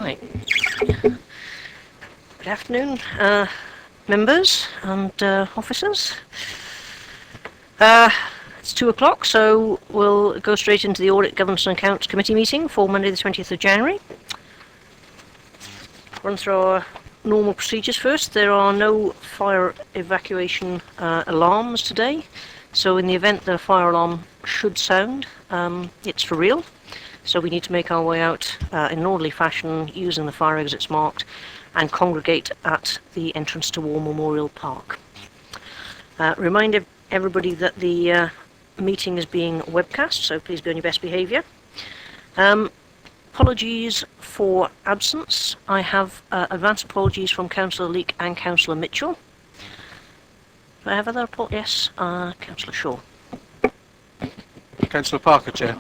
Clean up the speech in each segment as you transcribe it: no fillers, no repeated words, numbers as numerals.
Right. Good afternoon, members and officers. It's 2 o'clock, so we'll go straight into the Audit, Governance and Accounts Committee meeting for Monday the 20th of January. Run through our normal procedures first. There are no fire evacuation alarms today, so in the event that a fire alarm should sound, it's for real. So we need to make our way out in an orderly fashion using the fire exits marked and congregate at the entrance to War Memorial Park. Remind everybody that the meeting is being webcast, so please be on your best behaviour. Apologies for absence. I have advance apologies from Councillor Leake and Councillor Mitchell. Do I have other apologies? Yes, Councillor Shaw. Councillor Parker, Chair.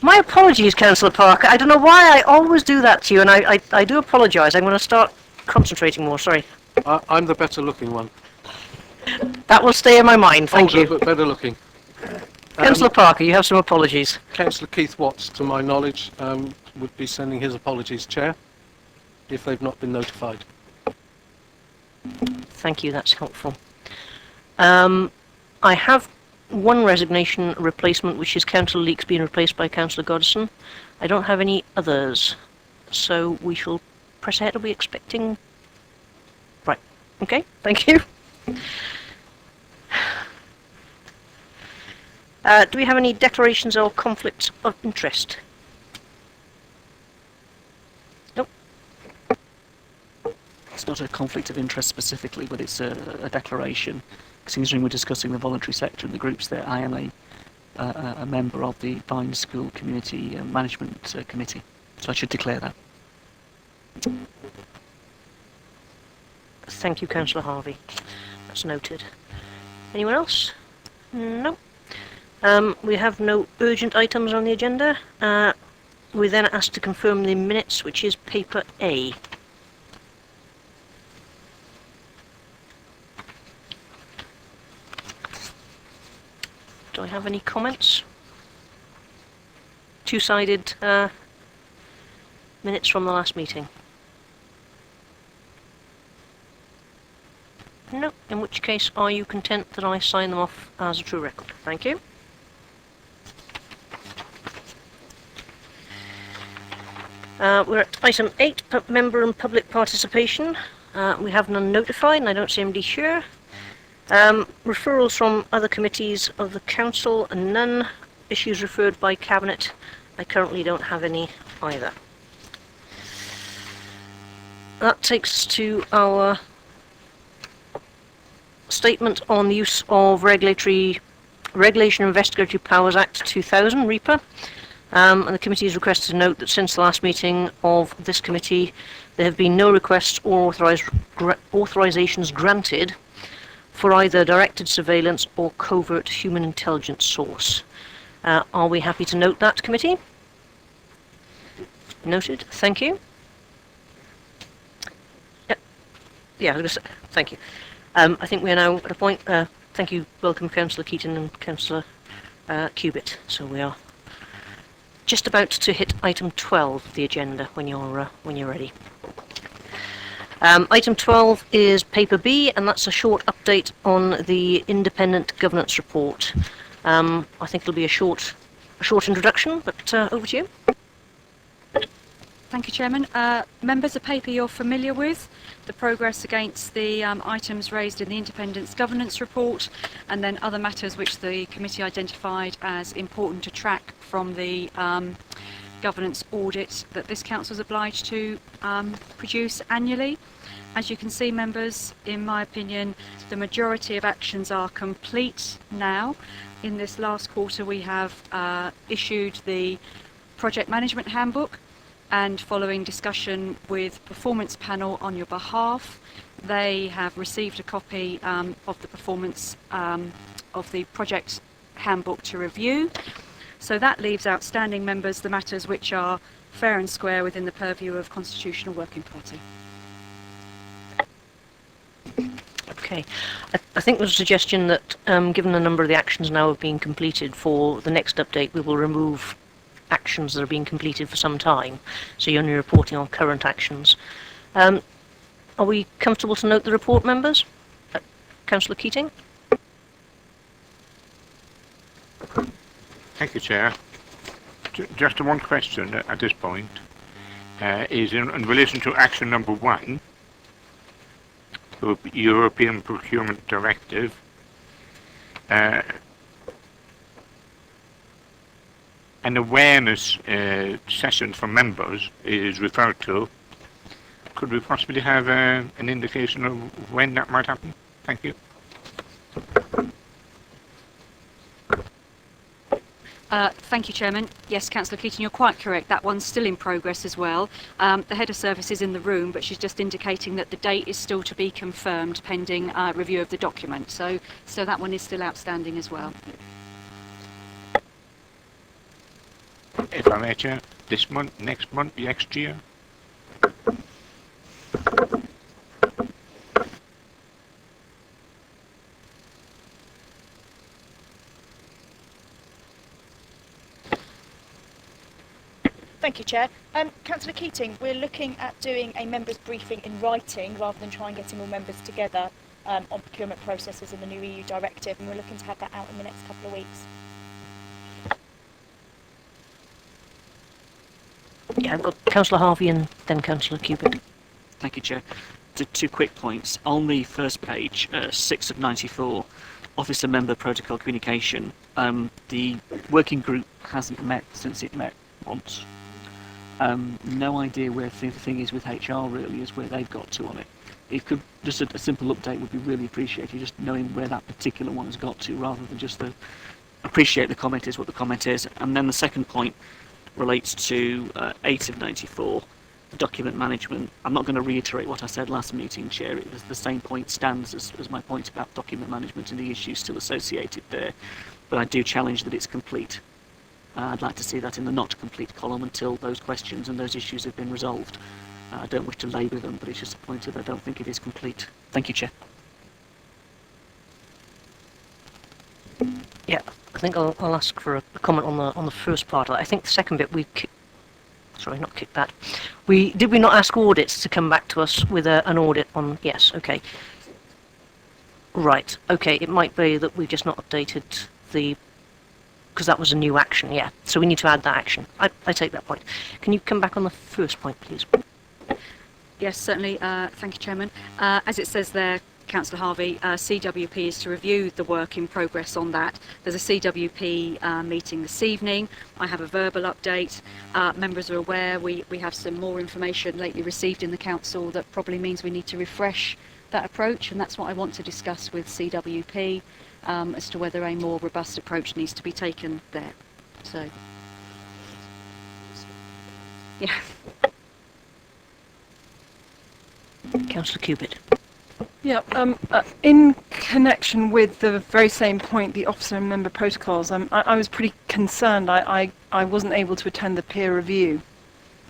My apologies, Councillor Parker. I don't know why I always do that to you, and I do apologise. I'm going to start concentrating more, sorry. I'm the better looking one. That will stay in my mind, thank you. But better looking. Councillor Parker, you have some apologies. Councillor Keith Watts, to my knowledge, would be sending his apologies, Chair, if they've not been notified. Thank you, that's helpful. I have one resignation replacement, which is Councillor Leeks being replaced by Councillor Godson. I don't have any others, so we shall press ahead. Are we expecting? Right, okay, thank you. Do we have any declarations or conflicts of interest? Nope. It's not a conflict of interest specifically, but it's a declaration. Considering we're discussing the voluntary sector and the groups there, I am a member of the Vine School Community Management Committee, so I should declare that. Thank you, Councillor Harvey. That's noted. Anyone else? No. We have no urgent items on the agenda. We're then asked to confirm the minutes, which is paper A. Do I have any comments? Two-sided minutes from the last meeting. No, in which case are you content that I sign them off as a true record? Thank you. We're at item 8, member and public participation. We have none notified and I don't see anybody here. Referrals from other committees of the council and none. Issues referred by cabinet. I currently don't have any either. That takes us to our statement on the use of Regulation Investigatory Powers Act 2000, REPA. And the committee has requested to note that since the last meeting of this committee, there have been no requests or authorizations granted for either directed surveillance or covert human intelligence source. Are we happy to note that, committee? Noted. Thank you. Yeah, I was going to say, thank you. I think we are now at a point. Thank you. Welcome, Councillor Keaton and Councillor Cubitt. So we are just about to hit item 12 of the agenda when you're ready. Item 12 is paper B, and that's a short update on the independent governance report. I think it'll be a short introduction, but over to you. Thank you, Chairman. Members, a paper you're familiar with, the progress against the items raised in the Independence Governance Report, and then other matters which the committee identified as important to track from the governance audit that this council is obliged to produce annually. As you can see, members, in my opinion, the majority of actions are complete now. In this last quarter, we have issued the project management handbook, and following discussion with performance panel on your behalf, they have received a copy of the performance of the project handbook to review. So that leaves outstanding, members, the matters which are fair and square within the purview of Constitutional Working Party. Okay. I think there's a suggestion that given the number of the actions now have been completed for the next update, we will remove actions that are being completed for some time. So you're only reporting on current actions. Are we comfortable to note the report, members? Councillor Keating? Thank you, Chair. Just one question at this point is in relation to action number 1, the European Procurement Directive. An awareness session for members is referred to. Could we possibly have an indication of when that might happen? Thank you. Thank you, Chairman. Yes, Councillor Keating, you're quite correct. That one's still in progress as well. The Head of Service is in the room, but she's just indicating that the date is still to be confirmed pending review of the document. So that one is still outstanding as well. If I may, Chair, this month, next year? Thank you, Chair. Councillor Keating, we're looking at doing a members' briefing in writing rather than try and getting all members together on procurement processes and the new EU directive, and we're looking to have that out in the next couple of weeks. Yeah, I've got Councillor Harvey and then Councillor Cupid. Thank you, Chair. Two quick points. On the first page, 6 of 94, Officer Member Protocol Communication, the working group hasn't met since it met once. No idea where the thing is with HR really, is where they've got to on it. It could, just a simple update would be really appreciated, just knowing where that particular one has got to, rather than just appreciate the comment is what the comment is. And then the second point relates to 8 of 94, document management. I'm not going to reiterate what I said last meeting, Chair. The same point stands as my point about document management and the issues still associated there. But I do challenge that it's complete. I'd like to see that in the not complete column until those questions and those issues have been resolved. I don't wish to labour them, but it's just a point that I don't think it is complete. Thank you, Chair. Yeah, I think I'll ask for a comment on the first part. I think the second bit sorry, not kick that. Did we not ask audits to come back to us with an audit on? Yes, okay. Right, okay. It might be that we've just not updated because that was a new action. Yeah, so we need to add that action. I take that point. Can you come back on the first point, please? Yes, certainly. Thank you, Chairman. As it says there, Councillor Harvey, CWP is to review the work in progress on that. There's a CWP meeting this evening. I have a verbal update. Members are aware we have some more information lately received in the Council that probably means we need to refresh that approach, and that's what I want to discuss with CWP as to whether a more robust approach needs to be taken there. So, yeah. Councillor Cupid. Yeah, in connection with the very same point, the officer and member protocols, I was pretty concerned. I wasn't able to attend the peer review,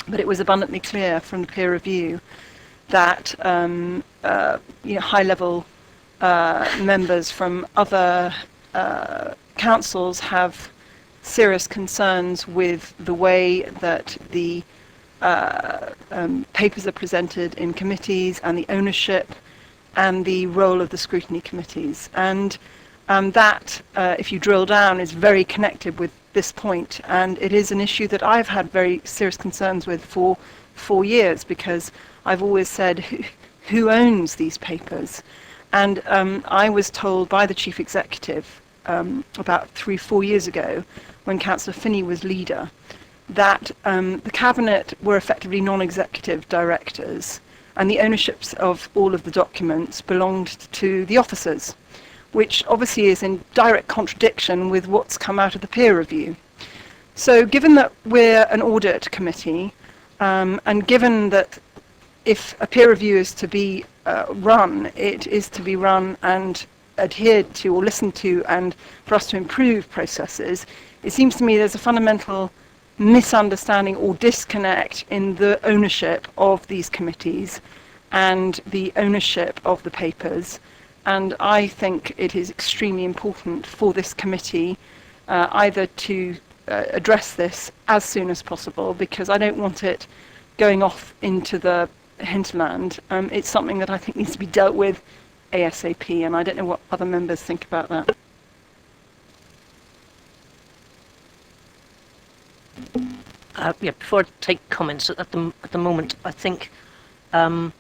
but it was abundantly clear from the peer review that high-level members from other councils have serious concerns with the way that the papers are presented in committees and the ownership and the role of the scrutiny committees. And that, if you drill down, is very connected with this point. And it is an issue that I've had very serious concerns with for 4 years, because I've always said, who owns these papers? And I was told by the Chief Executive about 3-4 years ago, when Councillor Finney was leader, that the Cabinet were effectively non-executive directors, and the ownerships of all of the documents belonged to the officers, which obviously is in direct contradiction with what's come out of the peer review. So given that we're an audit committee, and given that if a peer review is to be run, it is to be run and adhered to or listened to, and for us to improve processes, it seems to me there's a fundamental misunderstanding or disconnect in the ownership of these committees and the ownership of the papers. And I think it is extremely important for this committee either to address this as soon as possible, because I don't want it going off into the hinterland. It's something that I think needs to be dealt with ASAP, and I don't know what other members think about that. Yeah, before I take comments, at the moment, I think a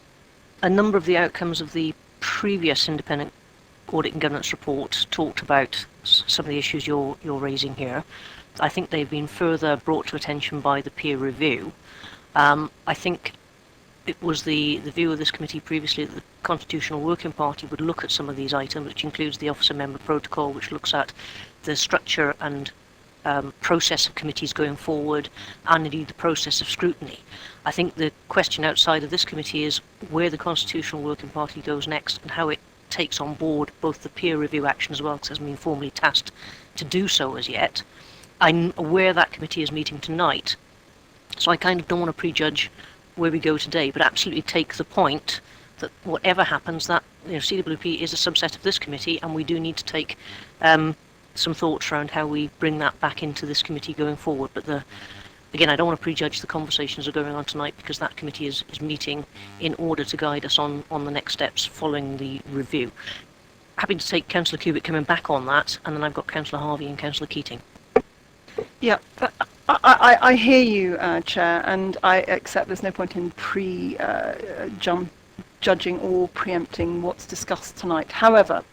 number of the outcomes of the previous independent audit and governance report talked about some of the issues you're raising here. I think they've been further brought to attention by the peer review. I think it was the view of this committee previously that the Constitutional Working Party would look at some of these items, which includes the officer member protocol, which looks at the structure and process of committees going forward, and indeed the process of scrutiny. I think the question outside of this committee is where the Constitutional Working Party goes next and how it takes on board both the peer review action as well, because it hasn't been formally tasked to do so as yet. I'm aware that committee is meeting tonight, so I kind of don't want to prejudge where we go today, but absolutely take the point that whatever happens, that CWP is a subset of this committee, and we do need to take some thoughts around how we bring that back into this committee going forward. But again, I don't want to prejudge the conversations that are going on tonight, because that committee is meeting in order to guide us on the next steps following the review. Happy to take Councillor Cubitt coming back on that, and then I've got Councillor Harvey and Councillor Keating. Yeah, I hear you, Chair, and I accept there's no point in judging or preempting what's discussed tonight. However,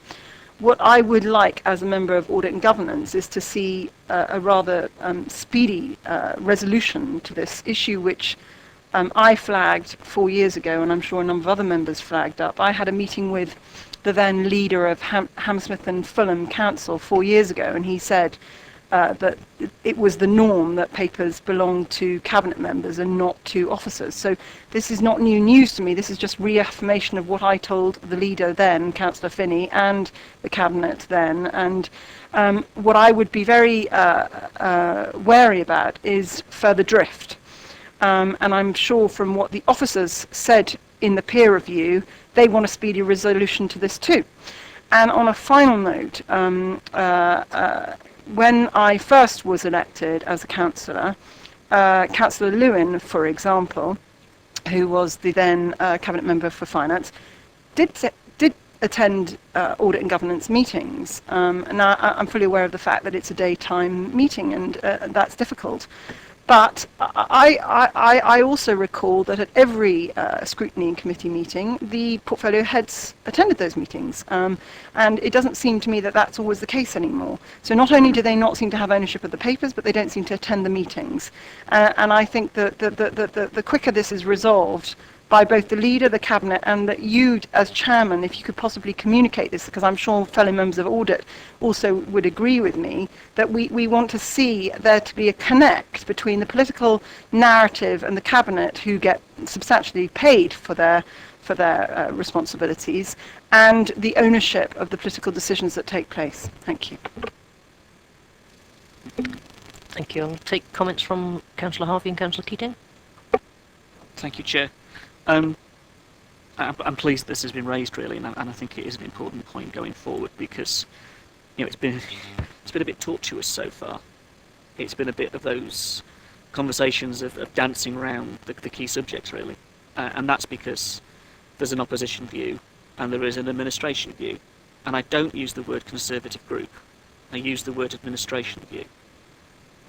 what I would like as a member of Audit and Governance is to see a rather speedy resolution to this issue, which I flagged 4 years ago, and I'm sure a number of other members flagged up. I had a meeting with the then leader of Hammersmith and Fulham Council 4 years ago, and he said that it was the norm that papers belonged to cabinet members and not to officers. So this is not new news to me. This is just reaffirmation of what I told the leader then, Councillor Finney, and the cabinet then. And what I would be very wary about is further drift. And I'm sure from what the officers said in the peer review, they want a speedy resolution to this too. And on a final note, when I first was elected as a councillor, Councillor Lewin, for example, who was the then cabinet member for finance, did attend audit and governance meetings. And I'm fully aware of the fact that it's a daytime meeting, and that's difficult. But I also recall that at every scrutiny committee meeting, the portfolio heads attended those meetings. And it doesn't seem to me that that's always the case anymore. So not only do they not seem to have ownership of the papers, but they don't seem to attend the meetings. And I think that the quicker this is resolved by both the leader, the cabinet, and that you as chairman, if you could possibly communicate this, because I'm sure fellow members of audit also would agree with me, that we want to see there to be a connect between the political narrative and the cabinet, who get substantially paid for their responsibilities, and the ownership of the political decisions that take place. Thank you. Thank you. I'll take comments from Councillor Harvey and Councillor Keating. Thank you, Chair. I'm pleased this has been raised, really, and I think it is an important point going forward, because it's been a bit tortuous so far. It's been a bit of those conversations of dancing around the key subjects, really, and that's because there's an opposition view and there is an administration view, and I don't use the word conservative group. I use the word administration view,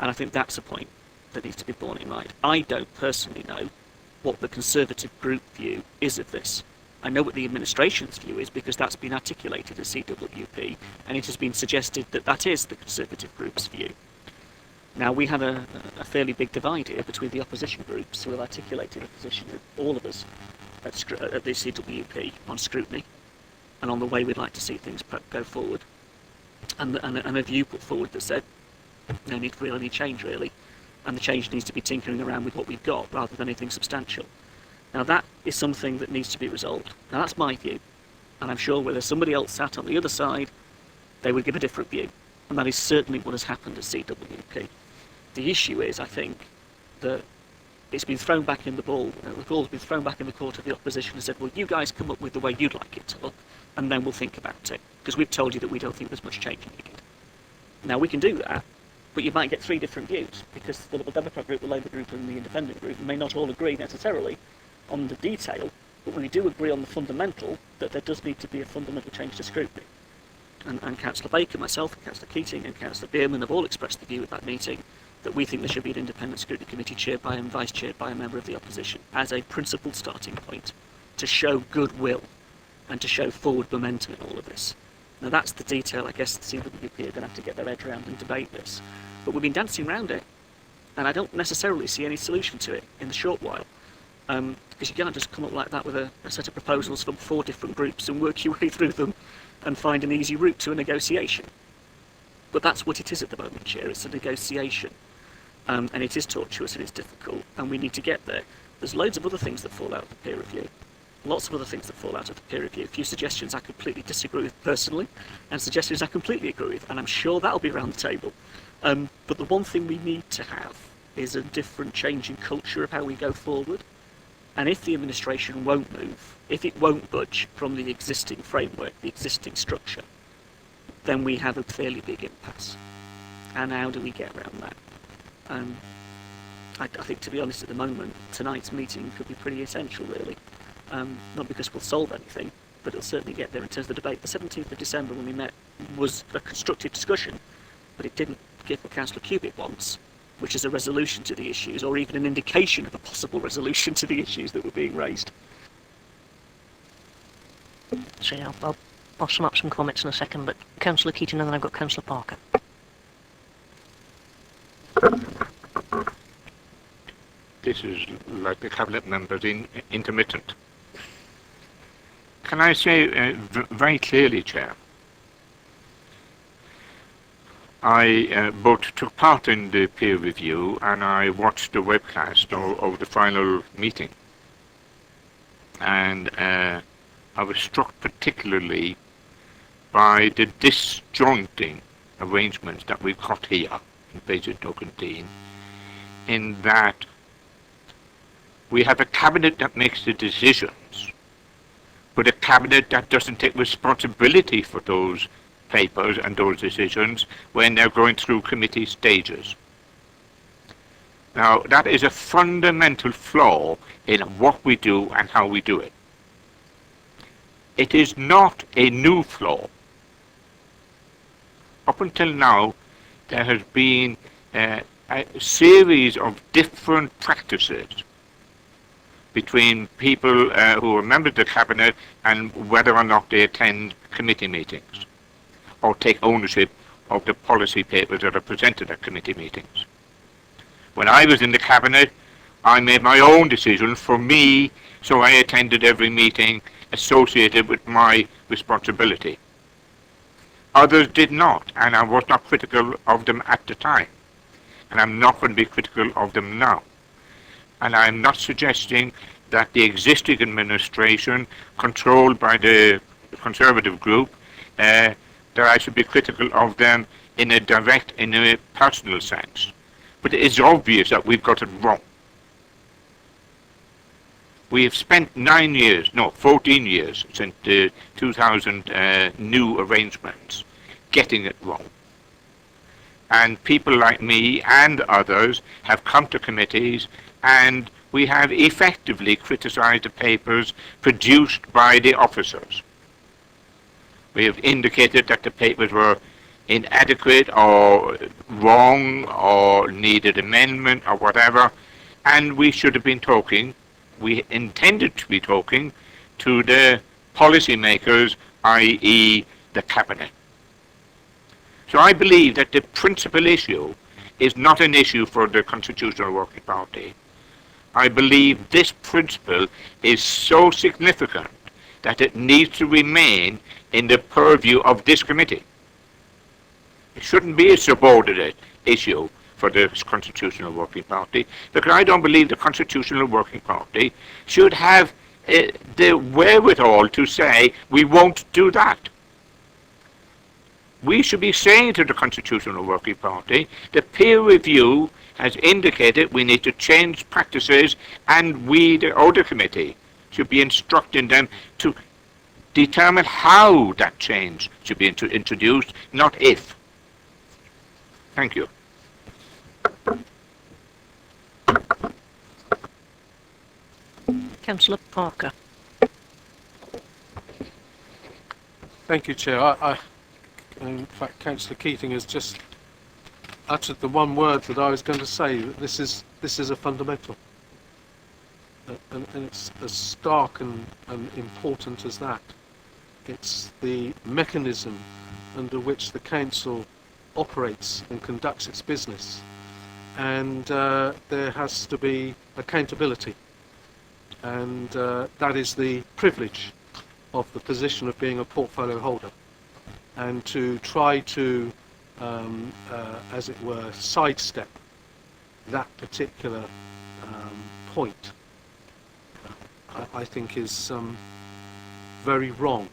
and I think that's a point that needs to be borne in mind. I don't personally know what the Conservative group view is of this. I know what the administration's view is, because that's been articulated as CWP, and it has been suggested that that is the Conservative group's view. Now, we have a fairly big divide here between the opposition groups, who have articulated a position of all of us at the CWP on scrutiny and on the way we'd like to see things go forward, and a view put forward that said no need for any change, really, and the change needs to be tinkering around with what we've got rather than anything substantial. Now, that is something that needs to be resolved. Now, that's my view, and I'm sure whether somebody else sat on the other side, they would give a different view, and that is certainly what has happened at CWP. The issue is, I think, that it's been thrown back in the ball's been thrown back in the court of the opposition and said, well, you guys come up with the way you'd like it to look, and then we'll think about it, because we've told you that we don't think there's much change needed. Now, we can do that, but you might get 3 different views, because the Liberal Democrat group, the Labour group and the Independent group may not all agree necessarily on the detail, but we do agree on the fundamental, that there does need to be a fundamental change to scrutiny. And Councillor Baker, myself, and Councillor Keating and Councillor Bierman have all expressed the view at that meeting that we think there should be an independent scrutiny committee chaired by and vice chaired by a member of the opposition as a principled starting point to show goodwill and to show forward momentum in all of this. Now that's the detail I guess the CWP are going to have to get their head around and debate this. But we've been dancing around it, and I don't necessarily see any solution to it in the short while. Because you can't just come up like that with a set of proposals from 4 different groups and work your way through them and find an easy route to a negotiation. But that's what it is at the moment, Chair, it's a negotiation. And it is tortuous and it's difficult, and we need to get there. There's loads of other things that fall out of the peer review. Lots of other things that fall out of the peer review. A few suggestions I completely disagree with personally, and suggestions I completely agree with, and I'm sure that'll be around the table. But the one thing we need to have is a different change in culture of how we go forward. And if the administration won't move, if it won't budge from the existing framework, the existing structure, then we have a fairly big impasse. And how do we get around that? I think, to be honest, at the moment, tonight's meeting could be pretty essential, really. Not because we'll solve anything, but it'll certainly get there in terms of the debate. The 17th of December when we met was a constructive discussion, but it didn't give what Councillor Cubitt wants, which is a resolution to the issues, or even an indication of a possible resolution to the issues that were being raised. So yeah, I'll sum up some comments in a second, but Councillor Keating and then I've got Councillor Parker. This is like the cabinet members intermittent. Can I say very clearly, Chair, I both took part in the peer review and I watched the webcast of the final meeting, and I was struck particularly by the disjointing arrangements that we've got here in Basingstoke, in that we have a cabinet that makes the decisions, but a cabinet that doesn't take responsibility for those papers and those decisions when they're going through committee stages. Now, that is a fundamental flaw in what we do and how we do it. It is not a new flaw. Up until now, there has been a series of different practices between people who are members of the cabinet and whether or not they attend committee meetings or take ownership of the policy papers that are presented at committee meetings. When I was in the cabinet, I made my own decision for me, so I attended every meeting associated with my responsibility. Others did not, and I was not critical of them at the time, and I'm not going to be critical of them now. And I'm not suggesting that the existing administration, controlled by the Conservative group, that I should be critical of them in a direct, in a personal sense. But it is obvious that we've got it wrong. We have spent 14 years since the 2000 new arrangements getting it wrong. And people like me and others have come to committees and we have effectively criticised the papers produced by the officers. We have indicated that the papers were inadequate or wrong or needed amendment or whatever, and we should have been talking, we intended to be talking to the policymakers, i.e. the cabinet. So I believe that the principal issue is not an issue for the Constitutional Working Party. I believe this principle is so significant that it needs to remain in the purview of this committee. It shouldn't be a subordinate issue for the Constitutional Working Party, because I don't believe the Constitutional Working Party should have the wherewithal to say, we won't do that. We should be saying to the Constitutional Working Party, the peer review has indicated we need to change practices, and we, the Audit Committee, should be instructing them to determine how that change should be introduced, not if. Thank you. Councillor Parker. Thank you, Chair. In fact, Councillor Keating has just uttered the one word that I was going to say. That this is a fundamental, and it's as stark and important as that. It's the mechanism under which the council operates and conducts its business, and there has to be accountability, and that is the privilege of the position of being a portfolio holder, and to try to, as it were, sidestep that particular point, I think is very wrong.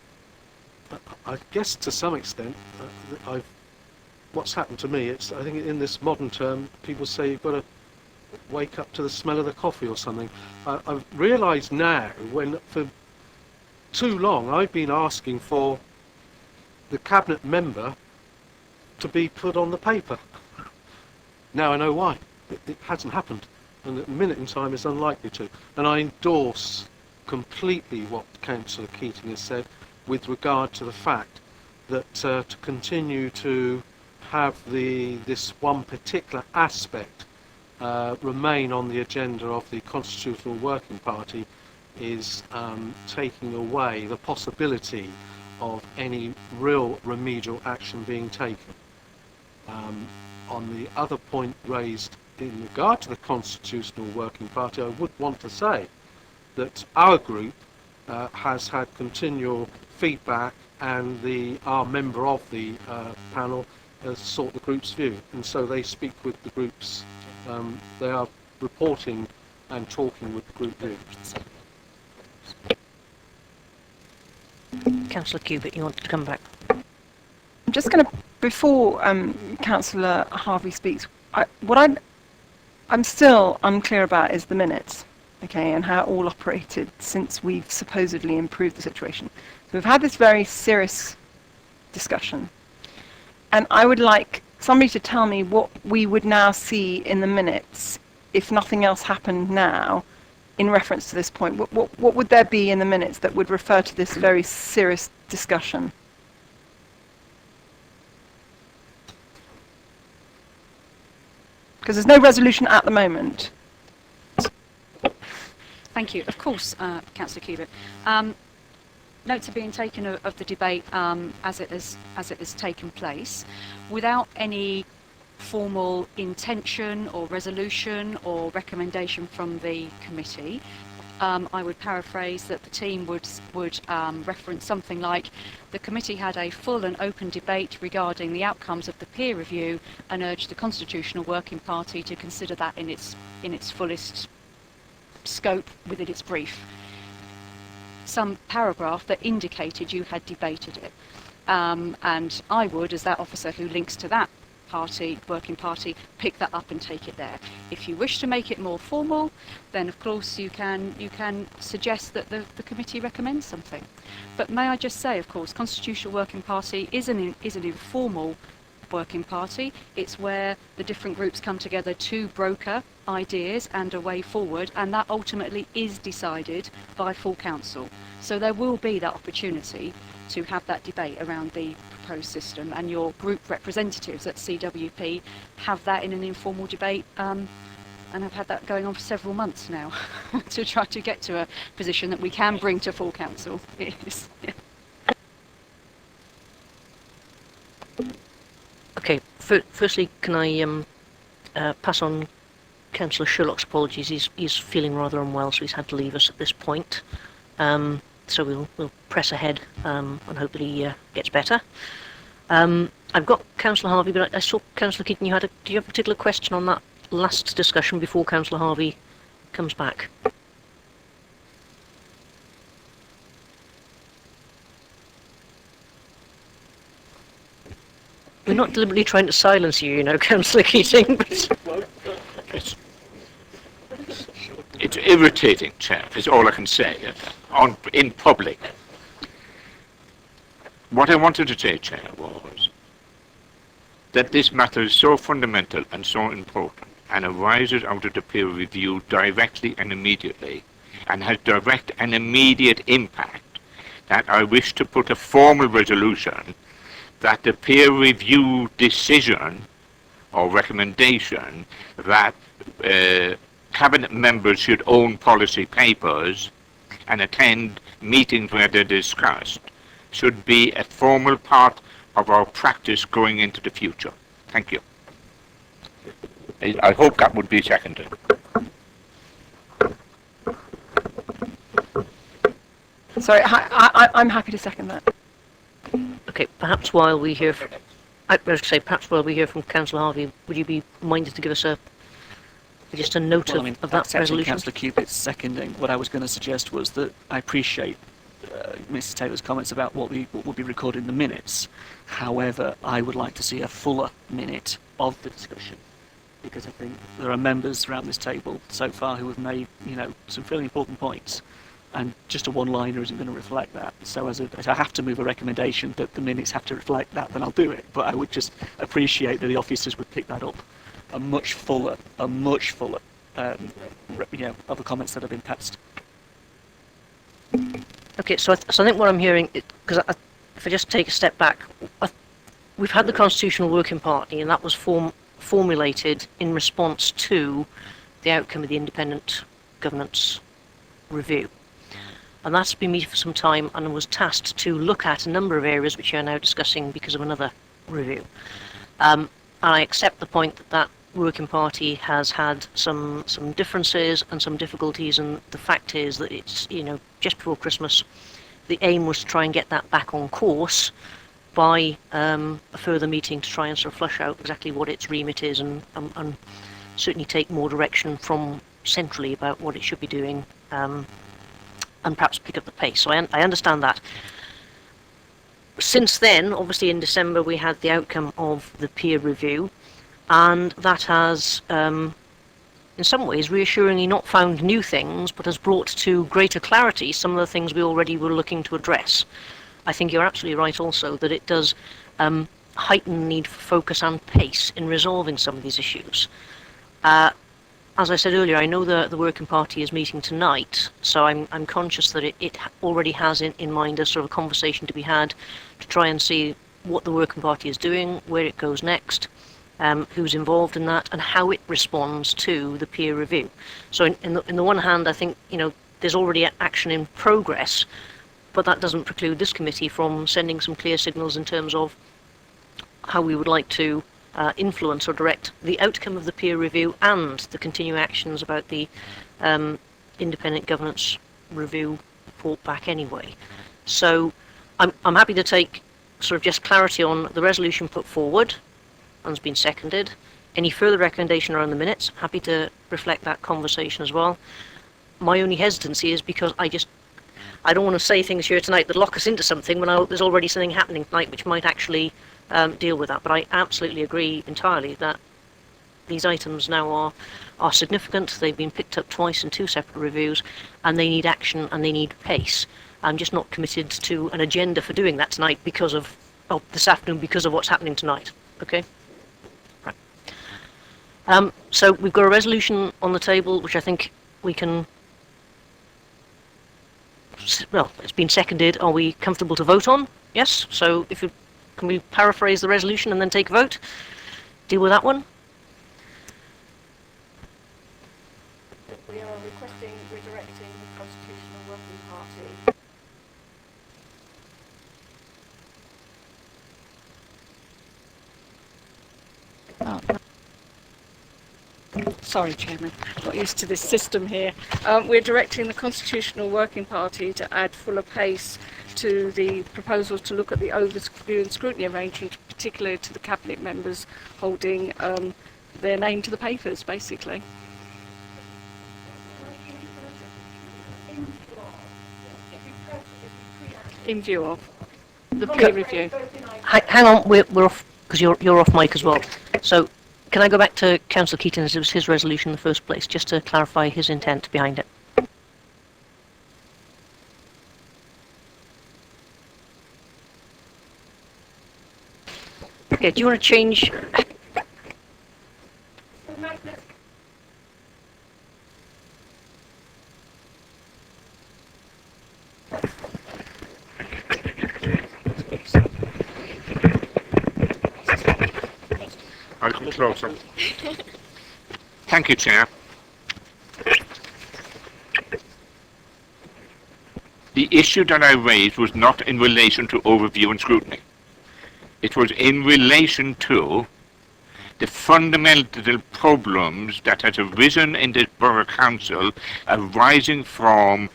I guess to some extent, what's happened to me, I think in this modern term, people say you've got to wake up to the smell of the coffee or something. I've realised now, when for too long I've been asking for the cabinet member to be put on the paper. Now I know why. It hasn't happened, and at the minute in time it's unlikely to. And I endorse completely what Councillor Keating has said with regard to the fact that to continue to have this one particular aspect remain on the agenda of the Constitutional Working Party is taking away the possibility of any real remedial action being taken. On the other point raised in regard to the Constitutional Working Party, I would want to say that our group has had continual feedback, and our member of the panel has sought the group's view, and so they speak with the groups. They are reporting and talking with the group view. Councillor Cubitt, you want to come back? I'm just going to, before Councillor Harvey speaks, I'm still unclear about is the minutes, okay, and how it all operated since we've supposedly improved the situation. So we've had this very serious discussion, and I would like somebody to tell me what we would now see in the minutes if nothing else happened now in reference to this point. What would there be in the minutes that would refer to this very serious discussion? Because there's no resolution at the moment. Thank you. Of course, Councillor Cubitt. Notes are being taken of the debate as it has taken place, without any formal intention or resolution or recommendation from the committee. I would paraphrase that the team would reference something like, the committee had a full and open debate regarding the outcomes of the peer review and urged the Constitutional Working Party to consider that in its fullest scope within its brief. Some paragraph that indicated you had debated it. And I would, as that officer who links to that working party, pick that up and take it there. If you wish to make it more formal, then of course you can suggest that the committee recommends something. But may I just say, of course, Constitutional Working Party is an informal working party. It's where the different groups come together to broker ideas and a way forward, and that ultimately is decided by full council. So there will be that opportunity to have that debate around the proposed system, and your group representatives at CWP have that in an informal debate, and have had that going on for several months now to try to get to a position that we can bring to full council. Yes. Yeah. Okay, firstly, can I pass on Councillor Sherlock's apologies. He's feeling rather unwell, so he's had to leave us at this point. So we'll press ahead and hope that he gets better. I've got Councillor Harvey, but I saw Councillor Keating. Do you have a particular question on that last discussion before Councillor Harvey comes back? We're not deliberately trying to silence you, you know, Councillor Keating. It's irritating, Chair, is all I can say, in public. What I wanted to say, Chair, was that this matter is so fundamental and so important, and arises out of the peer review directly and immediately, and has direct and immediate impact, that I wish to put a formal resolution that the peer review decision or recommendation that cabinet members should own policy papers and attend meetings where they're discussed should be a formal part of our practice going into the future. Thank you. I hope that would be seconded. Sorry, I'm happy to second that. Okay, perhaps while we hear from, perhaps while we hear from Councillor Harvey, would you be minded to give us just a note Well, I mean, of that accepting resolution? Councillor Cupid's seconding. What I was going to suggest was that I appreciate Mrs Taylor's comments about what will be recorded in the minutes. However, I would like to see a fuller minute of the discussion, because I think there are members around this table so far who have made, some fairly important points, and just a one-liner isn't going to reflect that. So as I have to move a recommendation that the minutes have to reflect that, then I'll do it. But I would just appreciate that the officers would pick that up. A much fuller, of the comments that have been passed. Okay, so I think what I'm hearing, because if I just take a step back, we've had the Constitutional Working Party, and that was formulated in response to the outcome of the Independent Governance Review. And that's been meeting for some time and was tasked to look at a number of areas which you are now discussing because of another review. And I accept the point that working party has had some differences and some difficulties, and the fact is that it's, just before Christmas, the aim was to try and get that back on course by a further meeting to try and sort of flush out exactly what its remit is and certainly take more direction from centrally about what it should be doing, and perhaps pick up the pace. So I understand that. Since then, obviously in December, we had the outcome of the peer review, and that has, in some ways, reassuringly not found new things, but has brought to greater clarity some of the things we already were looking to address. I think you're absolutely right also that it does heighten the need for focus and pace in resolving some of these issues. As I said earlier, I know the working party is meeting tonight, so I'm conscious that it already has in mind a sort of conversation to be had to try and see what the working party is doing, where it goes next, who's involved in that, and how it responds to the peer review. So in the one hand, I think there's already action in progress, but that doesn't preclude this committee from sending some clear signals in terms of how we would like to influence or direct the outcome of the peer review and the continuing actions about the independent governance review report back anyway. So I'm happy to take sort of just clarity on the resolution put forward and has been seconded. Any further recommendation around the minutes, happy to reflect that conversation as well. My only hesitancy is because I don't want to say things here tonight that lock us into something when there's already something happening tonight which might actually deal with that. But I absolutely agree entirely that these items now are significant. They've been picked up twice in two separate reviews, and they need action and they need pace. I'm just not committed to an agenda for doing that tonight because of this afternoon because of what's happening tonight. Okay. Right. So we've got a resolution on the table which I think we can. Well, it's been seconded. Are we comfortable to vote on? Yes. So can we paraphrase the resolution and then take a vote? Deal with that one. We are requesting redirecting the Constitutional Working Party. Sorry, Chairman, got used to this system here. We're directing the Constitutional Working Party to add fuller pace to the proposals to look at the overview and scrutiny arrangements, particularly to the Cabinet members holding their name to the papers, basically. In view of the peer review. Hang on, we're off because you're off mic as well. So can I go back to Councillor Keating, as it was his resolution in the first place, just to clarify his intent behind it? Okay, do you want to change? closer. Thank you, Chair. The issue that I raised was not in relation to overview and scrutiny. It was in relation to the fundamental problems that has arisen in this Borough Council arising from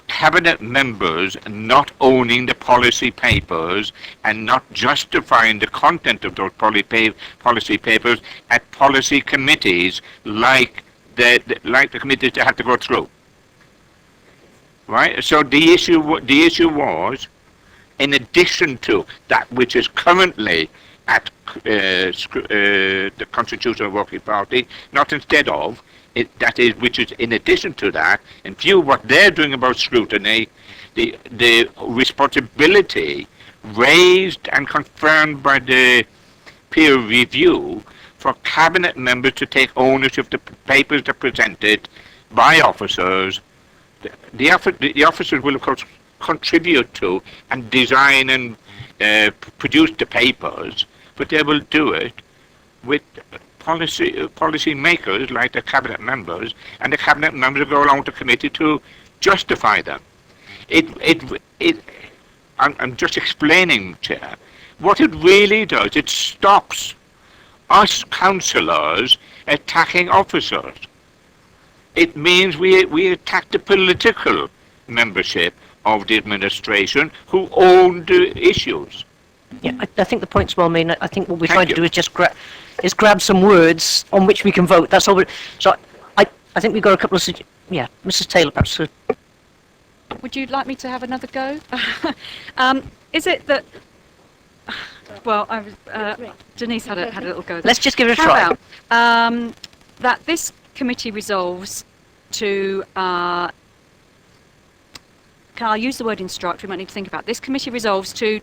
Cabinet members not owning the policy papers and not justifying the content of those policy papers at policy committees like the committees they had to go through. Right? So the issue was, in addition to that which is currently at the Constitutional Working Party, not instead of, that is, which is in addition to that, in view of what they're doing about scrutiny, the responsibility raised and confirmed by the peer review for Cabinet members to take ownership of the papers that are presented by officers. The officers will, of course, contribute to and design and produce the papers, but they will do it with policy makers like the Cabinet members, and the Cabinet members will go along to committee to justify them. I'm just explaining, Chair, what it really does. It stops us councillors attacking officers. It means we attack the political membership of the administration who own the issues. Yeah, I think the point's well made. I think what we're Thank trying you. to do is just grab some words on which we can vote. That's all. So I think we've got a couple of yeah, Mrs. Taylor, perhaps. Would you like me to have another go? Is it that? Well, Denise had a little go. Let's just give it a How try. about that this committee resolves to. Can I use the word instruct? We might need to think about this. Committee resolves to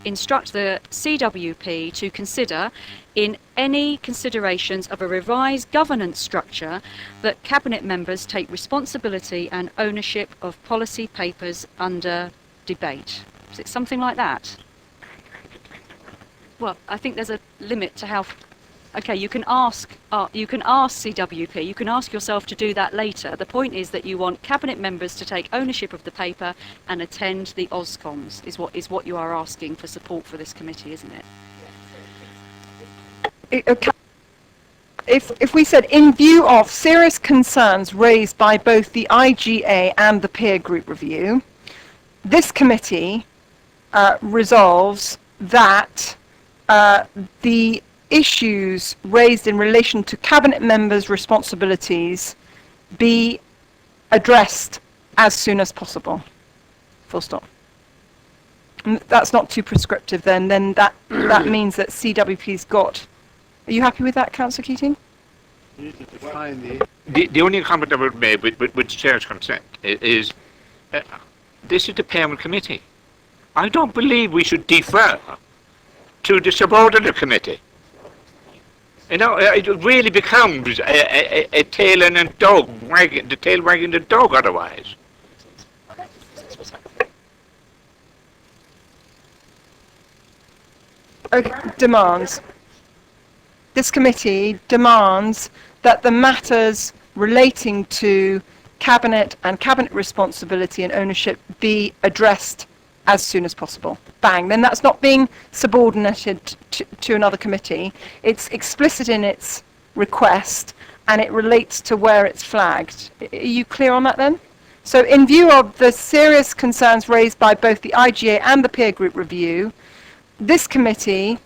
instruct the CWP to consider, in any considerations of a revised governance structure, that Cabinet members take responsibility and ownership of policy papers under debate. Is it something like that? Well, I think there's a limit to how. Okay, you can ask CWP. You can ask yourself to do that later. The point is that you want Cabinet members to take ownership of the paper and attend the OSCOMs. Is what you are asking for support for this committee, isn't it? If we said, in view of serious concerns raised by both the IGA and the peer group review, this committee resolves that the issues raised in relation to Cabinet members' responsibilities be addressed as soon as possible. Full stop. And that's not too prescriptive then that means that CWP's got. Are you happy with that, Councillor Keating? The only comment I would make with the Chair's consent is this is the Parliament Committee. I don't believe we should defer to the subordinate committee. You know, it really becomes a tail and a dog wagging, the tail wagging the dog otherwise. Okay, demands. This committee demands that the matters relating to Cabinet and Cabinet responsibility and ownership be addressed as soon as possible. Bang. Then that's not being subordinated to another committee. It's explicit in its request and it relates to where it's flagged. Are you clear on that then? So in view of the serious concerns raised by both the IGA and the peer group review, this committee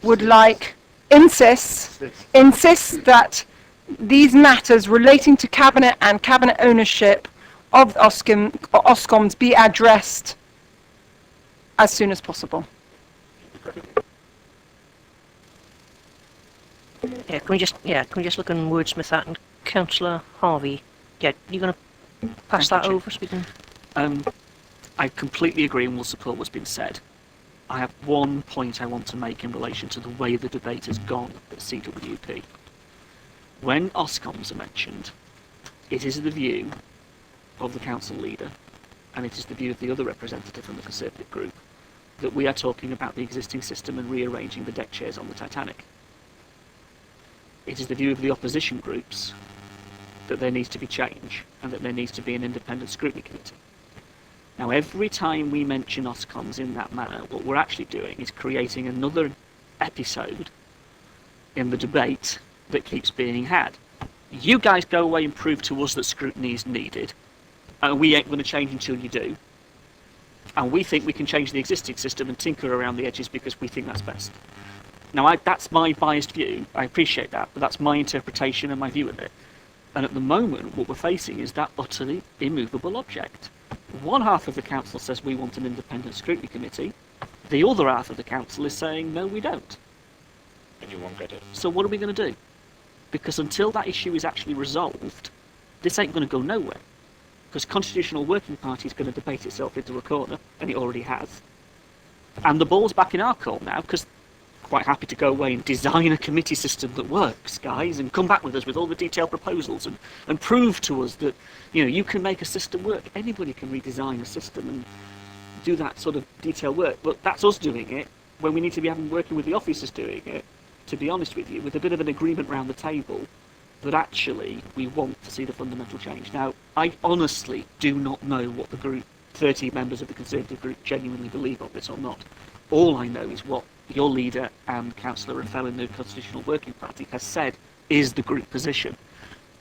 would insists that these matters relating to Cabinet and Cabinet ownership of OSCOMs be addressed as soon as possible. Yeah, can we just look and wordsmith that? And Councillor Harvey, yeah, you're going to pass that over so we can. I completely agree and will support what's been said. I have one point I want to make in relation to the way the debate has gone at CWP. When OSCOMs are mentioned, it is the view of the council leader, and it is the view of the other representative from the Conservative group, that we are talking about the existing system and rearranging the deck chairs on the Titanic. It is the view of the opposition groups that there needs to be change and that there needs to be an independent scrutiny committee. Now, every time we mention Ofcoms in that manner, what we're actually doing is creating another episode in the debate that keeps being had. You guys go away and prove to us that scrutiny is needed, and we ain't going to change until you do. And we think we can change the existing system and tinker around the edges because we think that's best. Now, that's my biased view. I appreciate that, but that's my interpretation and my view of it. And at the moment, what we're facing is that utterly immovable object. One half of the council says we want an independent scrutiny committee. The other half of the council is saying, no, we don't. And you won't get it. So what are we going to do? Because until that issue is actually resolved, this ain't going to go nowhere. Because Constitutional Working Party is going to debate itself into a corner, and it already has. And the ball's back in our court now, because quite happy to go away and design a committee system that works, guys, and come back with us with all the detailed proposals and prove to us that, you can make a system work. Anybody can redesign a system and do that sort of detailed work, but that's us doing it when we need to be working with the officers doing it, to be honest with you, with a bit of an agreement round the table that actually we want to see the fundamental change. Now, I honestly do not know what the group, 30 members of the Conservative group, genuinely believe on this or not. All I know is what your leader and Councillor and fellow in the Constitutional Working Party has said is the group position.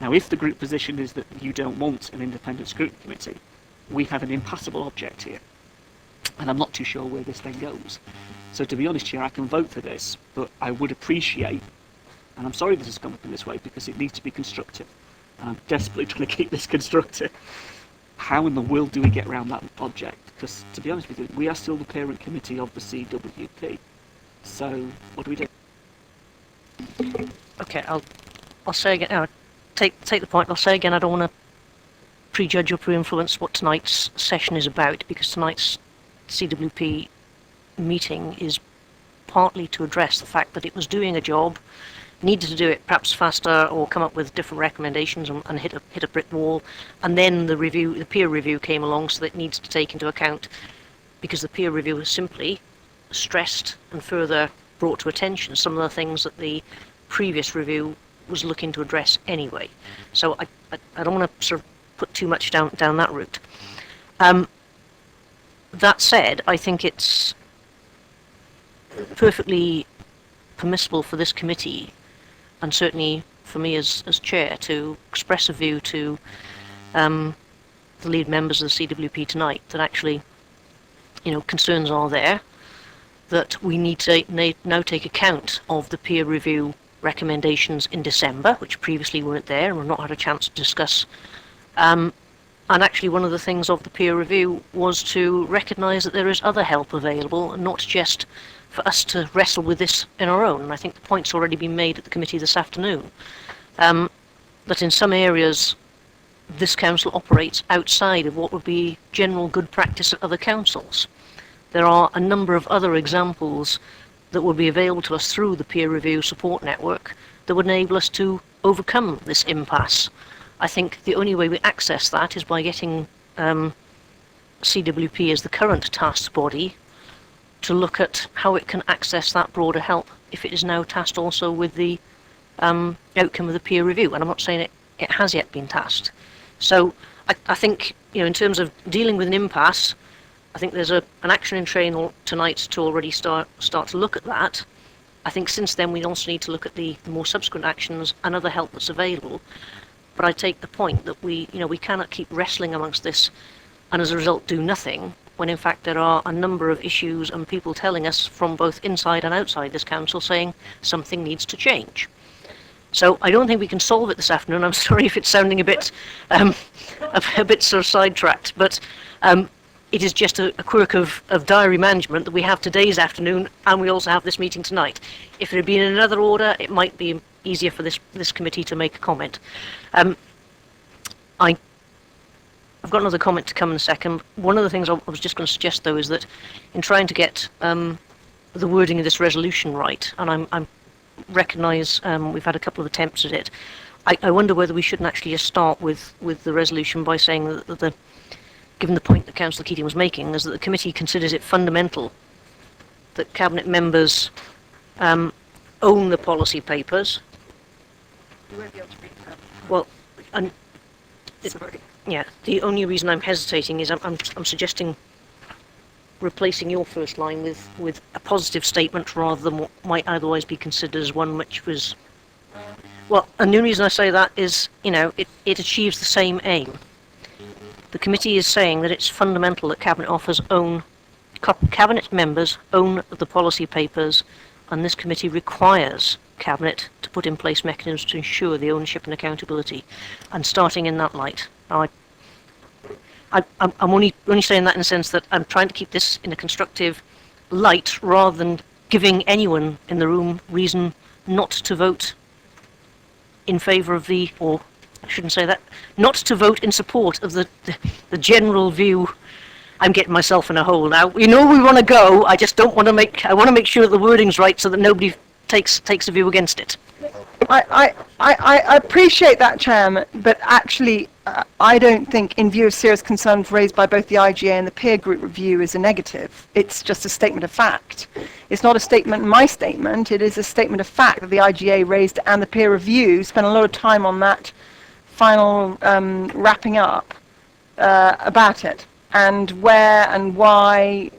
Now, if the group position is that you don't want an independent scrutiny committee, we have an impassable object here. And I'm not too sure where this then goes. So to be honest here, I can vote for this, but I would appreciate, and I'm sorry this has come up in this way because it needs to be constructive, and I'm desperately trying to keep this constructive. How in the world do we get around that object? Because to be honest with you, we are still the parent committee of the CWP. So what do we do? Okay, I'll say again. Take the point. I'll say again. I don't want to prejudge or pre-influence what tonight's session is about, because tonight's CWP meeting is partly to address the fact that it was doing a job, needed to do it perhaps faster or come up with different recommendations and hit a brick wall, and then the peer review came along, so that it needs to take into account, because the peer review has simply stressed and further brought to attention some of the things that the previous review was looking to address anyway. So I don't want to sort of put too much down that route. That said, I think it's perfectly permissible for this committee, and certainly for me as chair, to express a view to the lead members of the CWP tonight that actually, concerns are there, that we need to now take account of the peer review recommendations in December, which previously weren't there and we've not had a chance to discuss. And actually one of the things of the peer review was to recognise that there is other help available, and not just for us to wrestle with this in our own. And I think the point's already been made at the committee this afternoon, that in some areas this council operates outside of what would be general good practice at other councils. There are a number of other examples that would be available to us through the peer review support network that would enable us to overcome this impasse. I think the only way we access that is by getting CWP as the current tasked body to look at how it can access that broader help if it is now tasked also with the outcome of the peer review. And I'm not saying it has yet been tasked. So I think, in terms of dealing with an impasse, I think there's an action in train tonight to already start to look at that. I think since then we also need to look at the more subsequent actions and other help that's available. But I take the point that we cannot keep wrestling amongst this and as a result do nothing, when in fact there are a number of issues and people telling us from both inside and outside this council saying something needs to change. So I don't think we can solve it this afternoon. I'm sorry if it's sounding a bit sort of sidetracked, but it is just a quirk of diary management that we have today's afternoon, and we also have this meeting tonight. If it had been in another order, it might be easier for this committee to make a comment. I've got another comment to come in a second. One of the things I was just going to suggest, though, is that in trying to get the wording of this resolution right, and I recognise we've had a couple of attempts at it, I wonder whether we shouldn't actually just start with the resolution by saying that given the point that Councillor Keating was making, is that the committee considers it fundamental that cabinet members own the policy papers. You won't be able to read that. Well, and Sorry. yeah, the only reason I'm hesitating is I'm suggesting replacing your first line with a positive statement rather than what might otherwise be considered as one which was. Well, and the only reason I say that is, it achieves the same aim. The committee is saying that it's fundamental that cabinet members own the policy papers, and this committee requires cabinet to put in place mechanisms to ensure the ownership and accountability. And starting in that light, now I'm only saying that in the sense that I'm trying to keep this in a constructive light rather than giving anyone in the room reason not to vote in favour of or I shouldn't say that, not to vote in support of the general view. I'm getting myself in a hole now. We want to go. I just don't want to I want to make sure that the wording's right so that nobody takes a view against it. I appreciate that, Chairman, but actually I don't think, in view of serious concerns raised by both the IGA and the peer group review, is a negative. It's just a statement of fact. It's not a statement, my statement, it is a statement of fact that the IGA raised and the peer review spent a lot of time on that final wrapping up about it, and where and why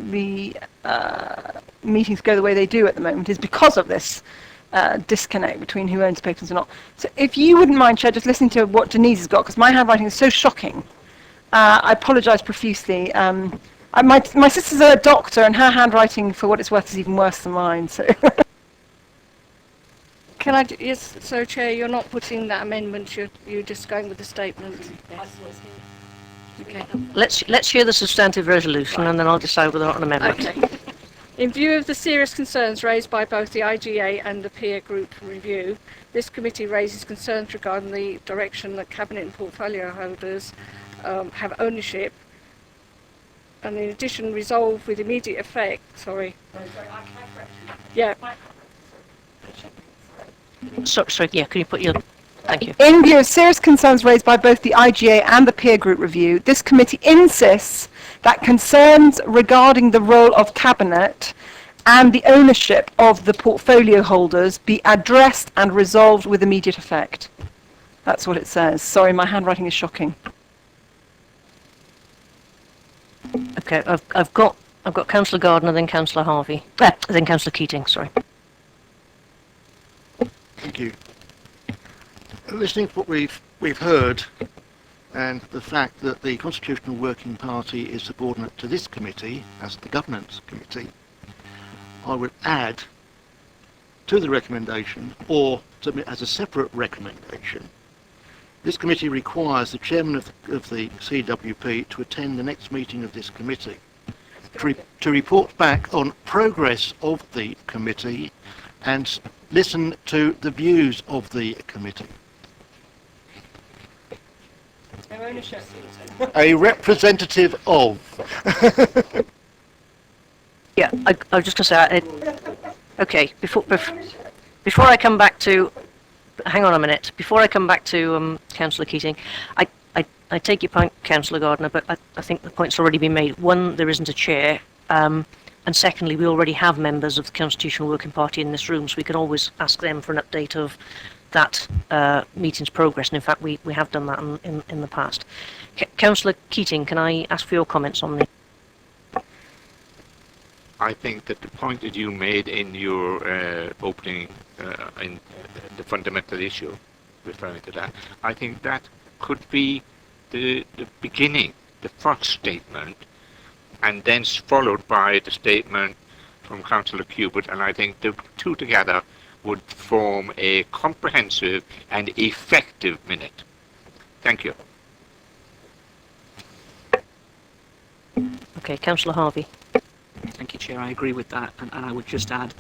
the meetings go the way they do at the moment is because of this disconnect between who owns papers and not. So if you wouldn't mind, Chair, just listening to what Denise has got, because my handwriting is so shocking. I apologise profusely. My sister's a doctor, and her handwriting, for what it's worth, is even worse than mine. So. Can I? Yes. So, Chair, you're not putting that amendment. You're just going with the statement. Yes. Okay. Let's hear the substantive resolution, and then I'll decide whether or not an amendment. Okay. In view of the serious concerns raised by both the IGA and the peer group review, this committee raises concerns regarding the direction that cabinet and portfolio holders have ownership, and in addition resolve with immediate effect. Sorry. Yeah. Sorry, yeah, can you put your... Thank you. In view of serious concerns raised by both the IGA and the peer group review, this committee insists that concerns regarding the role of cabinet and the ownership of the portfolio holders be addressed and resolved with immediate effect. That's what it says. Sorry, my handwriting is shocking. Okay, I've got Councillor Gardner, then Councillor Harvey, then Councillor Keating. Sorry. Thank you. Listening to what we've heard, and the fact that the Constitutional Working Party is subordinate to this committee as the Governance Committee, I would add to the recommendation, or submit as a separate recommendation, this committee requires the chairman of the CWP to attend the next meeting of this committee to report back on progress of the committee and listen to the views of the committee. A representative of. Yeah, I was just going to say, okay, before I come back to, hang on a minute, before I come back to Councillor Keating, I take your point, Councillor Gardner, but I think the point's already been made. One, there isn't a chair, and secondly, we already have members of the Constitutional Working Party in this room, so we can always ask them for an update of that meeting's progress, and in fact we have done that in the past. Councillor Keating, can I ask for your comments on the... I think that the point that you made in your opening in the fundamental issue, referring to that, I think that could be the beginning, the first statement, and then followed by the statement from Councillor Cubitt, and I think the two together would form a comprehensive and effective minute. Thank you. Okay, Councillor Harvey. Thank you, Chair. I agree with that, and I would just add,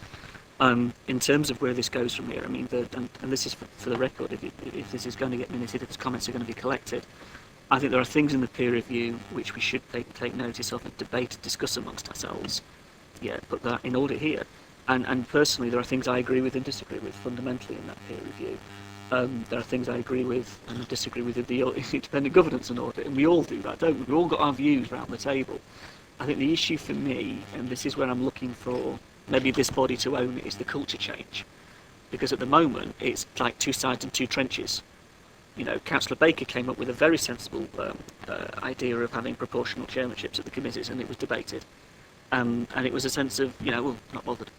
in terms of where this goes from here, I mean, and this is for the record, if this is going to get minuted, if its comments are going to be collected, I think there are things in the peer review which we should take notice of and debate and discuss amongst ourselves. Yeah, put that in audit here. And personally, there are things I agree with and disagree with fundamentally in that peer review. There are things I agree with and disagree with in the independent governance and audit, and we all do that, don't we? We've all got our views around the table. I think the issue for me, and this is where I'm looking for maybe this body to own it, is the culture change. Because at the moment, it's like two sides and two trenches. You know, Councillor Baker came up with a very sensible idea of having proportional chairmanships at the committees, and it was debated. And it was a sense of, you know, well, not bothered.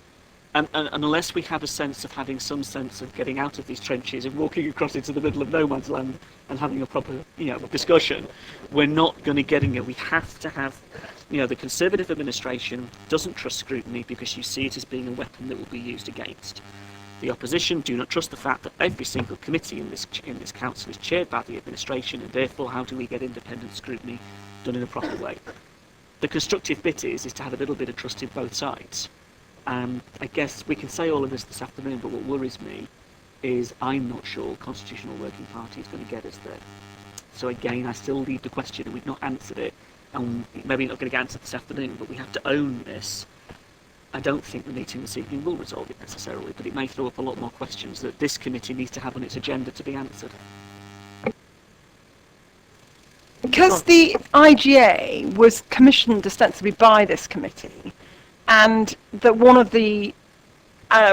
And unless we have a sense of having some sense of getting out of these trenches and walking across into the middle of no man's land and having a proper, you know, discussion, we're not going to get in it. We have to have, you know, the Conservative administration doesn't trust scrutiny because you see it as being a weapon that will be used against. The opposition do not trust the fact that every single committee in this council is chaired by the administration, and therefore how do we get independent scrutiny done in a proper way? The constructive bit is to have a little bit of trust in both sides. I guess we can say all of this afternoon, but what worries me is I'm not sure Constitutional Working Party is going to get us there. So again, I still leave the question, and we've not answered it, and maybe not going to get answered this afternoon, but we have to own this. I don't think the meeting this evening will resolve it necessarily, but it may throw up a lot more questions that this committee needs to have on its agenda to be answered. Because the IGA was commissioned ostensibly by this committee, and that one of the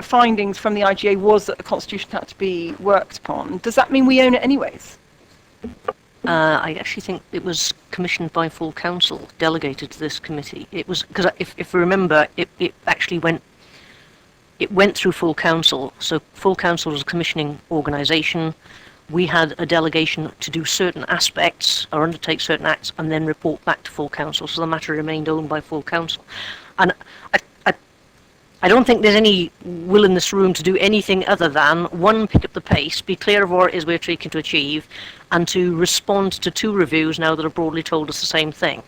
findings from the IGA was that the constitution had to be worked upon, does that mean we own it anyways? I actually think it was commissioned by full council, delegated to this committee. It was because if you remember, it actually went through full council. So full council was a commissioning organisation. We had a delegation to do certain aspects or undertake certain acts and then report back to full council. So the matter remained owned by full council. And I don't think there's any will in this room to do anything other than, one, pick up the pace, be clear of what it is we're seeking to achieve, and to respond to two reviews now that have broadly told us the same thing.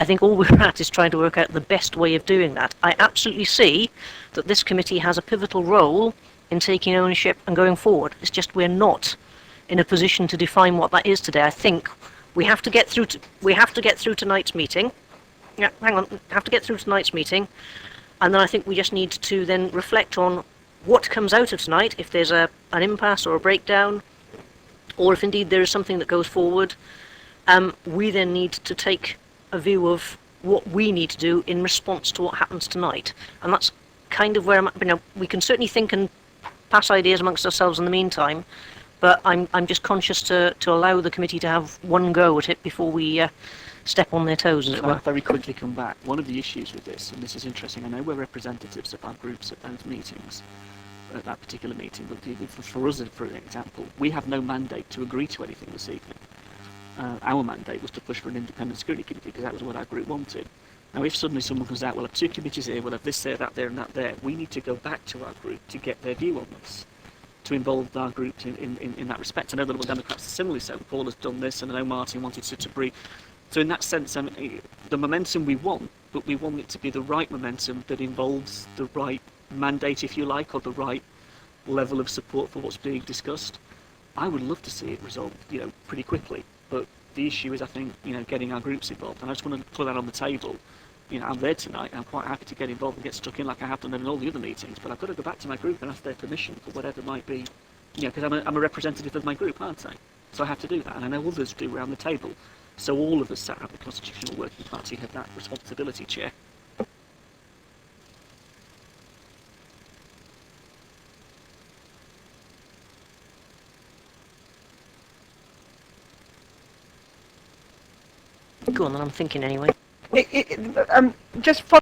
I think all we're at is trying to work out the best way of doing that. I absolutely see that this committee has a pivotal role in taking ownership and going forward. It's just we're not in a position to define what that is today. I think we have to get through tonight's meeting. Yeah, hang on. Have to get through tonight's meeting. And then I think we just need to then reflect on what comes out of tonight, if there's an impasse or a breakdown, or if indeed there is something that goes forward. We then need to take a view of what we need to do in response to what happens tonight. And that's kind of where I'm at. You know, we can certainly think and pass ideas amongst ourselves in the meantime, but I'm just conscious to allow the committee to have one go at it before we step on their toes, as it Can I were. very quickly come back? One of the issues with this, and this is interesting, I know we're representatives of our groups at those meetings, at that particular meeting, but for us, for example, we have no mandate to agree to anything this evening. Our mandate was to push for an independent scrutiny committee because that was what our group wanted. Now, if suddenly someone comes out, we'll have two committees here, we'll have this there, that there, and that there, we need to go back to our group to get their view on this, to involve our group in that respect. I know the Liberal Democrats are similarly so. Paul has done this, and I know Martin wanted to brief. So in that sense, the momentum we want, but we want it to be the right momentum that involves the right mandate, if you like, or the right level of support for what's being discussed. I would love to see it resolved, you know, pretty quickly. But the issue is, I think, you know, getting our groups involved. And I just want to put that on the table. You know, I'm there tonight. I'm quite happy to get involved and get stuck in like I have done in all the other meetings. But I've got to go back to my group and ask their permission for whatever might be, you know, because I'm a representative of my group, aren't I? So I have to do that, and I know others do around the table. So all of us sat at the Constitutional Working Party have that responsibility, Chair. Go on, then, I'm thinking anyway. Just follow.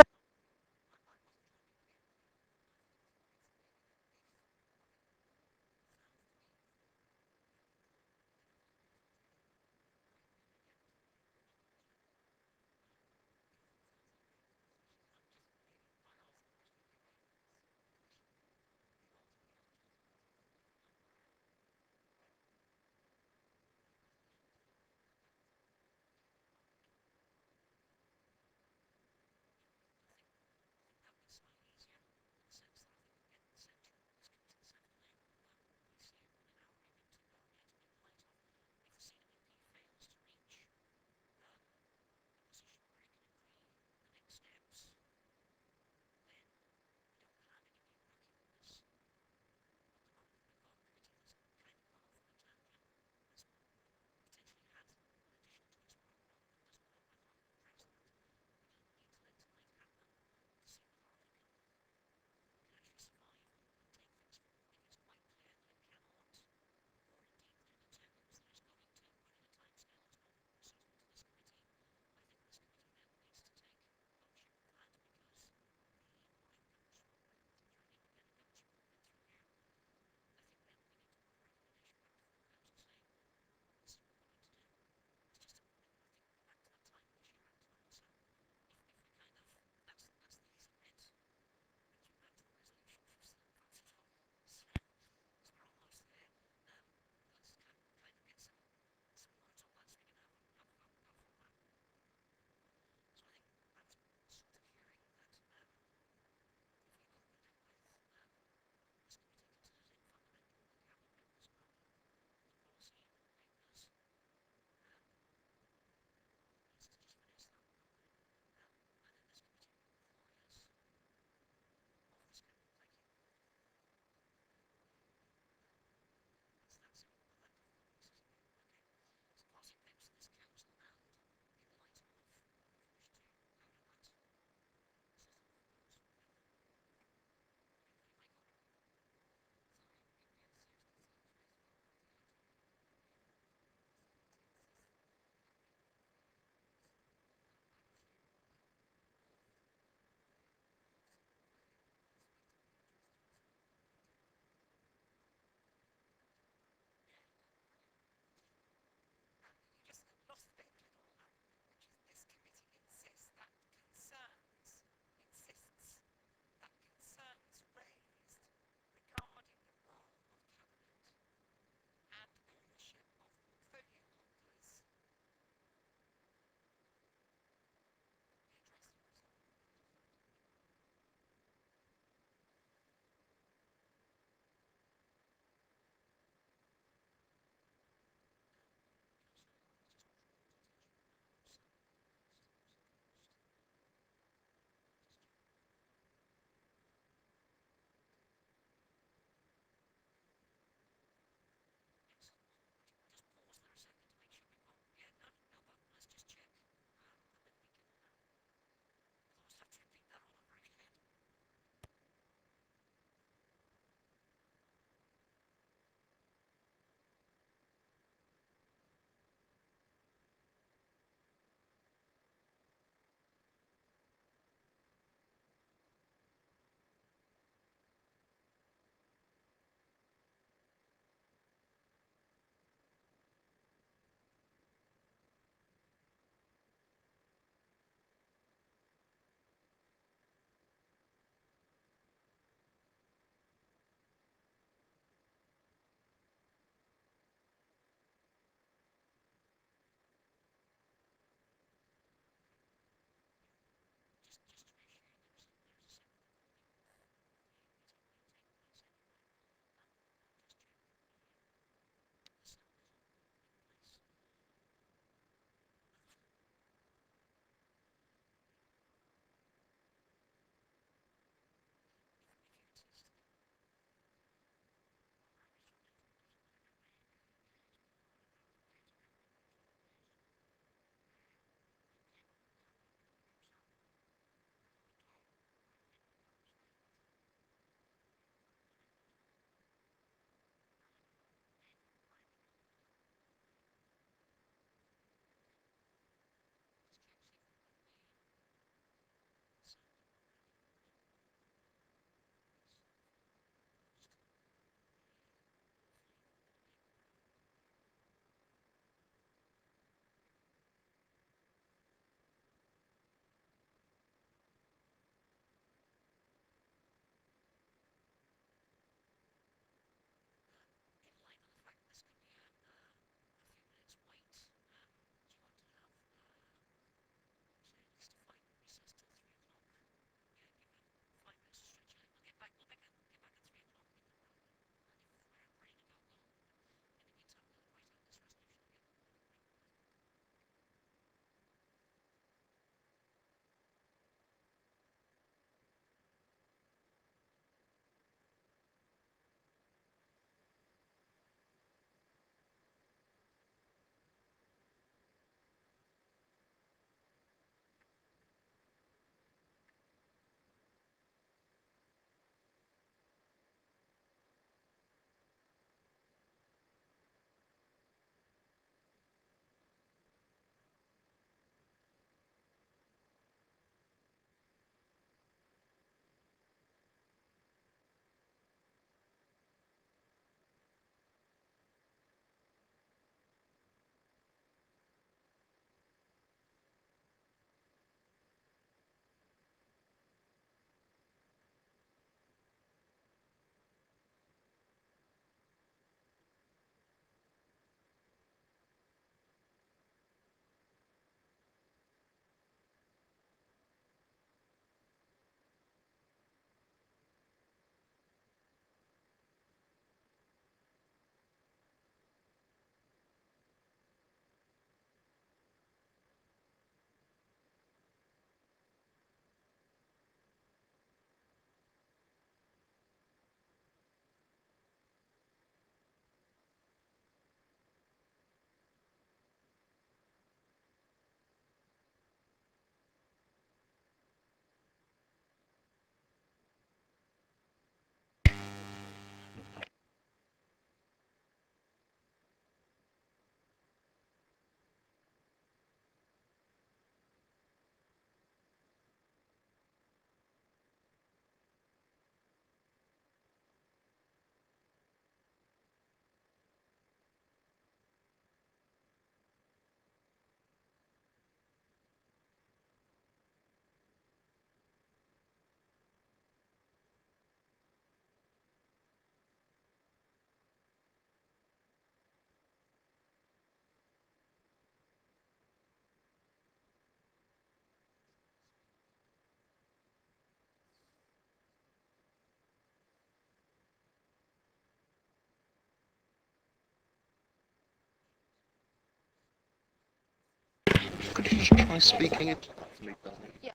Could you just try speaking into that for me, darling? Yeah.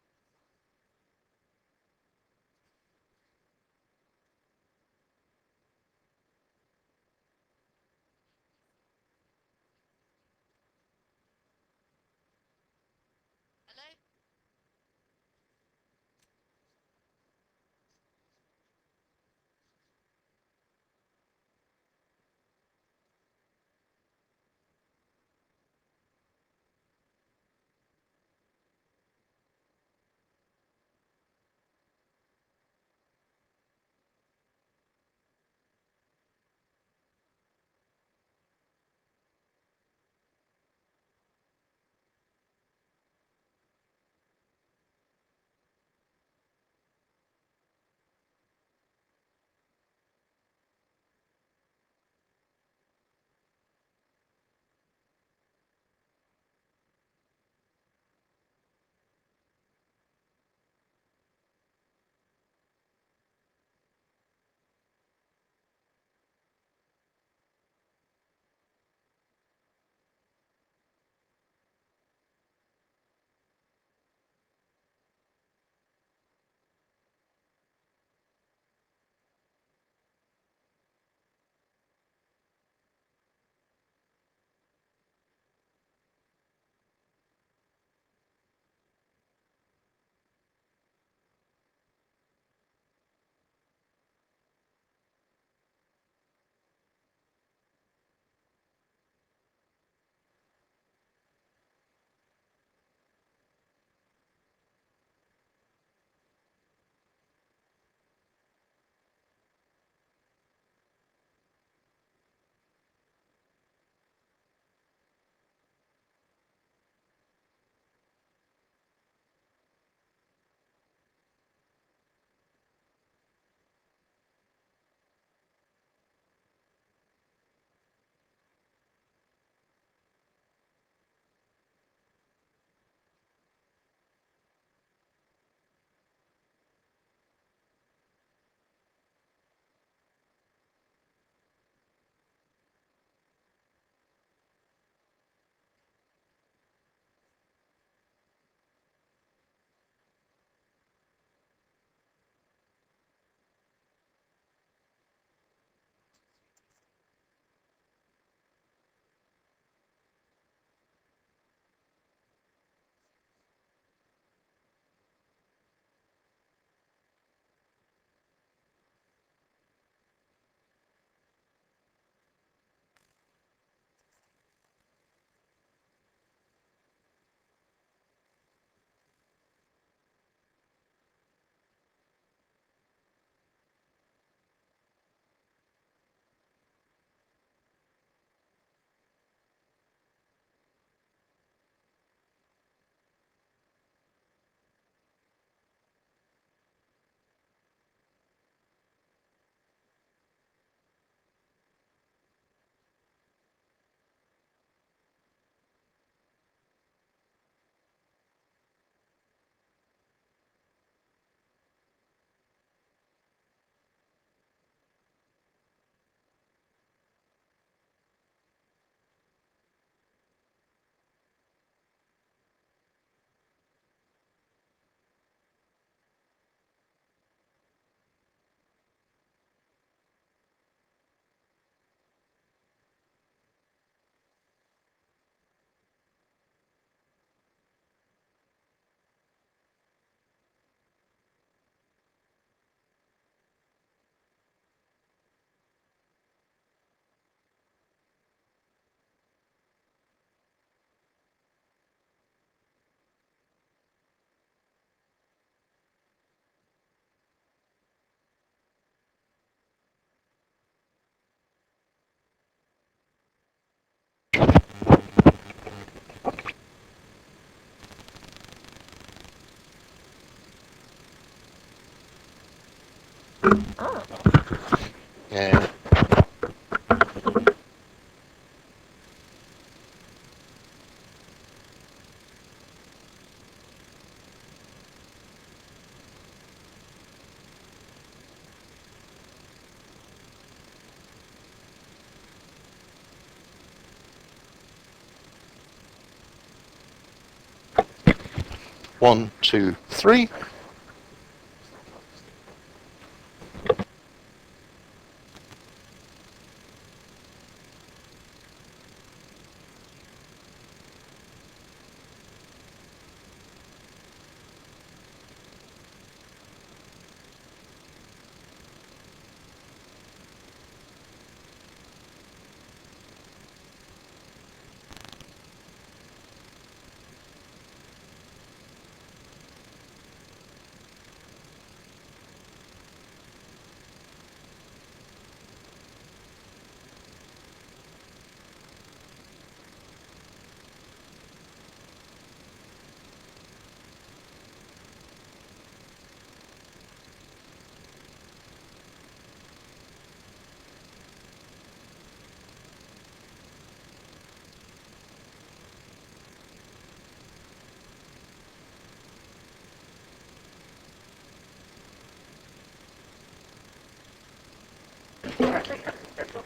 Yeah. 1, 2, 3.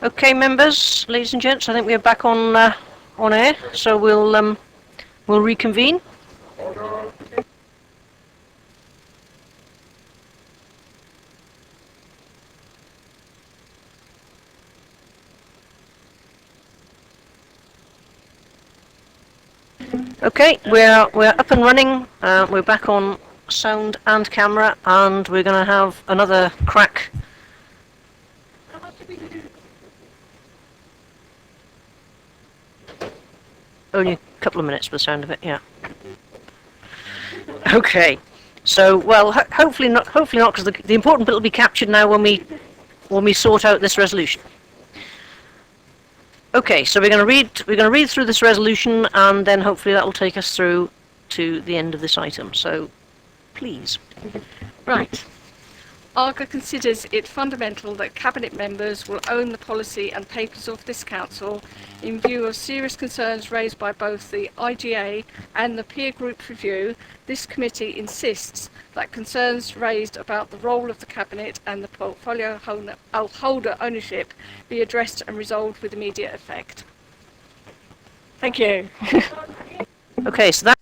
Okay, members, ladies and gents, I think we're back on air, so we'll reconvene. Okay, we're up and running. We're back on sound and camera, and we're going to have another crack. Only a couple of minutes, by the sound of it. Yeah. Okay. So, well, hopefully not, because the important bit will be captured now when we sort out this resolution. Okay, so we're going to read through this resolution, and then hopefully that will take us through to the end of this item. So, please. Right. ARGA considers it fundamental that Cabinet members will own the policy and papers of this Council in view of serious concerns raised by both the IGA and the peer group review. This committee insists that concerns raised about the role of the Cabinet and the portfolio holder ownership be addressed and resolved with immediate effect. Thank you. Okay, so that.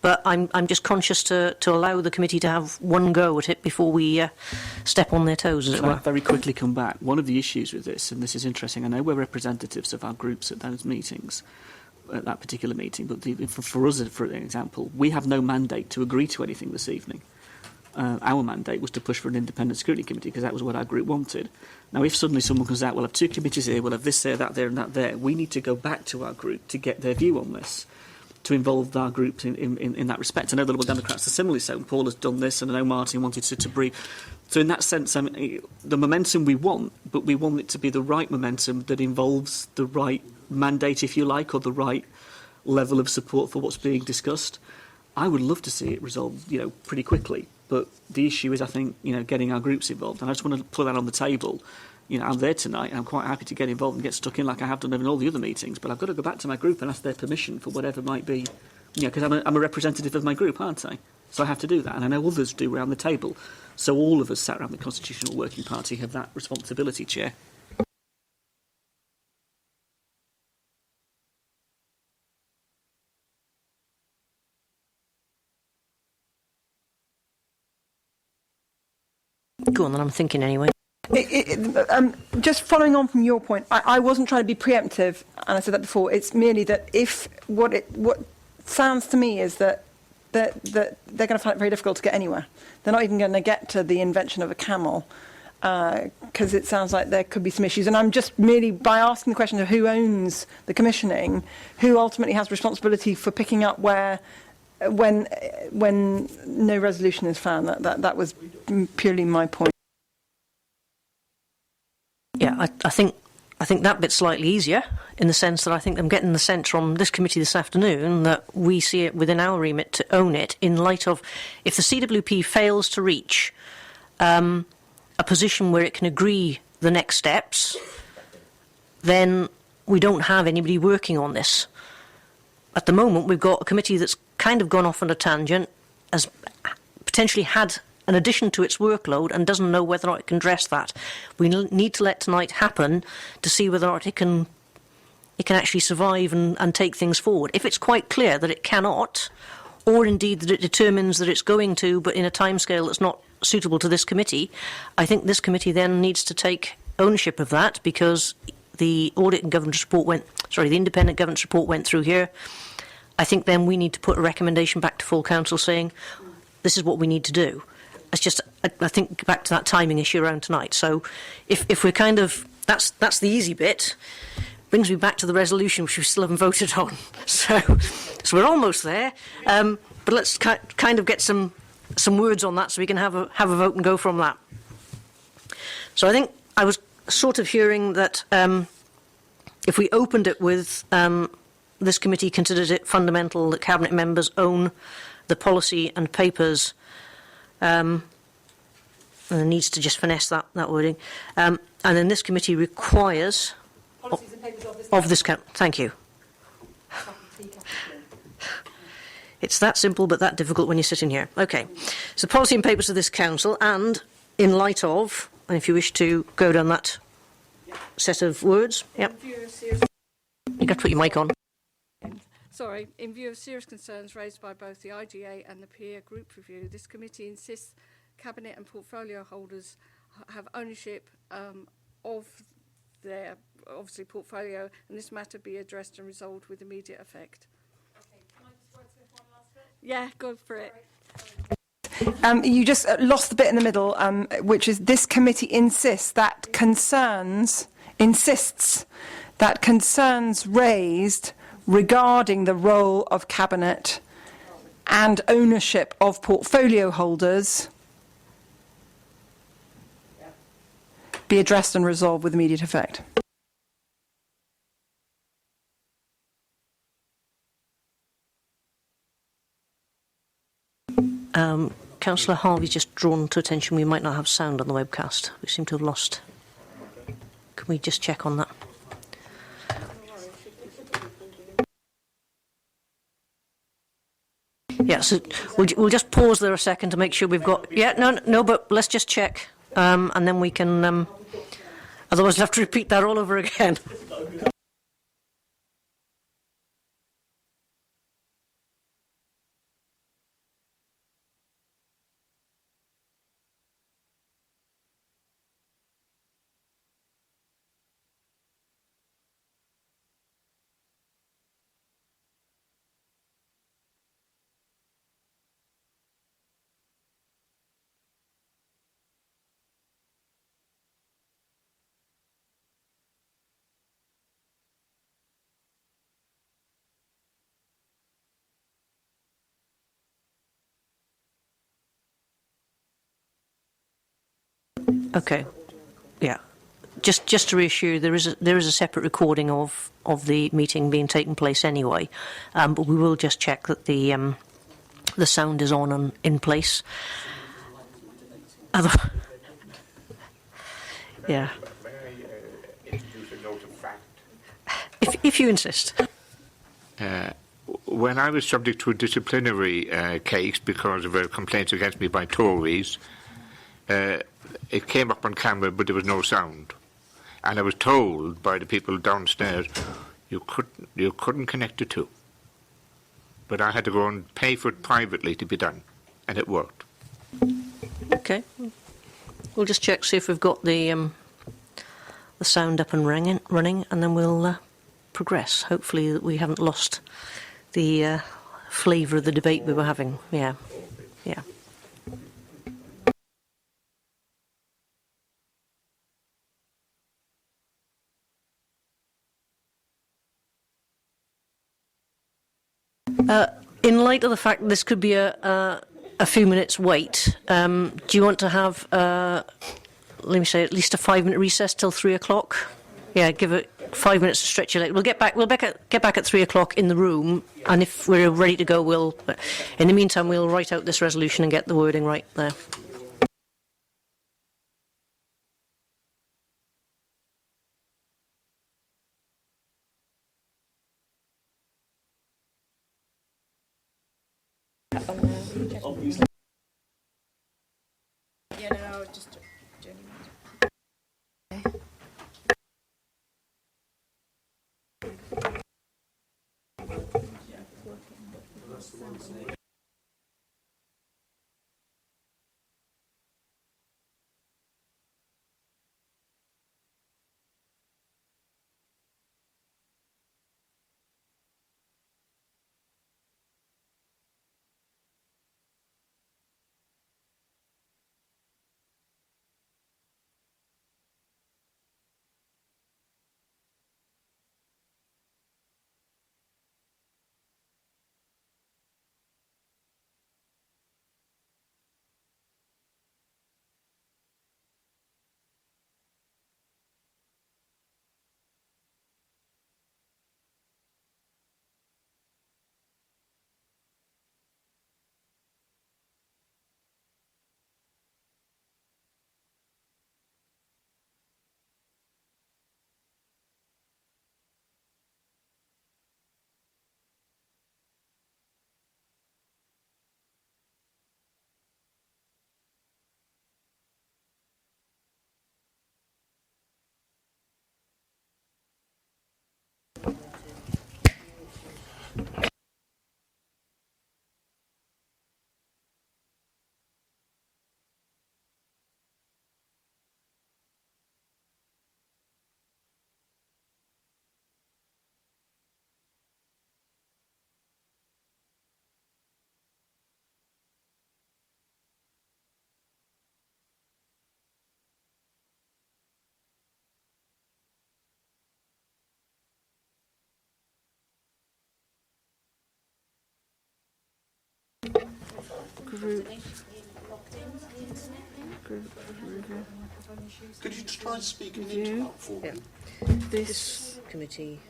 But I'm just conscious to allow the committee to have one go at it before we step on their toes, as it Can I were. very quickly come back? One of the issues with this, and this is interesting, I know we're representatives of our groups at those meetings, at that particular meeting, but for us, for example, we have no mandate to agree to anything this evening. Our mandate was to push for an independent scrutiny committee because that was what our group wanted. Now, if suddenly someone comes out, we'll have two committees here, we'll have this there, that there, and that there, we need to go back to our group to get their view on this, to involve our group in that respect. I know the Liberal Democrats are similarly so. Paul has done this, and I know Martin wanted to brief. So in that sense, I mean, the momentum we want, but we want it to be the right momentum that involves the right mandate, if you like, or the right level of support for what's being discussed. I would love to see it resolved, pretty quickly. But the issue is, I think, getting our groups involved. And I just want to put that on the table. I'm there tonight, and I'm quite happy to get involved and get stuck in like I have done in all the other meetings. But I've got to go back to my group and ask their permission for whatever might be, because I'm a representative of my group, aren't I? So I have to do that, and I know others do around the table. So all of us sat around the Constitutional Working Party have that responsibility, Chair. Go on, then, I'm thinking anyway. Just following on from your point, I wasn't trying to be preemptive, and I said that before. It's merely that if what sounds to me is that they're going to find it very difficult to get anywhere. They're not even going to get to the invention of a camel, because it sounds like there could be some issues. And I'm just merely, by asking the question of who owns the commissioning, who ultimately has responsibility for picking up when no resolution is found. That was purely my point. Yeah, I think that bit's slightly easier in the sense that I think I'm getting the sense from this committee this afternoon that we see it within our remit to own it in light of if the CWP fails to reach a position where it can agree the next steps, then we don't have anybody working on this. At the moment, we've got a committee that's kind of gone off on a tangent, has potentially had an addition to its workload and doesn't know whether or not it can address that. We need to let tonight happen to see whether or not it can actually survive and take things forward. If it's quite clear that it cannot, or indeed that it determines that it's going to, but in a timescale that's not suitable to this committee, I think this committee then needs to take ownership of that, because the audit and governance report the independent governance report went through here. I think then we need to put a recommendation back to full council saying this is what we need to do. It's just, I think, back to that timing issue around tonight. So if we're kind of, that's the easy bit, brings me back to the resolution, which we still haven't voted on. So we're almost there. But let's kind of get some words on that so we can have a vote and go from that. So I think I was sort of hearing that if we opened it with this committee considers it fundamental that cabinet members own the policy and papers, and it needs to just finesse that wording, and then this committee requires Policies and papers of this thank you. It's that simple but that difficult when you're sitting here. Okay, so policy and papers of this council, and in light of, and if you wish to go down that set of words, yep. You got to put your mic on. Sorry, in view of serious concerns raised by both the IGA and the peer group review, this committee insists Cabinet and portfolio holders have ownership of their, obviously, portfolio, and this matter be addressed and resolved with immediate effect. Okay, can I just wordsmith one last bit? Yeah, go for it. You just lost the bit in the middle, which is this committee insists that concerns raised regarding the role of Cabinet and ownership of portfolio holders be addressed and resolved with immediate effect. Councillor Harvey's just drawn to attention we might not have sound on the webcast. We seem to have lost. Can we just check on that? Yeah, so we'll just pause there a second to make sure we've got... Yeah, no, but let's just check, and then we can... otherwise we'll have to repeat that all over again. Okay. Yeah. Just to reassure you, there is a separate recording of the meeting being taken place anyway, but we will just check that the sound is on and in place. Yeah. May I introduce a note of fact? If you insist. When I was subject to a disciplinary case because of a complaint against me by Tories, it came up on camera, but there was no sound. And I was told by the people downstairs, you couldn't connect the two. But I had to go and pay for it privately to be done, and it worked. Okay. We'll just check, see if we've got the sound up and running, and then we'll progress. Hopefully we haven't lost the flavour of the debate we were having. Yeah. Yeah. In light of the fact that this could be a few minutes wait, do you want to have, let me say, at least a 5-minute recess till 3 o'clock? Yeah, give it 5 minutes to stretch your leg. We'll get back at 3 o'clock in the room, and if we're ready to go, we'll. In the meantime, we'll write out this resolution and get the wording right there. Yeah, no, I was just doing Could you just try speaking into that for me? This committee.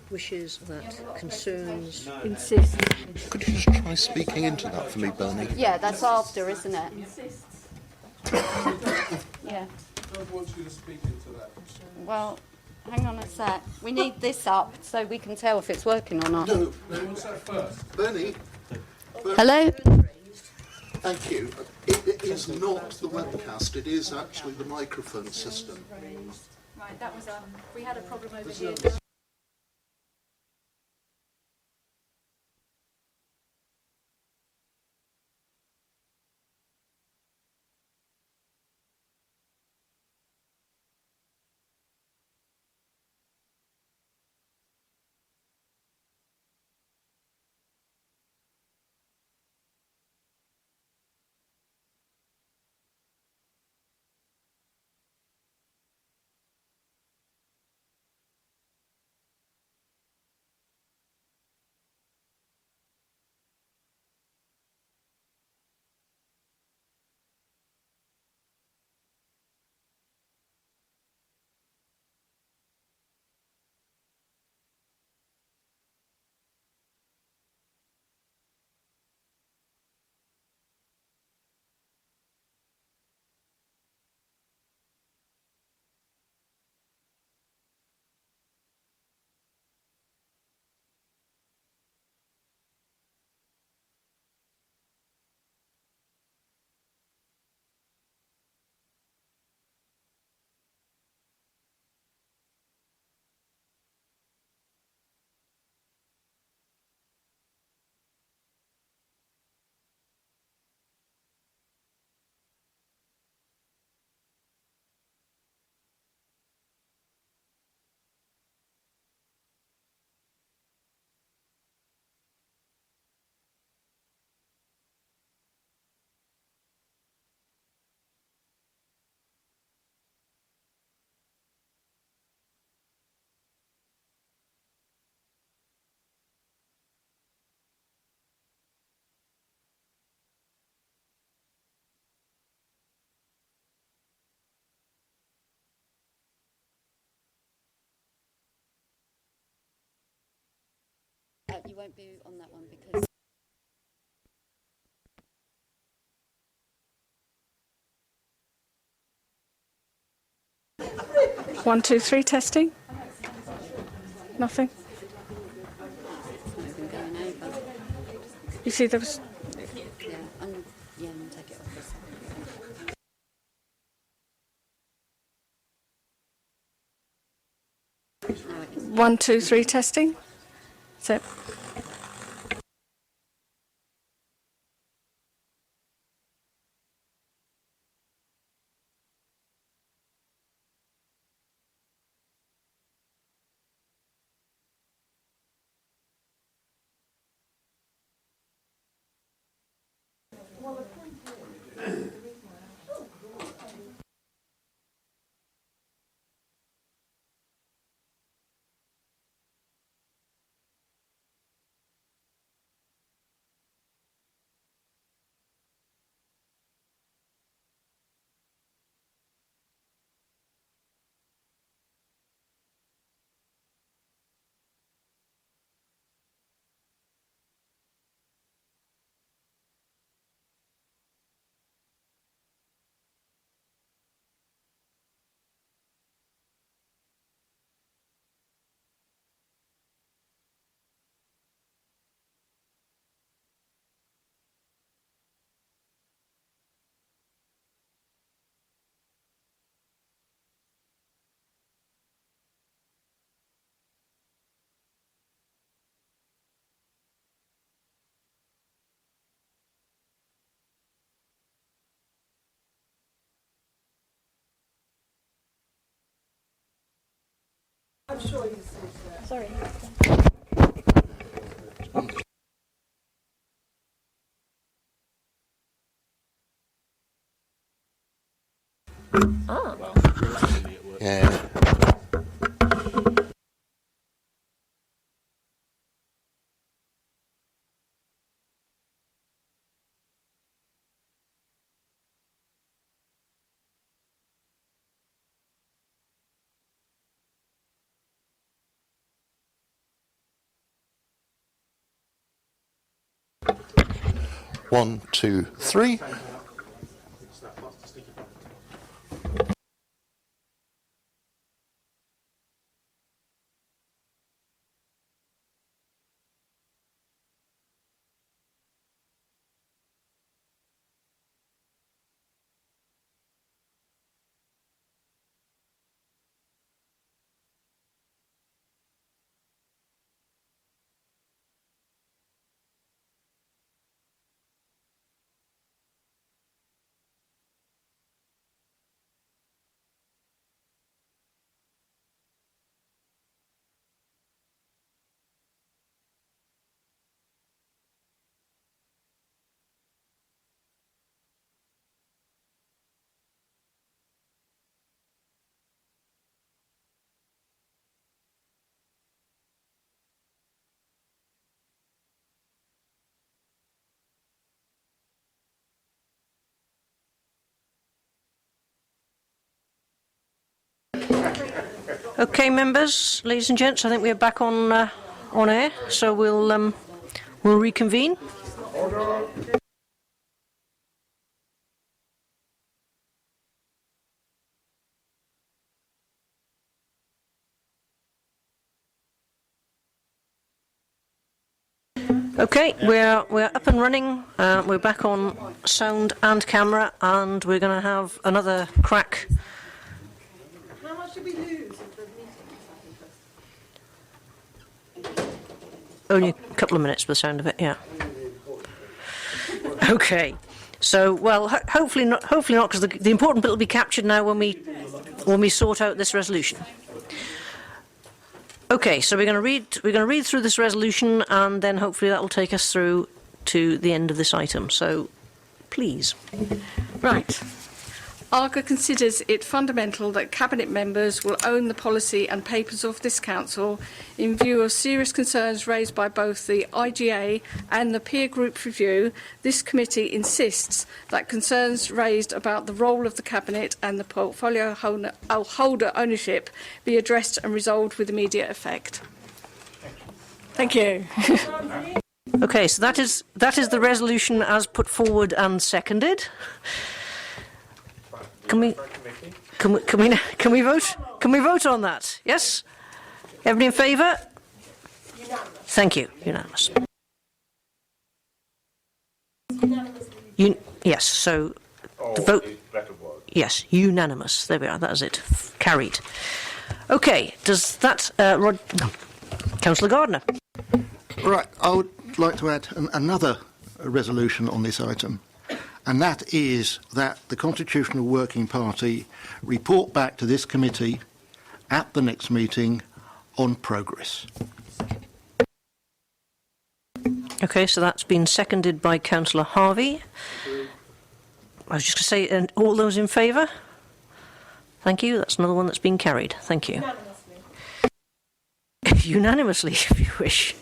Wishes that concerns. Insist. Could you just try speaking into that for me, Bernie? Yeah, that's after, isn't it? Yeah. I don't want you to speak into that. Well, hang on a sec. We need this up so we can tell if it's working or not. No, What's that first? Bernie. Hello? Thank you. It is not the webcast, it is actually the microphone system. Right, that was we had a problem over here. You won't be on that one because... 1, 2, 3 testing. Nothing. It's been going over. You see, there was. Yeah, I'm going to take it off this side. No, it isn't. 1, 2, 3 testing. So. Sorry. Yeah. One, two, three. Okay, members, ladies and gents, I think we're back on air, so we'll reconvene. Okay, we're up and running. We're back on sound and camera, and we're going to have another crack. How much did we lose? Only a couple of minutes by the sound of it, yeah. Okay, so well, hopefully not, because the important bit will be captured now when we sort out this resolution. Okay, so we're going to read through this resolution, and then hopefully that will take us through to the end of this item. So, please. Right. ARGA considers it fundamental that Cabinet members will own the policy and papers of this Council in view of serious concerns raised by both the IGA and the peer group review. This committee insists that concerns raised about the role of the Cabinet and the portfolio holder ownership be addressed and resolved with immediate effect. Thank you. Okay, so that is the resolution as put forward and seconded. Can we vote? Can we vote on that? Yes. Everybody in favour? Thank you. Unanimous. Yes. So the vote. Yes, unanimous. There we are. That is it. Carried. Okay. Does that, Councillor Gardner? Right, I would like to add another resolution on this item, and that is that the Constitutional Working Party report back to this committee at the next meeting on progress. Okay, so that's been seconded by Councillor Harvey. I was just going to say, and all those in favour? Thank you. That's another one that's been carried. Thank you. Unanimously, if you wish.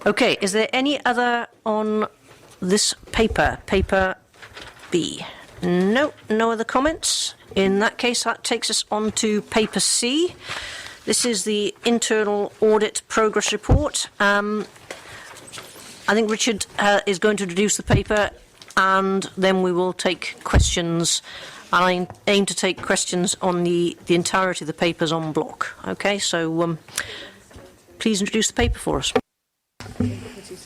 Okay, is there any other on this paper? Paper B? No, no other comments. In that case, that takes us on to paper C. This is the internal audit progress report. I think Richard is going to introduce the paper, and then we will take questions. I aim to take questions on the entirety of the papers en bloc. Okay, so please introduce the paper for us.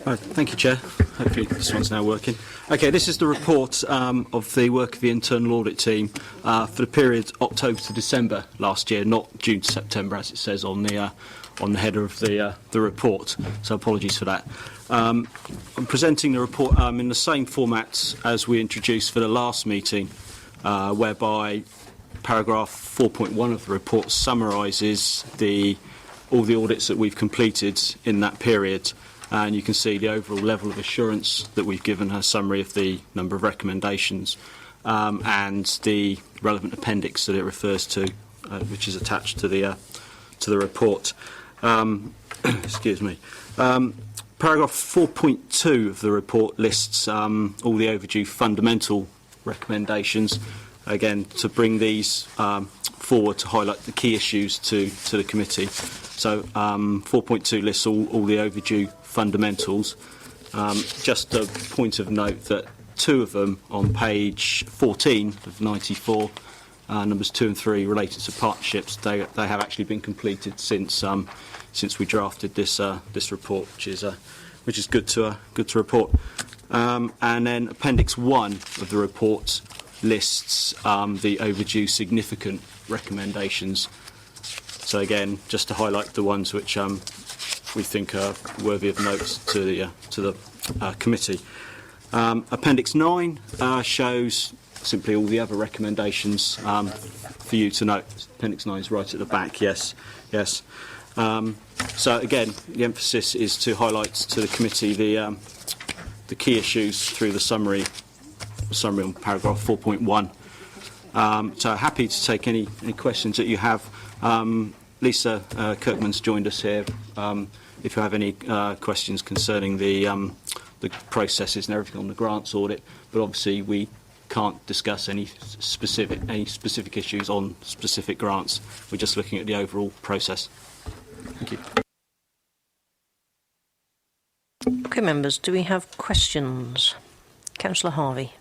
Thank you, Chair. Hopefully this one's now working. Okay, this is the report of the work of the internal audit team for the period October to December last year, not June to September as it says on the header of the report. So apologies for that. I'm presenting the report in the same format as we introduced for the last meeting, whereby paragraph 4.1 of the report summarises all the audits that we've completed in that period. And you can see the overall level of assurance that we've given, a summary of the number of recommendations, and the relevant appendix that it refers to, which is attached to the report. Excuse me. Paragraph 4.2 of the report lists all the overdue fundamental recommendations, again to bring these forward to highlight the key issues to the committee. So 4.2 lists all the overdue fundamentals. Just a point of note that two of them on page 14 of 94, numbers 2 and 3 related to partnerships, they have actually been completed since we drafted this report, which is good to report. And then appendix 1 of the report lists the overdue significant recommendations. So again, just to highlight the ones which we think are worthy of note to the committee. Appendix 9 shows simply all the other recommendations for you to note. Appendix 9 is right at the back. Yes. So again, the emphasis is to highlight to the committee the key issues through the summary on paragraph 4.1. So happy to take any questions that you have. Lisa Kirkman's joined us here. If you have any questions concerning the processes and everything on the grants audit, but obviously we can't discuss any specific issues on specific grants. We're just looking at the overall process. Thank you. Okay, members, do we have questions? Councillor Harvey.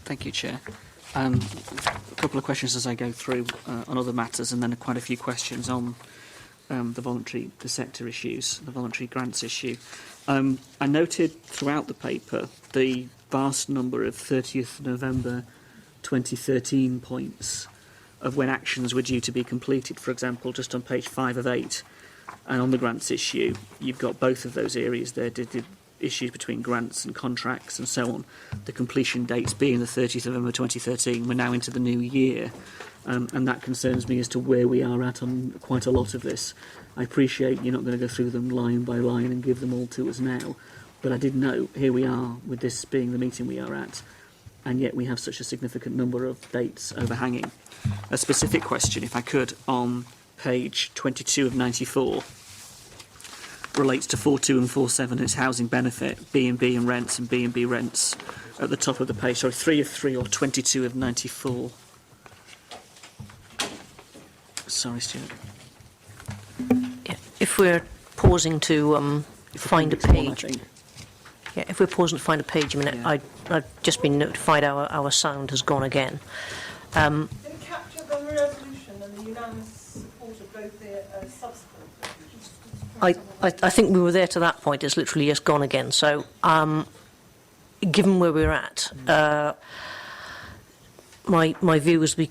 Thank you, Chair. A couple of questions as I go through on other matters, and then quite a few questions on the sector issues, the voluntary grants issue. I noted throughout the paper the vast number of 30th November 2013 points of when actions were due to be completed. For example, just on page 5 of 8, and on the grants issue, you've got both of those areas there. Did issues between grants and contracts and so on, the completion dates being the 30th of November 2013. We're now into the new year, and that concerns me as to where we are at on quite a lot of this. I appreciate you're not going to go through them line by line and give them all to us now, but I did note here we are with this being the meeting we are at, and yet we have such a significant number of dates overhanging. A specific question, if I could, on page 22 of 94 relates to 4.2 and 4.7. It's housing benefit, B&B and rents, and B&B rents at the top of the page. Sorry, 3 of 3 or 22 of 94. Sorry, Stuart. Yeah. if we're pausing to find a page, yeah, if we're pausing to find a page, I mean, Yeah. I've just been notified our sound has gone again. Did it capture the resolution and the unanimous support of both the subsequent? I think we were there to that point. It's literally just gone again. So, given where we're at, my view is we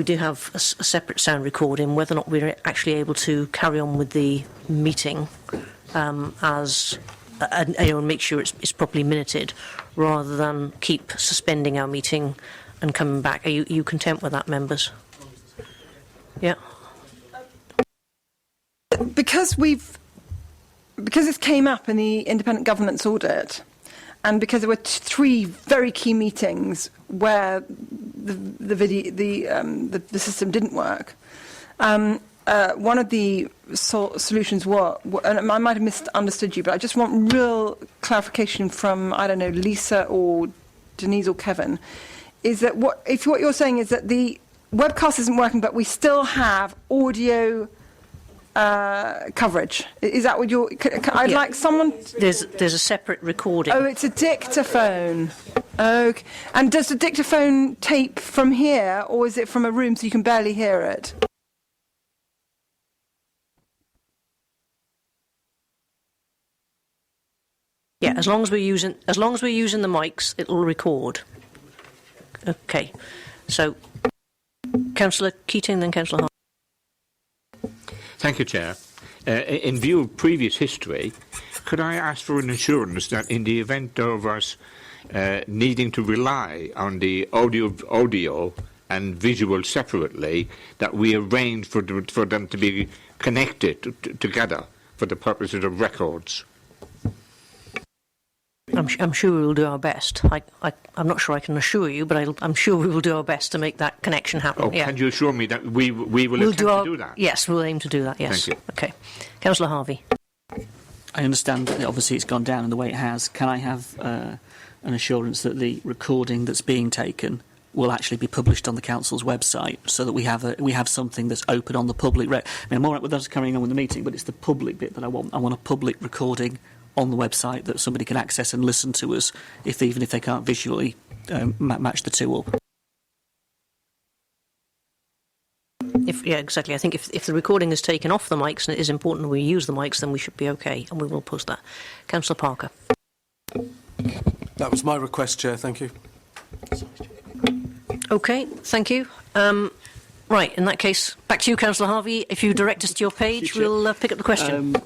do have a separate sound recording. Whether or not we're actually able to carry on with the meeting and make sure it's properly minuted, rather than keep suspending our meeting and coming back. Are you content with that, members? Yeah. Because this came up in the independent governance audit, and because there were three very key meetings where the system didn't work, one of the solutions and I might have misunderstood you, but I just want real clarification from, I don't know, Lisa or Denise or Kevin, is that what you're saying is that the webcast isn't working, but we still have audio coverage. Is that what you're... I'd like someone... There's a separate recording. Oh, it's a dictaphone. Okay. And does the dictaphone tape from here, or is it from a room so you can barely hear it? Yeah, as long as we're using the mics, it'll record. Okay. So, Councillor Keating, then Councillor Hart. Thank you, Chair. In view of previous history, could I ask for an assurance that in the event of us needing to rely on the audio and visual separately, that we arrange for them to be connected together for the purposes of records? I'm sure we will do our best. I'm not sure I can assure you, but I'm sure we will do our best to make that connection happen. Oh, yeah. Can you assure me that we will attempt to do that? Yes, we'll aim to do that, yes. Thank you. Okay. Councillor Harvey. I understand that obviously it's gone down in the way it has. Can I have an assurance that the recording that's being taken will actually be published on the council's website, so that we have something that's open on the public? I'm all right with us carrying on with the meeting, but it's the public bit that I want. I want a public recording on the website that somebody can access and listen to us, even if they can't visually match the two up. Yeah, exactly. I think if the recording is taken off the mics and it is important that we use the mics, then we should be okay, and we will post that. Councillor Parker. That was my request, Chair. Thank you. Okay, thank you. Right, in that case, back to you, Councillor Harvey. If you direct us to your page, we'll pick up the question.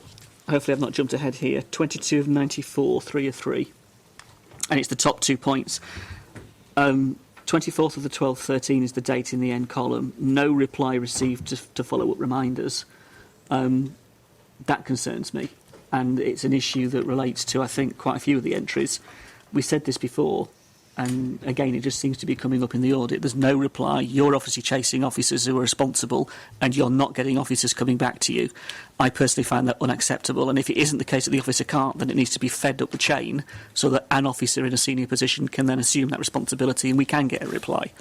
Hopefully I've not jumped ahead here. 22 of 94, 3 of 3. And it's the top 2 points. 24th of the 12th, 13 is the date in the end column. No reply received to follow up reminders. That concerns me. And it's an issue that relates to, I think, quite a few of the entries. We said this before, and again, it just seems to be coming up in the audit. There's no reply. You're obviously chasing officers who are responsible, and you're not getting officers coming back to you. I personally find that unacceptable, and if it isn't the case that the officer can't, then it needs to be fed up the chain so that an officer in a senior position can then assume that responsibility and we can get a reply.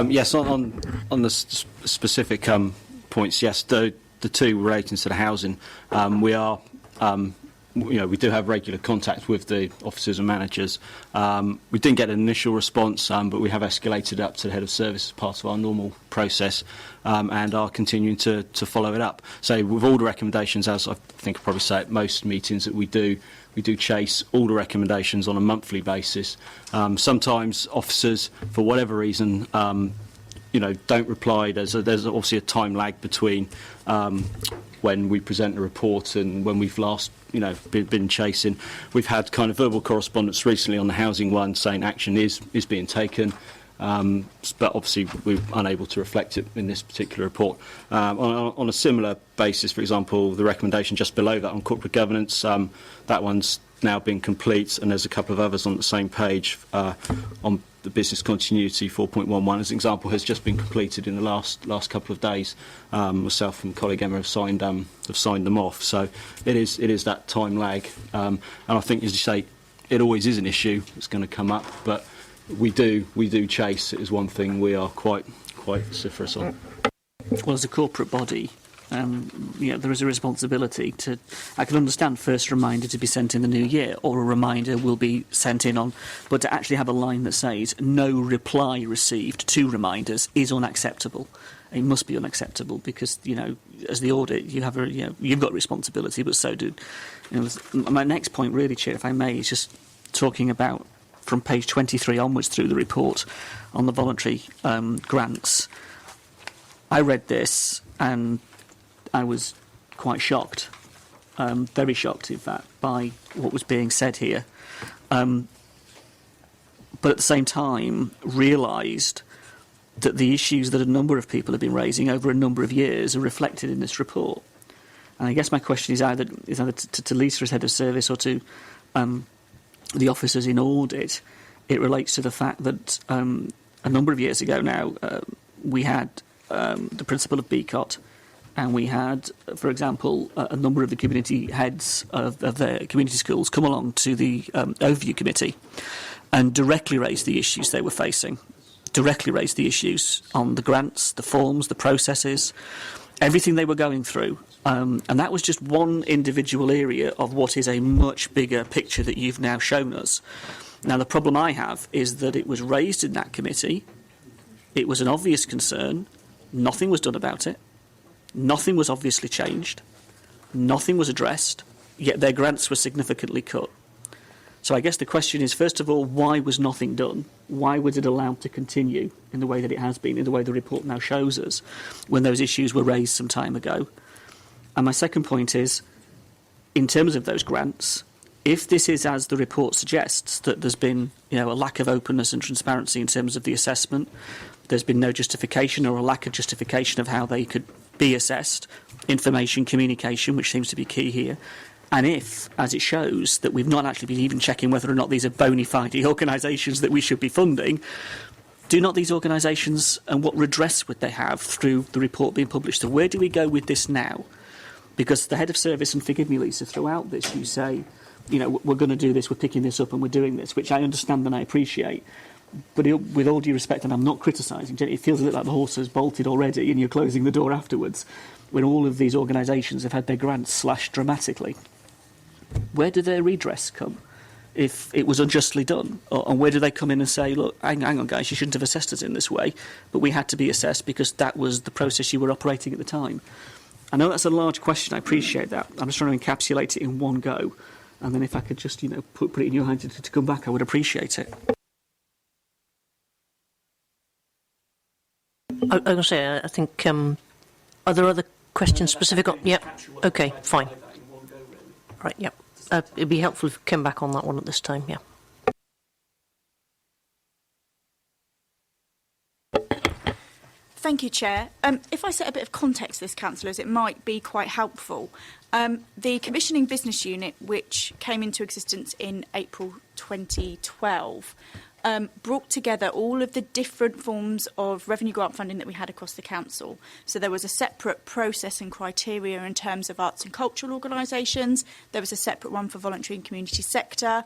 Yes, on the specific points, yes, the two relating to the housing, we are... we do have regular contact with the officers and managers. We didn't get an initial response, but we have escalated up to the head of service as part of our normal process, and are continuing to follow it up. So with all the recommendations, as I think I probably say at most meetings that we do chase all the recommendations on a monthly basis. Sometimes officers, for whatever reason, don't reply. There's obviously a time lag between when we present the report and when we've last been chasing. We've had kind of verbal correspondence recently on the housing one saying action is being taken, but obviously we're unable to reflect it in this particular report. On a similar basis, for example, the recommendation just below that on corporate governance, that one's now been complete, and there's a couple of others on the same page on the business continuity 4.11 as an example has just been completed in the last couple of days. Myself and colleague Emma have signed them off. So it is that time lag, and I think, as you say, it always is an issue that's going to come up. But we do chase. It is one thing we are quite vociferous on. Well, as a corporate body, there is a responsibility to. I can understand first reminder to be sent in the new year, or a reminder will be sent in on, but to actually have a line that says no reply received to reminders is unacceptable. It must be unacceptable because as the audit, you've got responsibility, but so do. My next point, really, Chair, if I may, is just talking about from page 23 onwards through the report on the voluntary grants. I read this and I was quite shocked, very shocked, in fact, by what was being said here. But at the same time, realised that the issues that a number of people have been raising over a number of years are reflected in this report. And I guess my question is either to Lisa as head of service or to the officers in audit. It relates to the fact that a number of years ago now, we had the principal of BCOT, and we had, for example, a number of the community heads of their community schools come along to the overview committee and directly raise the issues they were facing, directly raise the issues on the grants, the forms, the processes, everything they were going through. And that was just one individual area of what is a much bigger picture that you've now shown us. Now, the problem I have is that it was raised in that committee, it was an obvious concern, nothing was done about it, nothing was obviously changed, nothing was addressed, yet their grants were significantly cut. So I guess the question is, first of all, why was nothing done? Why was it allowed to continue in the way that it has been, in the way the report now shows us, when those issues were raised some time ago? And my second point is, in terms of those grants, if this is as the report suggests, that there's been a lack of openness and transparency in terms of the assessment, there's been no justification or a lack of justification of how they could be assessed, information, communication, which seems to be key here, and if, as it shows, that we've not actually been even checking whether or not these are bona fide organisations that we should be funding, do not these organisations, and what redress would they have through the report being published? So where do we go with this now? Because the head of service, and forgive me, Lisa, throughout this you say, we're going to do this, we're picking this up and we're doing this, which I understand and I appreciate. But with all due respect, and I'm not criticising, it feels a bit like the horse has bolted already and you're closing the door afterwards, when all of these organisations have had their grants slashed dramatically. Where do their redress come if it was unjustly done? And where do they come in and say, look, hang on guys, you shouldn't have assessed us in this way, but we had to be assessed because that was the process you were operating at the time? I know that's a large question, I appreciate that. I'm just trying to encapsulate it in one go. And then if I could just, put it in your hands to come back, I would appreciate it. I was going to say, I think, are there other questions specific on... Yep, okay, fine. Right, yep. It'd be helpful if you came back on that one at this time, yeah. Thank you, Chair. If I set a bit of context to this, councillors, it might be quite helpful. The Commissioning Business Unit, which came into existence in April 2012, brought together all of the different forms of revenue grant funding that we had across the council. So there was a separate process and criteria in terms of arts and cultural organisations. There was a separate one for voluntary and community sector.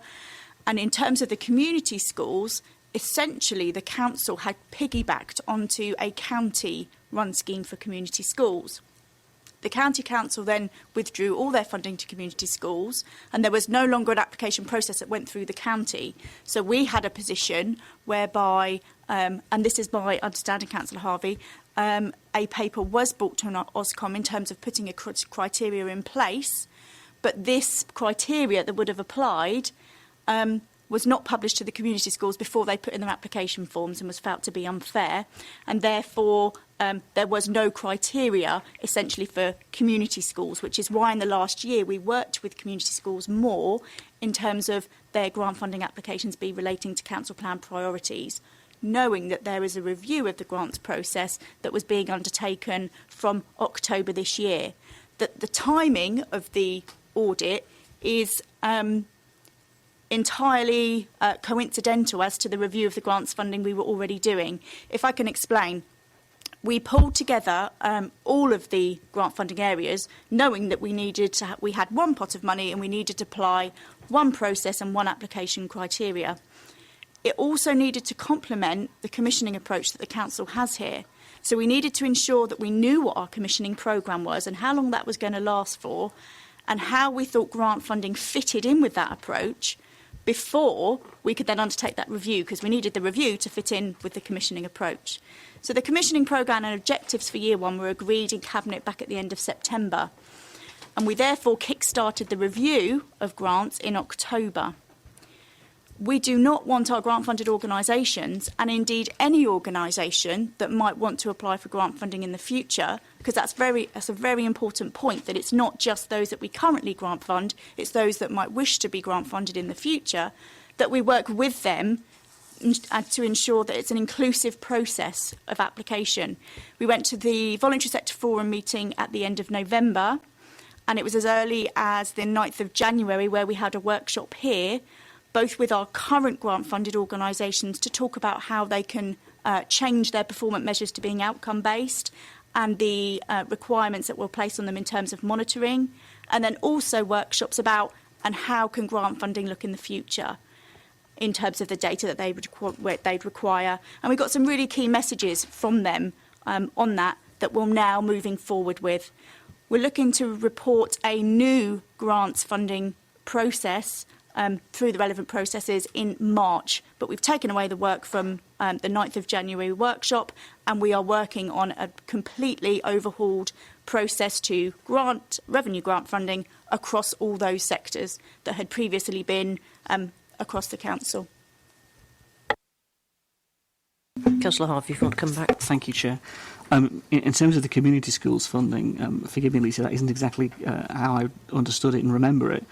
And in terms of the community schools, essentially the council had piggybacked onto a county-run scheme for community schools. The county council then withdrew all their funding to community schools, and there was no longer an application process that went through the county. So we had a position whereby, and this is my understanding, Councillor Harvey, a paper was brought to an Ofcom in terms of putting a criteria in place, but this criteria that would have applied was not published to the community schools before they put in their application forms and was felt to be unfair, and therefore there was no criteria essentially for community schools, which is why in the last year we worked with community schools more in terms of their grant funding applications be relating to council plan priorities, knowing that there is a review of the grants process that was being undertaken from October this year. That the timing of the audit is entirely coincidental as to the review of the grants funding we were already doing. If I can explain, we pulled together all of the grant funding areas, knowing that we had one pot of money and we needed to apply one process and one application criteria. it also needed to complement the commissioning approach that the council has here. So we needed to ensure that we knew what our commissioning programme was and how long that was going to last for, and how we thought grant funding fitted in with that approach before we could then undertake that review, because we needed the review to fit in with the commissioning approach. So the commissioning programme and objectives for year one were agreed in Cabinet back at the end of September, and we therefore kick-started the review of grants in October. We do not want our grant-funded organisations, and indeed any organisation that might want to apply for grant funding in the future, because that's a very important point, that it's not just those that we currently grant fund, it's those that might wish to be grant funded in the future, that we work with them to ensure that it's an inclusive process of application. We went to the Voluntary Sector Forum meeting at the end of November, and it was as early as the 9th of January where we had a workshop here, both with our current grant-funded organisations to talk about how they can change their performance measures to being outcome-based, and the requirements that we'll place on them in terms of monitoring, and then also workshops about and how can grant funding look in the future in terms of the data that they'd require. And we got some really key messages from them on that we're now moving forward with. We're looking to report a new grants funding process through the relevant processes in March, but we've taken away the work from the 9th of January workshop, and we are working on a completely overhauled process to revenue grant funding across all those sectors that had previously been across the council. Councillor Harvey, if you want to come back. Thank you, Chair. In terms of the community schools funding, forgive me, Lisa, that isn't exactly how I understood it and remember it.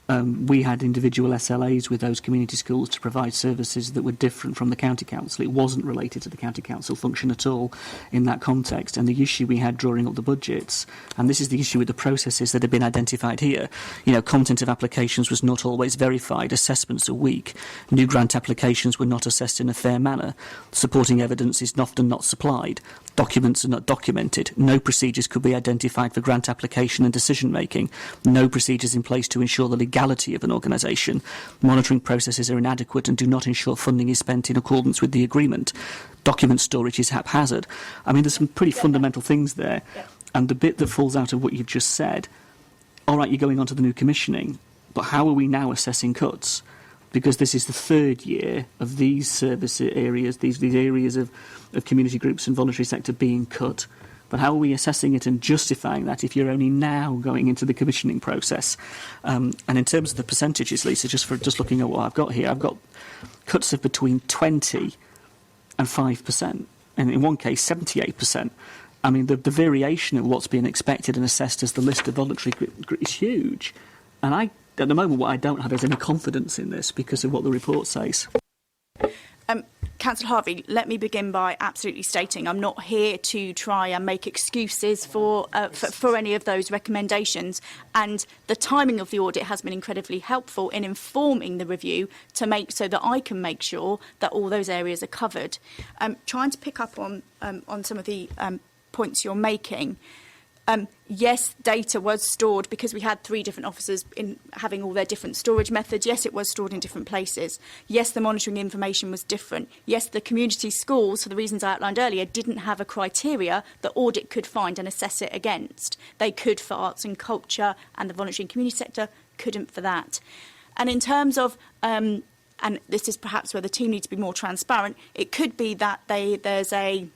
We had individual SLAs with those community schools to provide services that were different from the county council. It wasn't related to the county council function at all in that context. And the issue we had drawing up the budgets, and this is the issue with the processes that have been identified here, content of applications was not always verified, assessments are weak, new grant applications were not assessed in a fair manner, supporting evidence is often not supplied, documents are not documented, no procedures could be identified for grant application and decision making, no procedures in place to ensure the legality of an organisation, monitoring processes are inadequate and do not ensure funding is spent in accordance with the agreement, document storage is haphazard. I mean, there's some pretty fundamental things there. And the bit that falls out of what you've just said, all right, you're going on to the new commissioning, but how are we now assessing cuts? Because this is the third year of these service areas, these areas of community groups and voluntary sector being cut. But how are we assessing it and justifying that if you're only now going into the commissioning process? And in terms of the percentages, Lisa, just looking at what I've got here, I've got cuts of between 20 and 5%, and in one case 78%. I mean, the variation of what's being expected and assessed as the list of voluntary is huge. And at the moment, what I don't have is any confidence in this because of what the report says. Councillor Harvey, let me begin by absolutely stating I'm not here to try and make excuses for any of those recommendations, and the timing of the audit has been incredibly helpful in informing the review to make so that I can make sure that all those areas are covered. Trying to pick up on some of the points you're making. Yes, data was stored because we had 3 different officers in having all their different storage methods. Yes, it was stored in different places. Yes, the monitoring information was different. Yes, the community schools, for the reasons I outlined earlier, didn't have a criteria that audit could find and assess it against. They could for arts and culture, and the voluntary and community sector couldn't for that. And in terms of, and this is perhaps where the team needs to be more transparent, it could be that there's a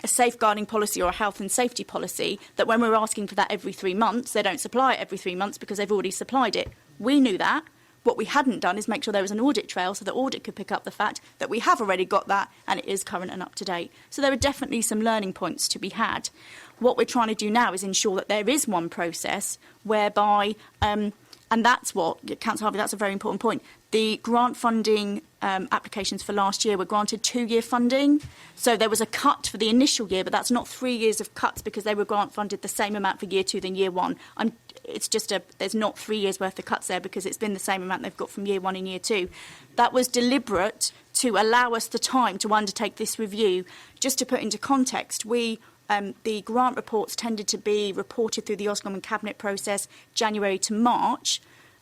safeguarding policy or a health and safety policy that when we're asking for that every 3 months, they don't supply it every 3 months because they've already supplied it. We knew that. What we hadn't done is make sure there was an audit trail so that audit could pick up the fact that we have already got that and it is current and up to date. So there are definitely some learning points to be had. What we're trying to do now is ensure that there is one process whereby, and that's what, Councillor Harvey, that's a very important point. The grant funding applications for last year were granted 2-year funding. So there was a cut for the initial year, but that's not 3 years of cuts because they were grant funded the same amount for year 2 than year 1. It's just there's not 3 years worth of cuts there because it's been the same amount they've got from year 1 and year 2. That was deliberate to allow us the time to undertake this review. Just to put into context, the grant reports tended to be reported through the Oscom and Cabinet process January to March,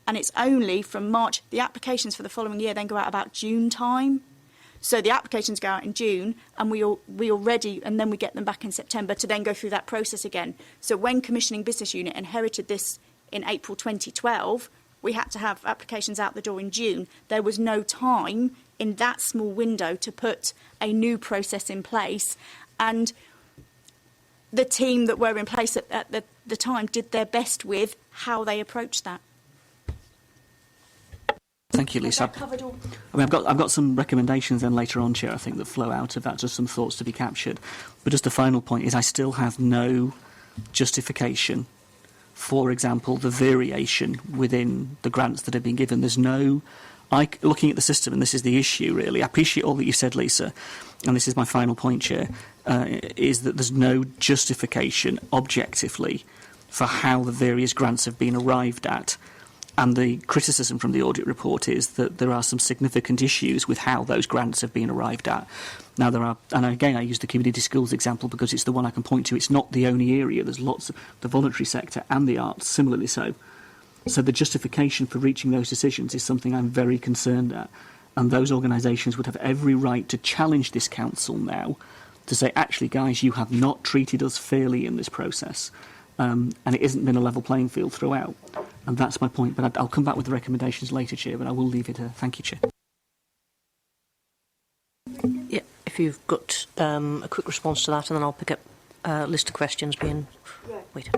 and it's only from March, the applications for the following year then go out about June time. So the applications go out in June, and we already, and then we get them back in September to then go through that process again. So when Commissioning Business Unit inherited this in April 2012, we had to have applications out the door in June. There was no time in that small window to put a new process in place, and the team that were in place at the time did their best with how they approached that. Thank you, Lisa. Covered all? I mean, I've got some recommendations then later on, Chair, I think, that flow out of that, just some thoughts to be captured. But just a final point is I still have no justification, for example, the variation within the grants that have been given. There's no... looking at the system, and this is the issue, really, I appreciate all that you've said, Lisa, and this is my final point, Chair, is that there's no justification, objectively, for how the various grants have been arrived at. And the criticism from the audit report is that there are some significant issues with how those grants have been arrived at. Now, there are, and again, I use the community schools example because it's the one I can point to. It's not the only area. There's lots of the voluntary sector and the arts, similarly so. So the justification for reaching those decisions is something I'm very concerned at. And those organisations would have every right to challenge this council now to say, actually, guys, you have not treated us fairly in this process. And it hasn't been a level playing field throughout. And that's my point. But I'll come back with the recommendations later, Chair, but I will leave it here. Thank you, Chair. Yeah, if you've got a quick response to that, and then I'll pick up a list of questions being... Yeah. Wait.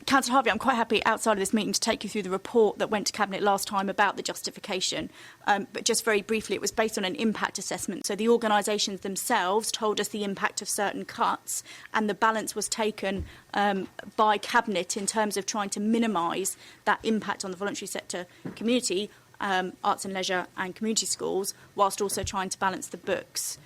Councillor Harvey, I'm quite happy outside of this meeting to take you through the report that went to Cabinet last time about the justification. But just very briefly, it was based on an impact assessment. So the organisations themselves told us the impact of certain cuts, and the balance was taken by Cabinet in terms of trying to minimise that impact on the voluntary sector community, arts and leisure and community schools, whilst also trying to balance the books.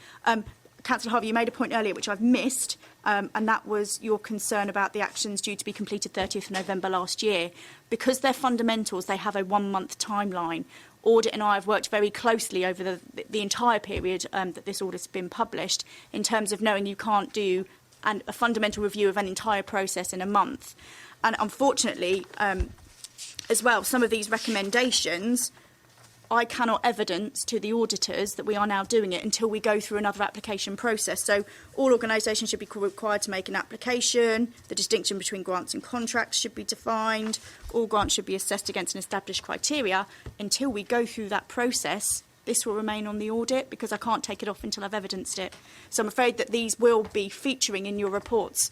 Councillor Harvey, you made a point earlier which I've missed, and that was your concern about the actions due to be completed 30th of November last year. Because they're fundamentals, they have a 1-month timeline. Audit and I have worked very closely over the entire period that this audit's been published in terms of knowing you can't do a fundamental review of an entire process in a month. And unfortunately, as well, some of these recommendations, I cannot evidence to the auditors that we are now doing it until we go through another application process. So all organisations should be required to make an application. The distinction between grants and contracts should be defined. All grants should be assessed against an established criteria. Until we go through that process, this will remain on the audit because I can't take it off until I've evidenced it. So I'm afraid that these will be featuring in your reports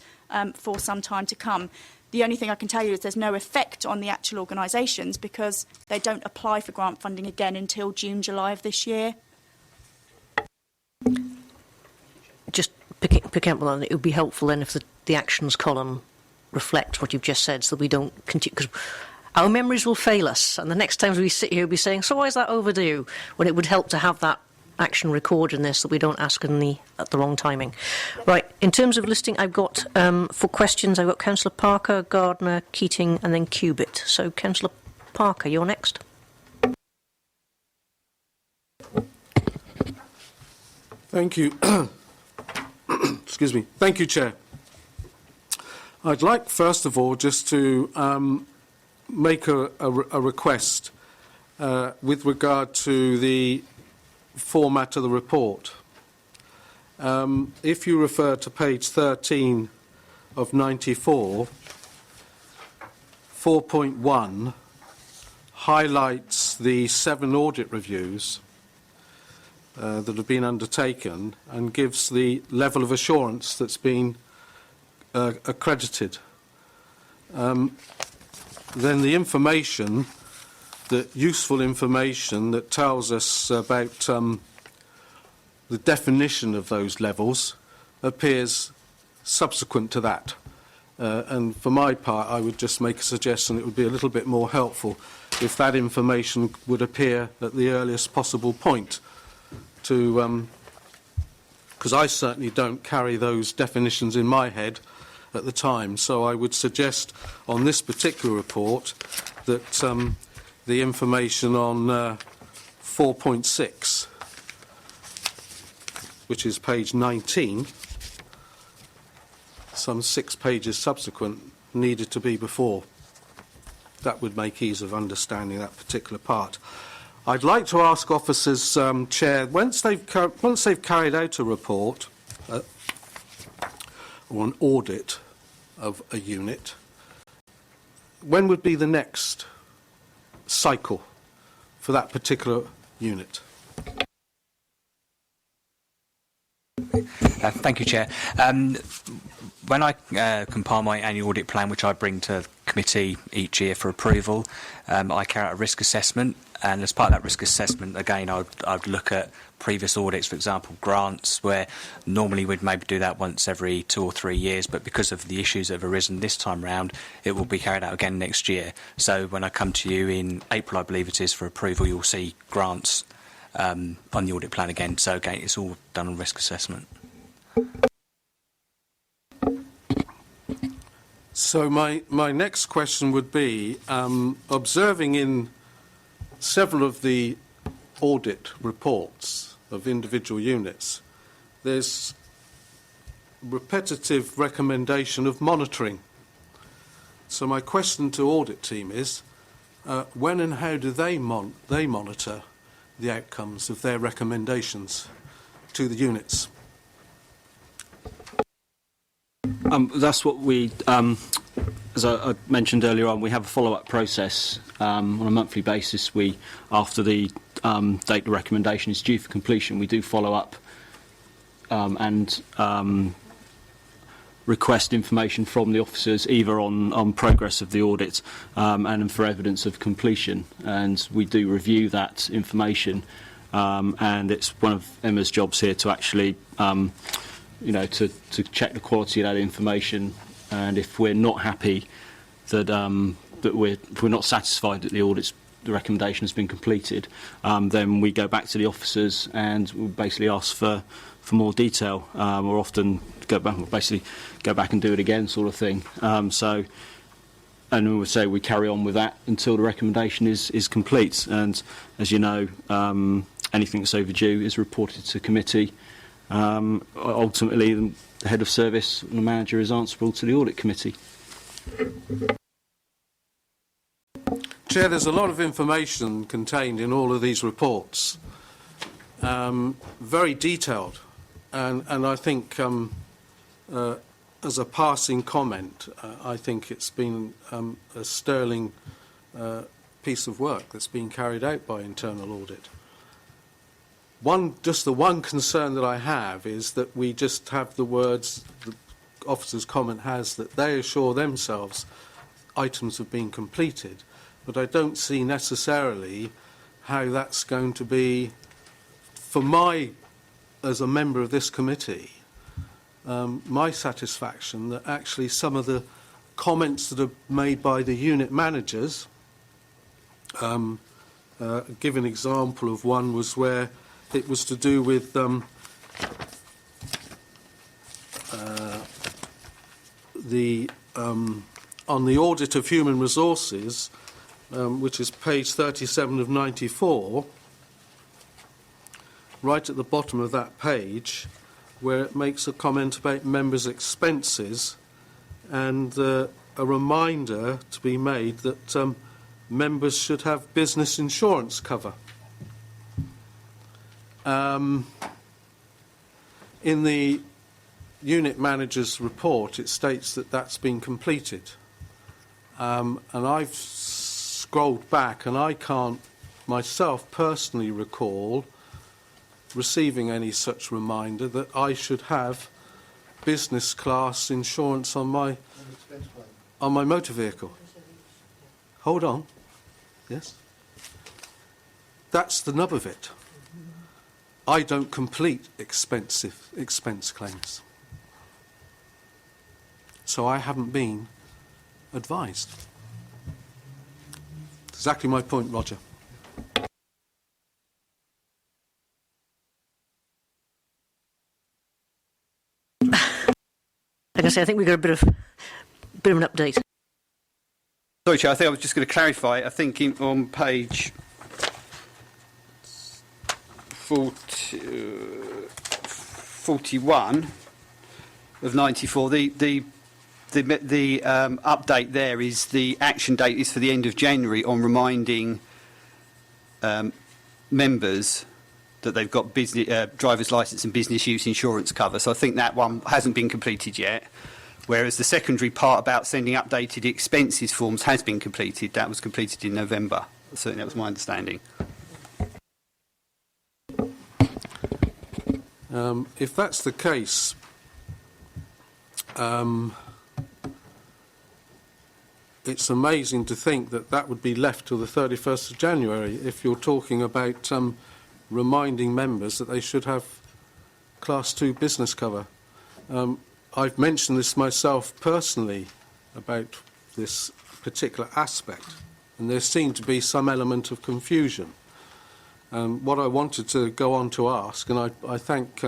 for some time to come. The only thing I can tell you is there's no effect on the actual organisations because they don't apply for grant funding again until June, July of this year. Just picking up on that, it would be helpful then if the actions column reflects what you've just said so that we don't continue, because our memories will fail us, and the next time we sit here we'll be saying, so why is that overdue? When it would help to have that action recorded in this, that we don't ask at the wrong timing. Right, in terms of listing, I've got, for questions, I've got Councillor Parker, Gardner, Keating and then Cubitt. So Councillor Parker, you're next. Thank you. Excuse me. Thank you, Chair. I'd like, first of all, just to make a request with regard to the format of the report. If you refer to page 13 of 94, 4.1 highlights the 7 audit reviews that have been undertaken and gives the level of assurance that's been accredited. Then the information, the useful information that tells us about the definition of those levels appears subsequent to that. And for my part, I would just make a suggestion it would be a little bit more helpful if that information would appear at the earliest possible point, because I certainly don't carry those definitions in my head at the time. So I would suggest on this particular report that the information on 4.6, which is page 19, some 6 pages subsequent, needed to be before. That would make ease of understanding that particular part. I'd like to ask officers, Chair, once they've carried out a report or an audit of a unit, when would be the next cycle for that particular unit? Thank you, Chair. When I compile my annual audit plan, which I bring to committee each year for approval, I carry out a risk assessment, and as part of that risk assessment, again, I'd look at previous audits, for example, grants, where normally we'd maybe do that once every 2 or 3 years, but because of the issues that have arisen this time round, it will be carried out again next year. So when I come to you in April, I believe it is, for approval, you'll see grants on the audit plan again. So again, it's all done on risk assessment. So my next question would be, observing in several of the audit reports of individual units, there's repetitive recommendation of monitoring. So my question to audit team is, when and how do they monitor the outcomes of their recommendations to the units? That's what we, as I mentioned earlier on, we have a follow-up process on a monthly basis. We, after the date the recommendation is due for completion, we do follow up and request information from the officers, either on progress of the audit and for evidence of completion. And we do review that information, and it's one of Emma's jobs here to actually to check the quality of that information, and if we're not happy that if we're not satisfied that the recommendation has been completed, then we go back to the officers and we basically ask for more detail, or often go back and do it again, sort of thing. And we would say we carry on with that until the recommendation is complete. And as you know, anything that's overdue is reported to committee. Ultimately, the head of service and the manager is answerable to the audit committee. Chair, there's a lot of information contained in all of these reports, very detailed, and I think as a passing comment, I think it's been a sterling piece of work that's been carried out by internal audit. The one concern that I have is that we just have the words, the officer's comment has that they assure themselves items have been completed, but I don't see necessarily how that's going to be, as a member of this committee, my satisfaction that actually some of the comments that are made by the unit managers, give an example of one was where it was to do with on the audit of human resources, which is page 37 of 94, right at the bottom of that page, where it makes a comment about members' expenses and a reminder to be made that members should have business insurance cover. In the unit manager's report, it states that that's been completed. And I've scrolled back and I can't myself personally recall receiving any such reminder that I should have business class insurance on my motor vehicle. Hold on. Yes? That's the nub of it. I don't complete expense claims. So I haven't been advised. Exactly my point, Roger. Like I say, I think we got a bit of an update. Sorry, Chair, I think I was just going to clarify. I think on page 41 of 94, the update there is the action date is for the end of January on reminding members that they've got business, driver's licence and business use insurance cover. So I think that one hasn't been completed yet. Whereas the secondary part about sending updated expenses forms has been completed. That was completed in November. Certainly that was my understanding. If that's the case, it's amazing to think that that would be left till the 31st of January if you're talking about reminding members that they should have Class 2 business cover. I've mentioned this myself personally about this particular aspect, and there seemed to be some element of confusion. What I wanted to go on to ask, and I thank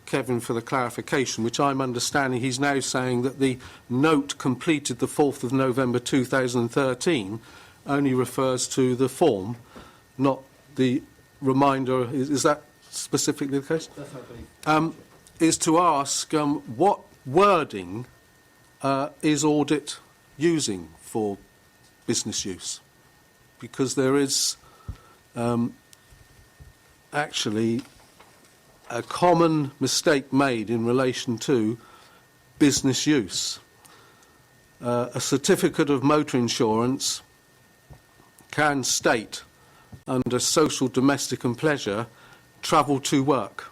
Kevin for the clarification, which I'm understanding he's now saying that the note completed the 4th of November 2013 only refers to the form, not the reminder. Is that specifically the case? Definitely. Is to ask what wording is Audit using for business use? Because there is actually a common mistake made in relation to business use. A certificate of motor insurance can state under social, domestic and pleasure, travel to work.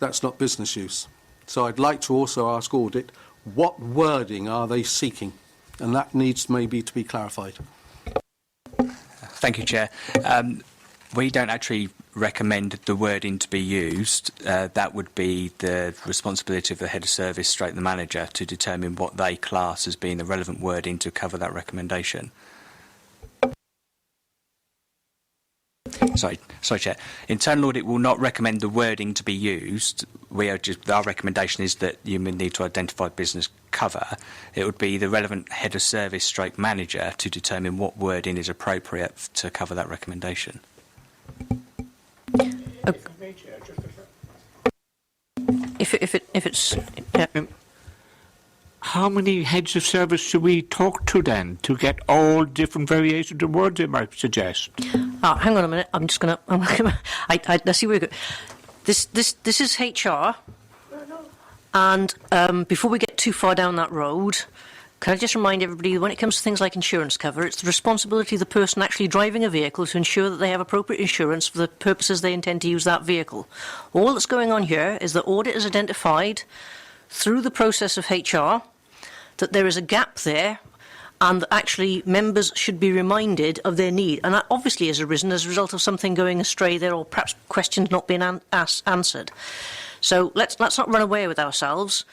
That's not business use. So I'd like to also ask Audit, what wording are they seeking? And that needs maybe to be clarified. Thank you, Chair. We don't actually recommend the wording to be used. That would be the responsibility of the head of service straight the manager to determine what they class as being the relevant wording to cover that recommendation. Sorry, Chair. Internal Audit will not recommend the wording to be used. Our recommendation is that you need to identify business cover. It would be the relevant head of service straight manager to determine what wording is appropriate to cover that recommendation. If it's how many heads of service should we talk to then to get all different variations of words? It might suggest. Hang on a minute. I'm just going to. I see where we go. This is HR, and before we get too far down that road, can I just remind everybody, when it comes to things like insurance cover, it's the responsibility of the person actually driving a vehicle to ensure that they have appropriate insurance for the purposes they intend to use that vehicle. All that's going on here is that Audit has identified, through the process of HR, that there is a gap there and that actually members should be reminded of their need. And that obviously has arisen as a result of something going astray there, or perhaps questions not being answered. So let's not run away with ourselves.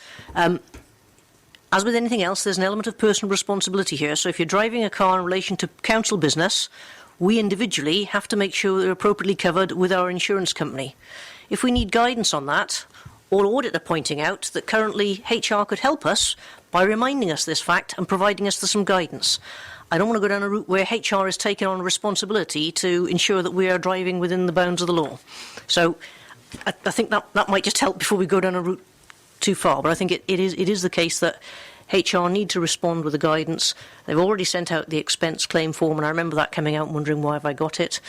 As with anything else, there's an element of personal responsibility here. So if you're driving a car in relation to council business, we individually have to make sure they're appropriately covered with our insurance company. If we need guidance on that, all Audit are pointing out that currently HR could help us by reminding us this fact and providing us some guidance. I don't want to go down a route where HR has taken on a responsibility to ensure that we are driving within the bounds of the law. So I think that might just help before we go down a route too far. But I think it is the case that HR need to respond with the guidance. They've already sent out the expense claim form, and I remember that coming out and wondering why have I got it.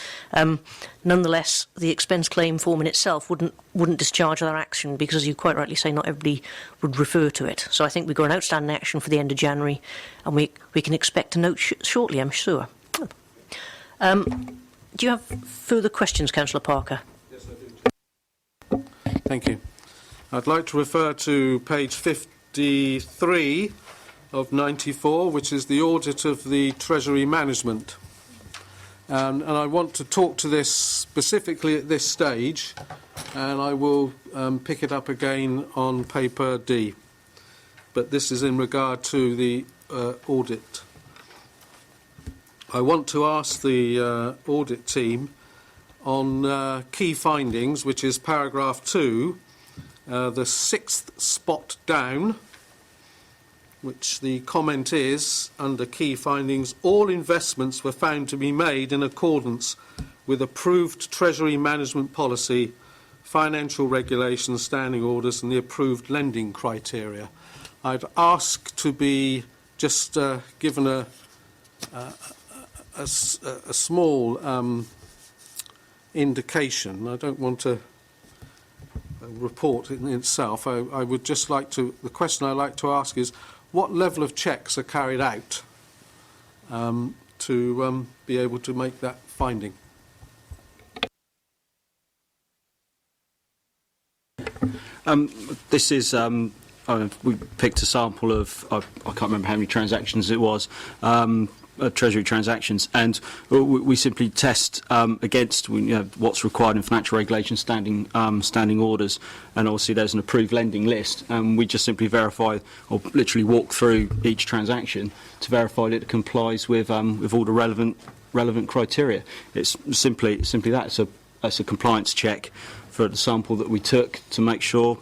Nonetheless, the expense claim form in itself wouldn't discharge their action because, as you quite rightly say, not everybody would refer to it. So I think we've got an outstanding action for the end of January, and we can expect a note shortly, I'm sure. Do you have further questions, Councillor Parker? Yes, I do. Thank you. I'd like to refer to page 53 of 94, which is the audit of the Treasury Management. And I want to talk to this specifically at this stage, and I will pick it up again on paper D. But this is in regard to the audit. I want to ask the audit team on key findings, which is paragraph 2, the 6th spot down, which the comment is, under key findings, all investments were found to be made in accordance with approved Treasury management policy, financial regulations, standing orders and the approved lending criteria. I'd ask to be just given a small indication. I don't want to report in itself. I would just like to, the question I like to ask is, what level of checks are carried out to be able to make that finding? This is, we picked a sample of, I can't remember how many transactions it was, Treasury transactions, and we simply test against what's required in financial regulation standing orders, and obviously there's an approved lending list, and we just simply verify or literally walk through each transaction to verify that it complies with all the relevant criteria. It's simply that. It's a compliance check for the sample that we took to make sure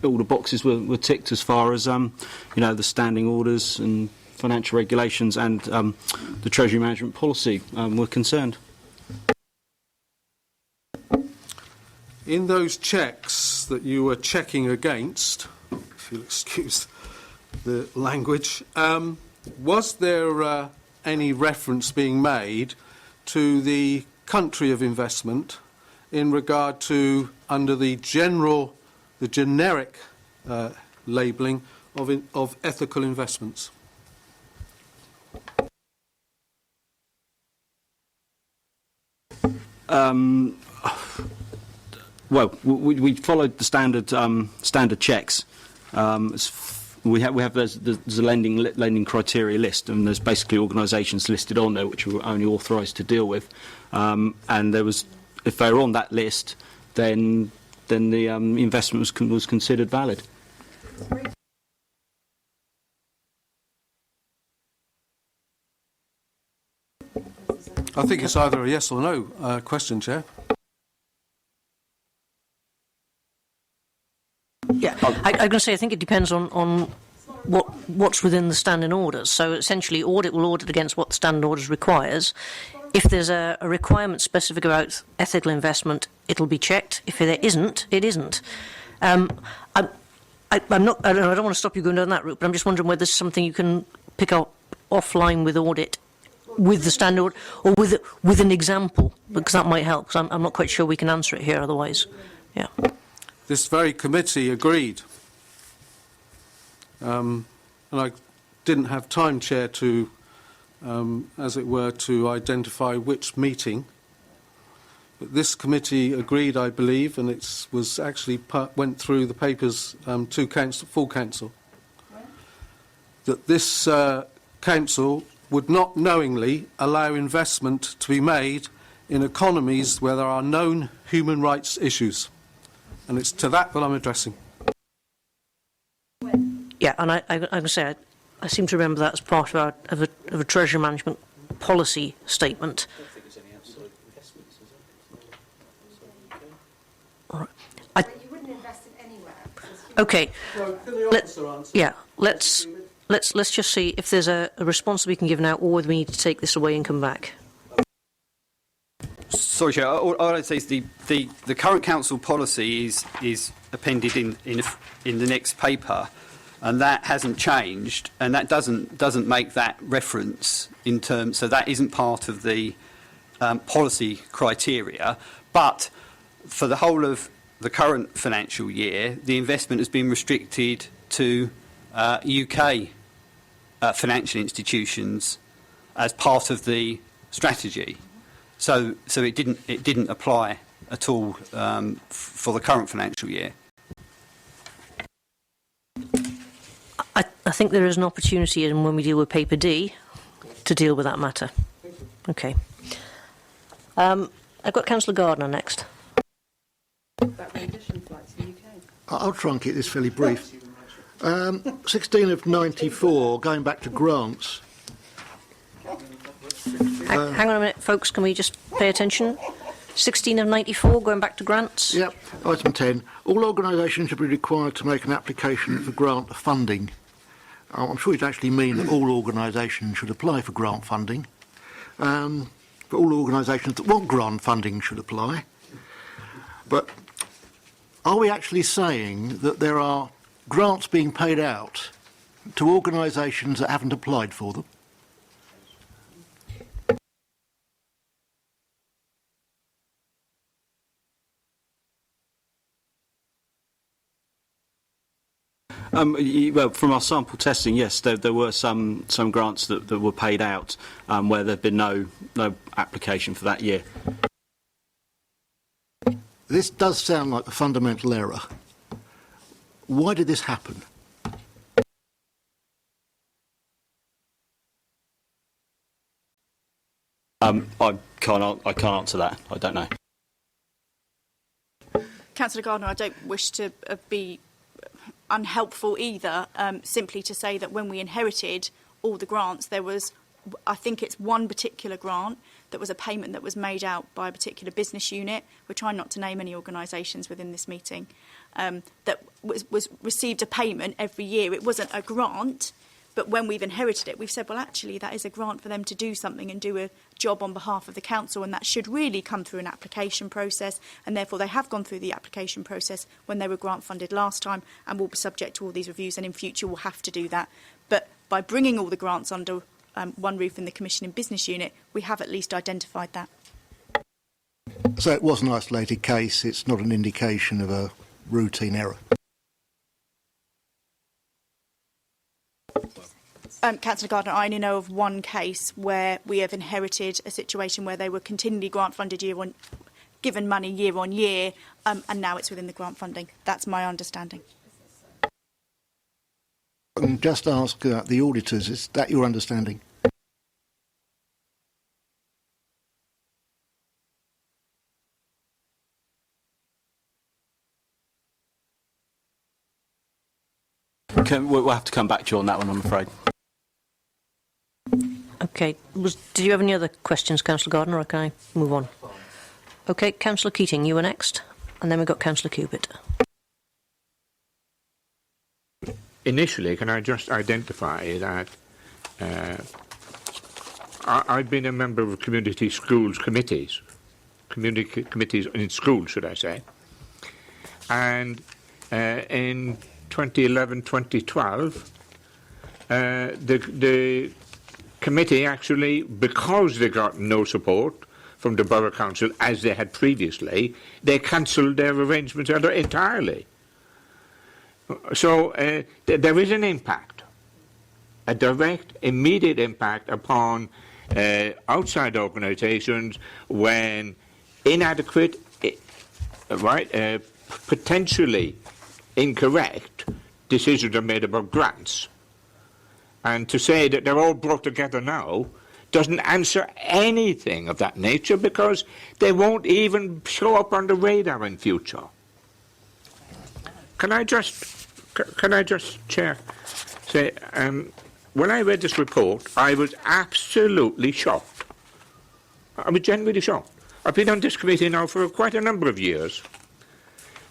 all the boxes were ticked as far as the standing orders and financial regulations and the Treasury management policy were concerned. In those checks that you were checking against, if you'll excuse the language, was there any reference being made to the country of investment in regard to under the generic labelling of ethical investments? Well, we followed the standard checks. We have there's a lending criteria list, and there's basically organisations listed on there which we're only authorised to deal with. And there was, if they were on that list, then the investment was considered valid. I think it's either a yes or no question, Chair. Yeah, I'm going to say I think it depends on what's within the standing orders. So essentially, audit will audit against what the standing orders requires. If there's a requirement specific about ethical investment, it'll be checked. If there isn't, it isn't. I'm not. I don't want to stop you going down that route, but I'm just wondering whether there's something you can pick up offline with audit, with the standard, or with an example, because that might help. Because I'm not quite sure we can answer it here otherwise. Yeah. This very committee agreed, and I didn't have time, Chair, to, as it were, to identify which meeting. But this committee agreed, I believe, and it was actually went through the papers to council, full council, that this council would not knowingly allow investment to be made in economies where there are known human rights issues. And it's to that I'm addressing. Yeah, and I'm going to say I seem to remember that as part of a Treasury management policy statement. I don't think there's any absolute investments, is All right. You wouldn't invest in anywhere. Okay. So can the officer answer? Yeah. Let's just see if there's a response we can give now, or whether we need to take this away and come back. Sorry, Chair. All I'd say is the current council policy is appended in the next paper, and that hasn't changed, and that doesn't make that reference in terms. So that isn't part of the policy criteria. But for the whole of the current financial year, the investment has been restricted to UK financial institutions as part of the strategy. So it didn't apply at all for the current financial year. I think there is an opportunity, and when we deal with paper D, to deal with that matter. Okay. I've got Councillor Gardner next. I'll try and keep this fairly brief. 16 of 94, going back to grants. Hang on a minute, folks, can we just pay attention? 16 of 94, going back to grants? Yep. Item 10. All organisations should be required to make an application for grant funding. I'm sure it actually mean that all organisations should apply for grant funding. But all organisations that want grant funding should apply. But are we actually saying that there are grants being paid out to organisations that haven't applied for them? Well, from our sample testing, yes, there were some grants that were paid out where there had been no application for that year. This does sound like a fundamental error. Why did this happen? I can't answer that. I don't know. Councillor Gardner, I don't wish to be unhelpful either, simply to say that when we inherited all the grants, there was, I think it's one particular grant that was a payment that was made out by a particular business unit. We're trying not to name any organisations within this meeting, that was received a payment every year. It wasn't a grant, but when we've inherited it, we've said, well, actually, that is a grant for them to do something and do a job on behalf of the council, and that should really come through an application process, and therefore they have gone through the application process when they were grant funded last time, and will be subject to all these reviews, and in future will have to do that. But by bringing all the grants under one roof in the commissioning business unit, we have at least identified that. So it was an isolated case, it's not an indication of a routine error. Councillor Gardner, I only know of one case where we have inherited a situation where they were continually grant funded given money year on year, and now it's within the grant funding. That's my understanding. I can just ask the auditors, is that your understanding? We'll have to come back to you on that one, I'm afraid. Okay. Did you have any other questions, Councillor Gardner, or can I move on? Okay, Councillor Keating, you were next, and then we've got Councillor Cubitt. Initially, can I just identify that I've been a member of community schools committees, community committees in schools, should I say, and in 2011-2012, the committee actually, because they got no support from the Borough Council as they had previously, they cancelled their arrangements entirely. So there is an impact, a direct, immediate impact upon outside organisations when inadequate, potentially incorrect decisions are made about grants. And to say that they're all brought together now doesn't answer anything of that nature, because they won't even show up on the radar in future. Can I just, Chair, say, when I read this report, I was absolutely shocked. I was genuinely shocked. I've been on this committee now for quite a number of years.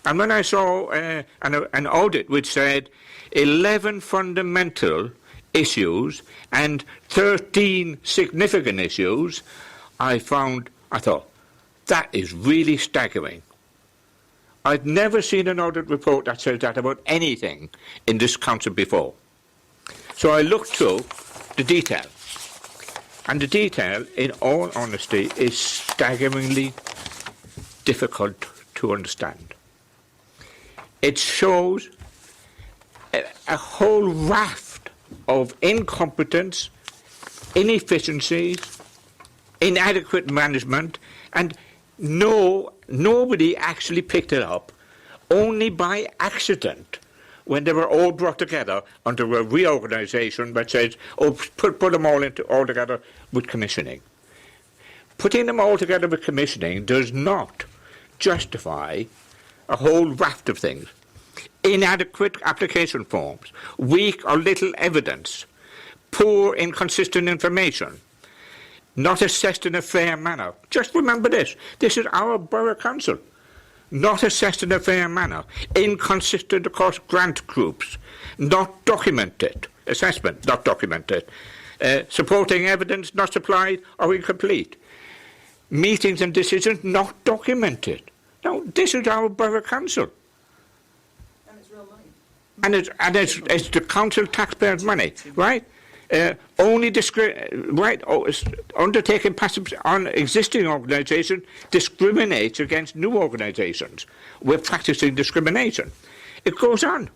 And when I saw an audit which said 11 fundamental issues and 13 significant issues, I thought, that is really staggering. I've never seen an audit report that says that about anything in this council before. So I looked through the detail. And the detail, in all honesty, is staggeringly difficult to understand. It shows a whole raft of incompetence, inefficiencies, inadequate management, and nobody actually picked it up, only by accident, when they were all brought together under a reorganisation that says, oh, put them all together with commissioning. Putting them all together with commissioning does not justify a whole raft of things. Inadequate application forms, weak or little evidence, poor inconsistent information, not assessed in a fair manner. Just remember this. This is our Borough Council. Not assessed in a fair manner. Inconsistent across grant groups. Not documented. Assessment, not documented. Supporting evidence not supplied or incomplete. Meetings and decisions not documented. Now, this is our Borough Council. And it's real money. And it's the council taxpayers' money, right? Undertaking passive on existing organisations discriminates against new organisations. We're practising discrimination. It goes on.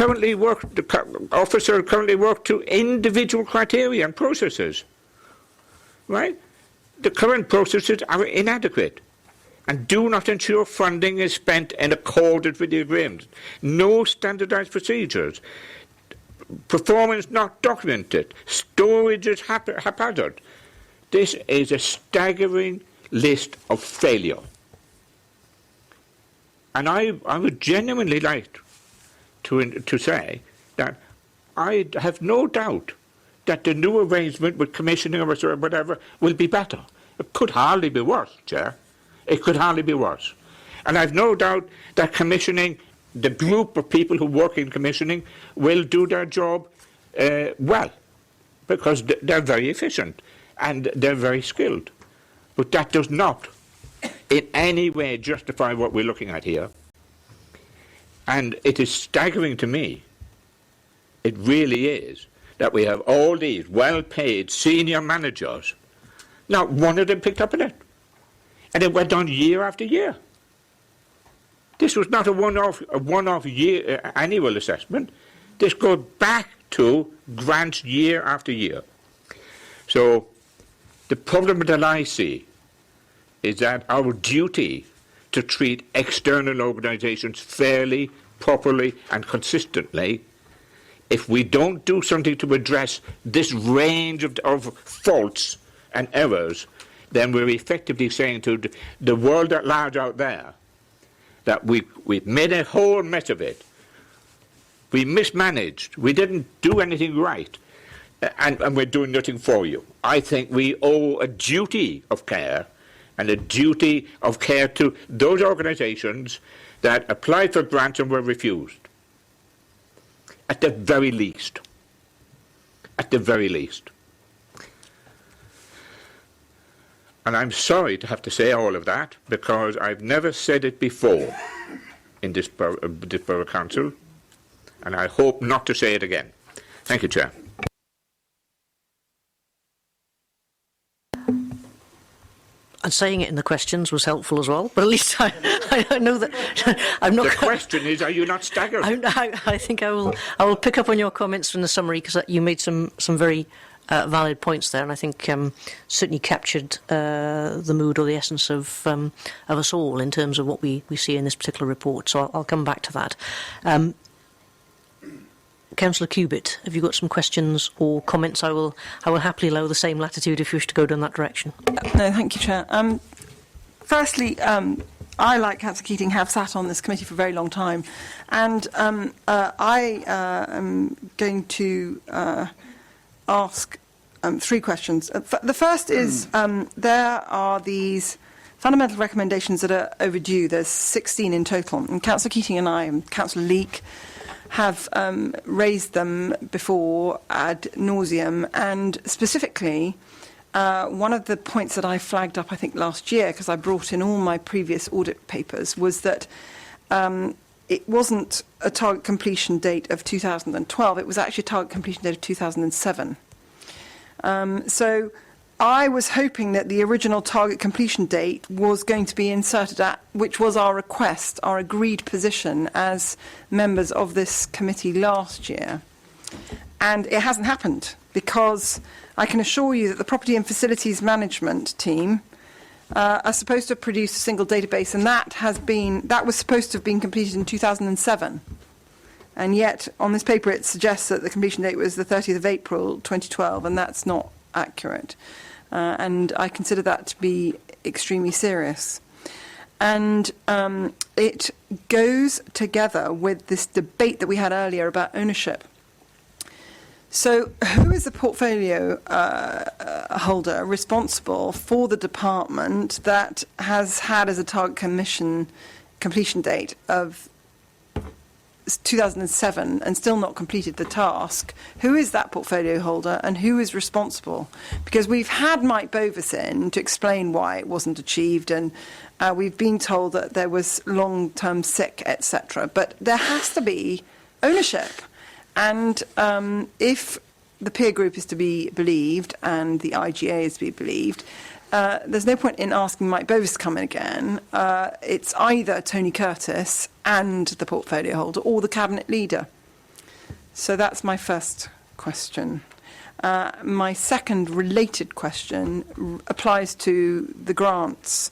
officers currently work to individual criteria and processes. Right? The current processes are inadequate and do not ensure funding is spent in accordance with the agreement. No standardised procedures. Performance not documented. Storage is haphazard. This is a staggering list of failure. And I would genuinely like to say that I have no doubt that the new arrangement with commissioning or whatever will be better. It could hardly be worse, Chair. It could hardly be worse. And I've no doubt that commissioning, the group of people who work in commissioning, will do their job well, because they're very efficient and they're very skilled. But that does not in any way justify what we're looking at here. And it is staggering to me, it really is, that we have all these well-paid senior managers. Not one of them picked up on it. And it went on year after year. This was not a one-off year annual assessment. This goes back to grants year after year. So the problem that I see is that our duty to treat external organisations fairly, properly and consistently, if we don't do something to address this range of faults and errors, then we're effectively saying to the world at large out there that we've made a whole mess of it. We mismanaged. We didn't do anything right. And we're doing nothing for you. I think we owe a duty of care and a duty of care to those organisations that applied for grants and were refused. At the very least. At the very least. And I'm sorry to have to say all of that, because I've never said it before in this Borough Council, and I hope not to say it again. Thank you, Chair. And saying it in the questions was helpful as well, but at least I know that I'm not... The question is, are you not staggered? I think I will pick up on your comments from the summary, because you made some very valid points there, and I think certainly captured the mood or the essence of us all in terms of what we see in this particular report. So I'll come back to that. Councillor Cubitt, have you got some questions or comments? I will happily allow the same latitude if you wish to go down that direction. No, thank you, Chair. Firstly, I, like Councillor Keating, have sat on this committee for a very long time, and I am going to ask three questions. The first is there are these fundamental recommendations that are overdue. There's 16 in total, and Councillor Keating and I and Councillor Leake have raised them before ad nauseum, and specifically one of the points that I flagged up, I think, last year, because I brought in all my previous audit papers, was that it wasn't a target completion date of 2012, it was actually a target completion date of 2007. So I was hoping that the original target completion date was going to be inserted at, which was our request, our agreed position as members of this committee last year. And it hasn't happened, because I can assure you that the Property and Facilities Management team are supposed to have produced a single database, and that was supposed to have been completed in 2007. And yet, on this paper, it suggests that the completion date was the 30th of April 2012, and that's not accurate. And I consider that to be extremely serious. And it goes together with this debate that we had earlier about ownership. So who is the portfolio holder responsible for the department that has had as a target completion date of 2007 and still not completed the task? Who is that portfolio holder and who is responsible? Because we've had Mike Bovis in to explain why it wasn't achieved, and we've been told that there was long-term sick, etc. But there has to be ownership. And if the peer group is to be believed and the IGA is to be believed, there's no point in asking Mike Bovis to come in again. It's either Tony Curtis and the portfolio holder or the cabinet leader. So that's my first question. My second related question applies to the grants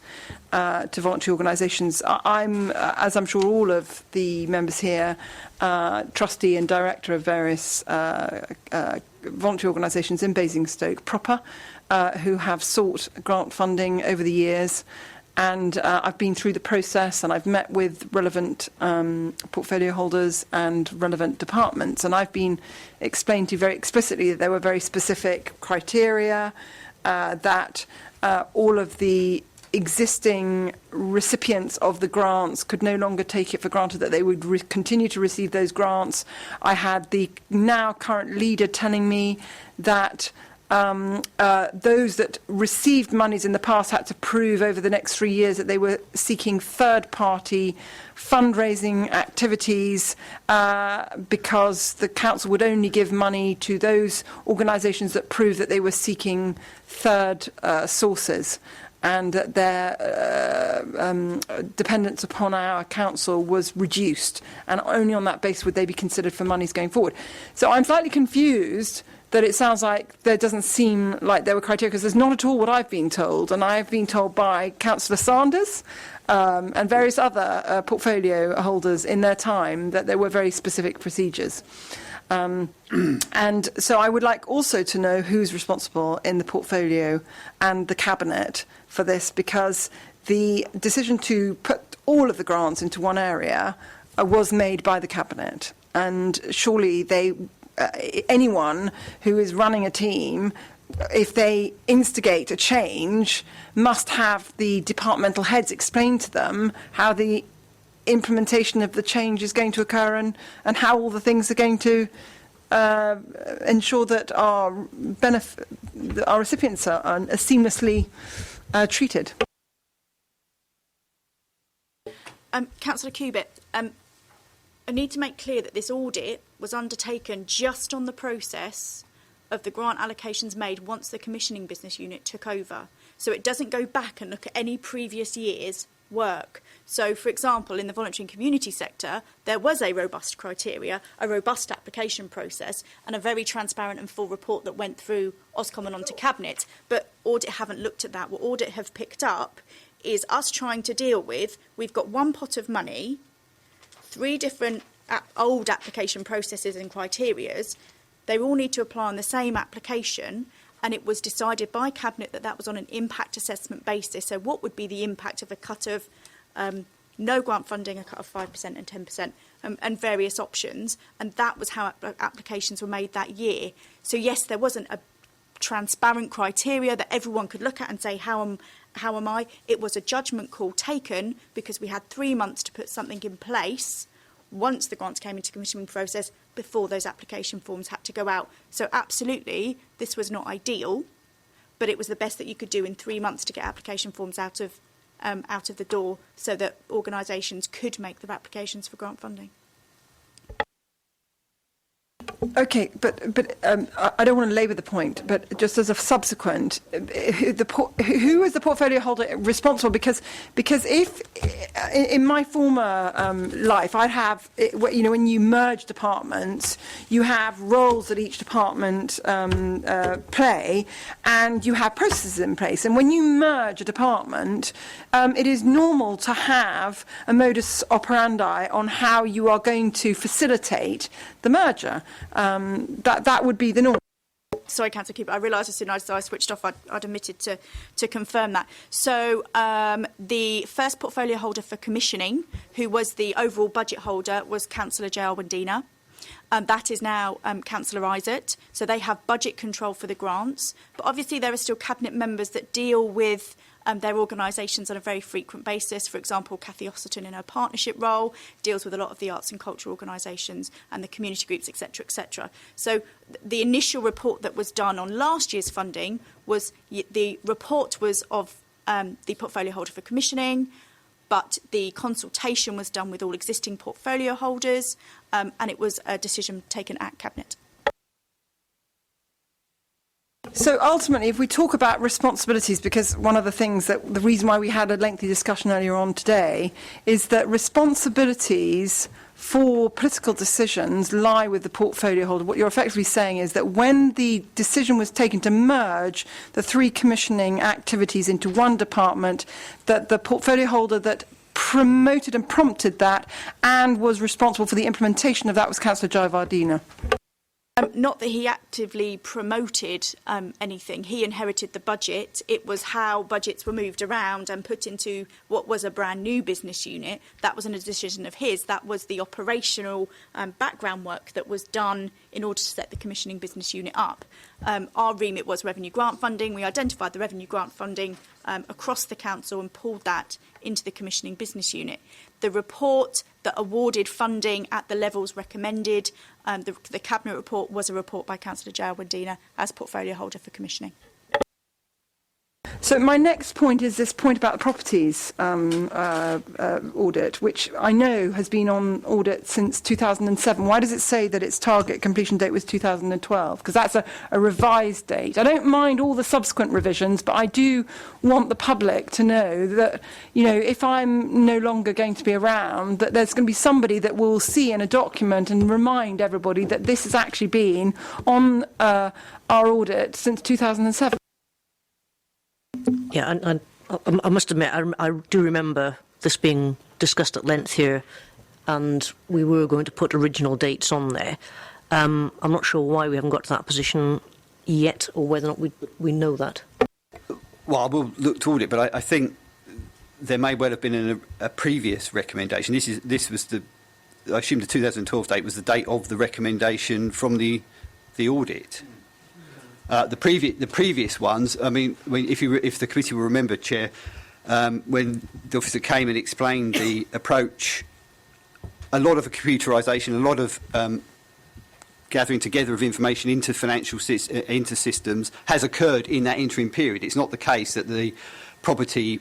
to voluntary organisations. I'm, as I'm sure all of the members here, trustee and director of various voluntary organisations in Basingstoke proper, who have sought grant funding over the years. And I've been through the process, and I've met with relevant portfolio holders and relevant departments, and I've been explained to very explicitly that there were very specific criteria, that all of the existing recipients of the grants could no longer take it for granted that they would continue to receive those grants. I had the now current leader telling me that those that received monies in the past had to prove over the next 3 years that they were seeking third-party fundraising activities because the council would only give money to those organisations that proved that they were seeking third sources, and that their dependence upon our council was reduced, and only on that basis would they be considered for monies going forward. So I'm slightly confused that it sounds like there doesn't seem like there were criteria, because there's not at all what I've been told, and I've been told by Councillor Sanders and various other portfolio holders in their time that there were very specific procedures. And so I would like also to know who's responsible in the portfolio and the cabinet for this, because the decision to put all of the grants into one area was made by the cabinet, and surely they anyone who is running a team, if they instigate a change, must have the departmental heads explain to them how the implementation of the change is going to occur, and how all the things are going to ensure that our recipients are seamlessly treated. Councillor Cubitt, I need to make clear that this audit was undertaken just on the process of the grant allocations made once the commissioning business unit took over. So it doesn't go back and look at any previous year's work. So, for example, in the voluntary and community sector, there was a robust criteria, a robust application process, and a very transparent and full report that went through Ofcom and onto Cabinet. But Audit haven't looked at that. What Audit have picked up is us trying to deal with, we've got one pot of money, 3 different old application processes and criterias. They all need to apply on the same application, and it was decided by Cabinet that that was on an impact assessment basis. So what would be the impact of a cut of no grant funding, a cut of 5% and 10%, and various options, and that was how applications were made that year. So yes, there wasn't a transparent criteria that everyone could look at and say, how am I? It was a judgment call taken because we had 3 months to put something in place once the grants came into commissioning process before those application forms had to go out. So absolutely, this was not ideal, but it was the best that you could do in 3 months to get application forms out of the door so that organisations could make their applications for grant funding. Okay, but I don't want to labour the point, but just as a subsequent, who is the portfolio holder responsible? Because if in my former life, I'd have, when you merge departments, you have roles that each department play, and you have processes in place. And when you merge a department, it is normal to have a modus operandi on how you are going to facilitate the merger. That would be the norm. Sorry, Councillor Cooper, I realised as soon as I switched off, I'd omitted to confirm that. So the first portfolio holder for commissioning, who was the overall budget holder, was Councillor J.R. Wendina. That is now Councillor Isaac. So they have budget control for the grants. But obviously there are still Cabinet members that deal with their organisations on a very frequent basis. For example, Cathy Osserton in her partnership role deals with a lot of the arts and cultural organisations and the community groups, etc., etc. So the initial report that was done on last year's funding was, the report was of the portfolio holder for commissioning, but the consultation was done with all existing portfolio holders, and it was a decision taken at Cabinet. So ultimately, if we talk about responsibilities, because one of the things the reason why we had a lengthy discussion earlier on today is that responsibilities for political decisions lie with the portfolio holder. What you're effectively saying is that when the decision was taken to merge the 3 commissioning activities into one department, that the portfolio holder that promoted and prompted that and was responsible for the implementation of that was Councillor Jayawardena. Not that he actively promoted anything. He inherited the budget. It was how budgets were moved around and put into what was a brand new business unit. That wasn't a decision of his. That was the operational background work that was done in order to set the commissioning business unit up. Our remit was revenue grant funding. We identified the revenue grant funding across the council and pulled that into the commissioning business unit. The report that awarded funding at the levels recommended, the Cabinet report was a report by Councillor Jayawardena as portfolio holder for commissioning. So my next point is this point about the properties audit, which I know has been on audit since 2007. Why does it say that its target completion date was 2012? Because that's a revised date. I don't mind all the subsequent revisions, but I do want the public to know that, you know, if I'm no longer going to be around, that there's going to be somebody that will see in a document and remind everybody that this has actually been on our audit since 2007. Yeah, and I must admit, I do remember this being discussed at length here, and we were going to put original dates on there. I'm not sure why we haven't got to that position yet, or whether or not we know that. Well, I will look toward it, but I think there may well have been a previous recommendation. This was I assume the 2012 date was the date of the recommendation from the audit. The previous ones, I mean, if the committee will remember, Chair, when the officer came and explained the approach, a lot of computerisation, a lot of gathering together of information into into systems has occurred in that interim period. It's not the case that the property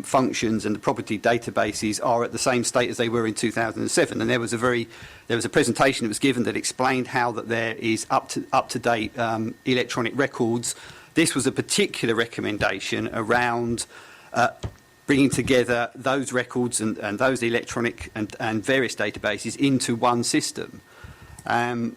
functions and the property databases are at the same state as they were in 2007. And there was a presentation that was given that explained how that there is up to date electronic records. This was a particular recommendation around bringing together those records and those electronic and various databases into one system. And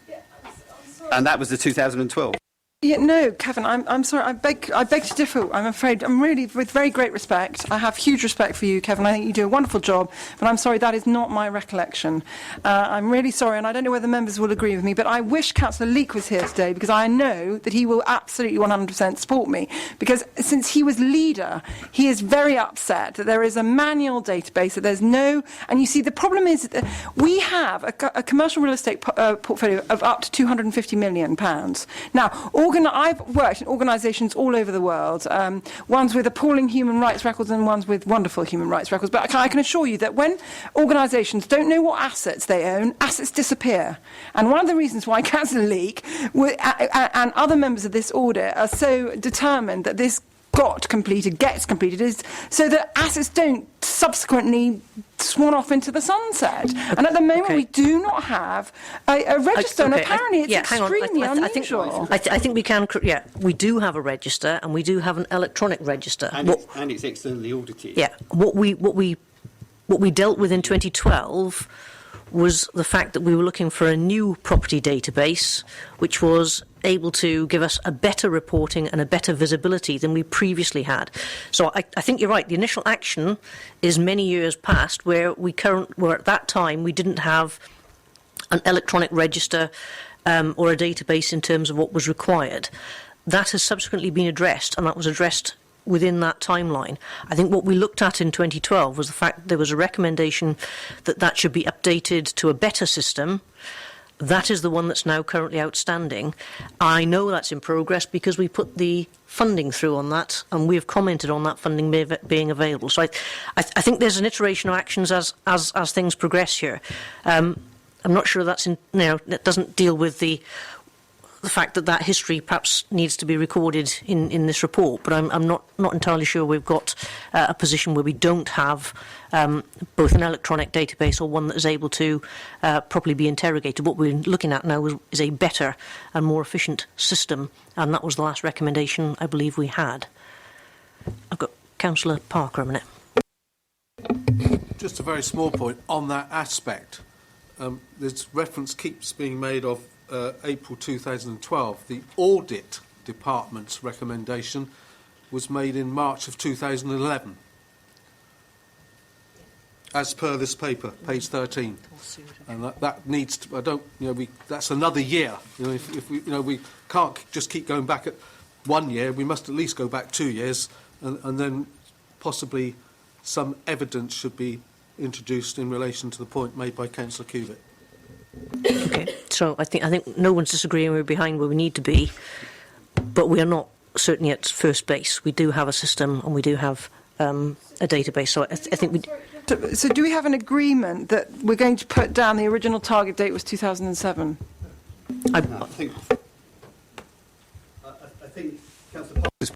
that was the 2012. Yeah, no, Kevin, I'm sorry. I beg to differ. I'm afraid. I'm really, with very great respect. I have huge respect for you, Kevin. I think you do a wonderful job. But I'm sorry, that is not my recollection. I'm really sorry, and I don't know whether members will agree with me. But I wish Councillor Leek was here today, because I know that he will absolutely 100% support me. Because since he was leader, he is very upset that there is a manual database, that there's no. And you see, the problem is that we have a commercial real estate portfolio of up to £250 million. Now, I've worked in organisations all over the world, ones with appalling human rights records and ones with wonderful human rights records. But I can assure you that when organisations don't know what assets they own, assets disappear. And one of the reasons why Councillor Leek and other members of this audit are so determined that this gets completed, is so that assets don't subsequently swan off into the sunset. And at the moment, we do not have a register, and apparently it's extremely unusual. I think we can. Yeah, we do have a register, and we do have an electronic register, and it's externally audited. Yeah, what we dealt with in 2012 was the fact that we were looking for a new property database, which was able to give us a better reporting and a better visibility than we previously had. So I think you're right. The initial action is many years past, where at that time we didn't have an electronic register or a database in terms of what was required. That has subsequently been addressed, and that was addressed within that timeline. I think what we looked at in 2012 was the fact that there was a recommendation that should be updated to a better system. That is the one that's now currently outstanding. I know that's in progress because we put the funding through on that, and we have commented on that funding being available. So I think there's an iteration of actions as things progress here. I'm not sure that doesn't deal with the the fact that that history perhaps needs to be recorded in this report, but I'm not entirely sure we've got a position where we don't have both an electronic database or one that is able to properly be interrogated. What we're looking at now is a better and more efficient system, and that was the last recommendation I believe we had. I've got Councillor Parker a minute. Just a very small point on that aspect. This reference keeps being made of April 2012. The Audit Department's recommendation was made in March of 2011. As per this paper, page 13, and that needs to. I don't. That's another year. If we, we can't just keep going back at 1 year. We must at least go back 2 years, and then possibly some evidence should be introduced in relation to the point made by Councillor Cubitt. Okay, so I think no one's disagreeing. We're behind where we need to be, but we are not certainly at first base. We do have a system, and we do have a database. So I think we. So do we have an agreement that we're going to put down the original target date was 2007? I think Councillor Parker's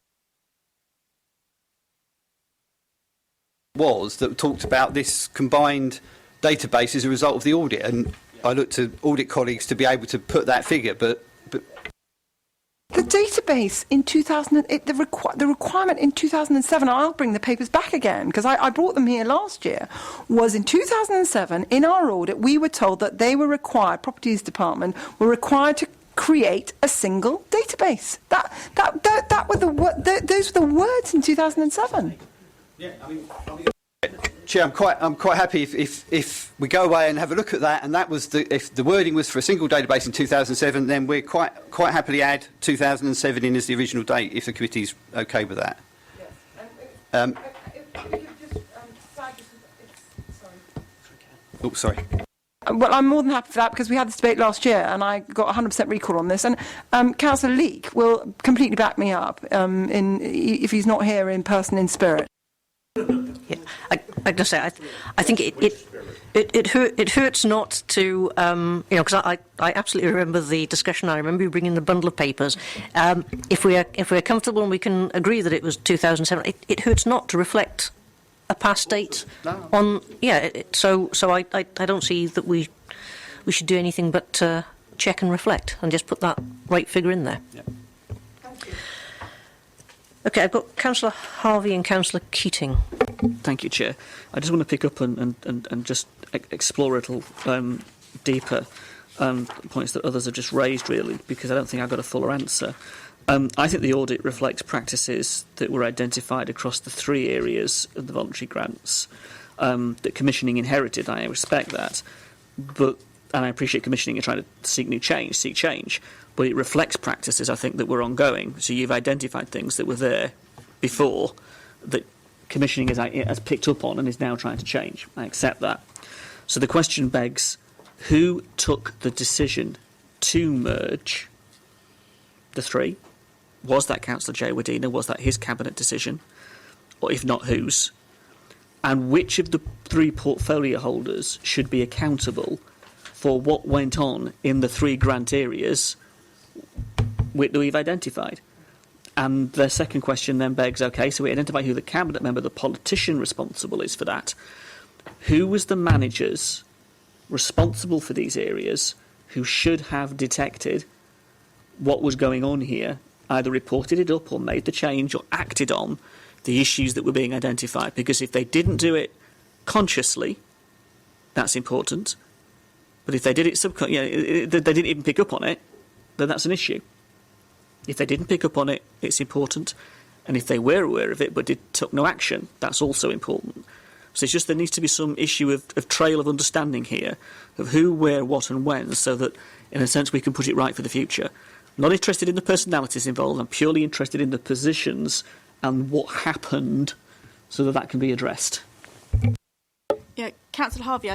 was that talked about this combined database as a result of the audit, and I looked to audit colleagues to be able to put that figure, but the database in 2000, the requirement in 2007, I'll bring the papers back again because I brought them here last year, was in 2007 in our audit we were told that they were required, Properties Department were required to create a single database. That were those were the words in 2007. Yeah, Chair, I'm quite happy if we go away and have a look at that, and that was if the wording was for a single database in 2007, then we're quite happily add 2007 in as the original date if the committee's okay with that. Yes. Oh, sorry. Well, I'm more than happy for that because we had this debate last year and I got 100% recall on this. And Councillor Leake will completely back me up if he's not here in person, in spirit. Yeah, I just say I think it hurts not to because I absolutely remember the discussion. I remember you bringing the bundle of papers. If we're comfortable and we can agree that it was 2007, it hurts not to reflect a past date on. Yeah, so I don't see that we should do anything but check and reflect and just put that right figure in there. Yeah. Okay, I've got Councillor Harvey and Councillor Keating. Thank you, Chair. I just want to pick up and just explore a little deeper points that others have just raised, really, because I don't think I've got a fuller answer. I think the audit reflects practices that were identified across the three areas of the voluntary grants that commissioning inherited. I respect that, and I appreciate commissioning are trying to seek change, but it reflects practices, I think, that were ongoing. So you've identified things that were there before that commissioning has picked up on and is now trying to change. I accept that. So the question begs, who took the decision to merge the three? Was that Councillor J. Wadena? Was that his cabinet decision? Or if not, whose? And which of the three portfolio holders should be accountable for what went on in the three grant areas that we've identified? And the second question then begs, okay, so we identify who the cabinet member, the politician responsible is for that. Who was the managers responsible for these areas who should have detected what was going on here, either reported it up or made the change or acted on the issues that were being identified? Because if they didn't do it consciously, that's important. But if they did it they didn't even pick up on it, then that's an issue. If they didn't pick up on it, it's important. And if they were aware of it but took no action, that's also important. So it's just there needs to be some issue of trail of understanding here, of who, where, what and when, so that, in a sense, we can put it right for the future. I'm not interested in the personalities involved, I'm purely interested in the positions and what happened so that can be addressed. Yeah, Councillor Harvey,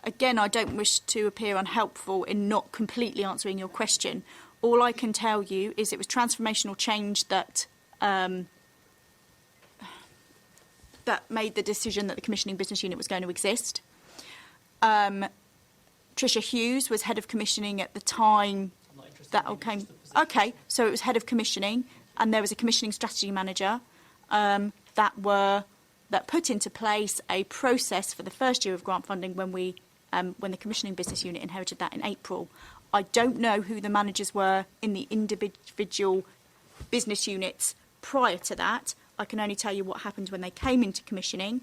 again, I don't wish to appear unhelpful in not completely answering your question. All I can tell you is it was transformational change that that made the decision that the commissioning business unit was going to exist. Tricia Hughes was head of commissioning at the time that all came. Okay, so it was head of commissioning, and there was a commissioning strategy manager that put into place a process for the first year of grant funding when the commissioning business unit inherited that in April. I don't know who the managers were in the individual business units prior to that. I can only tell you what happened when they came into commissioning.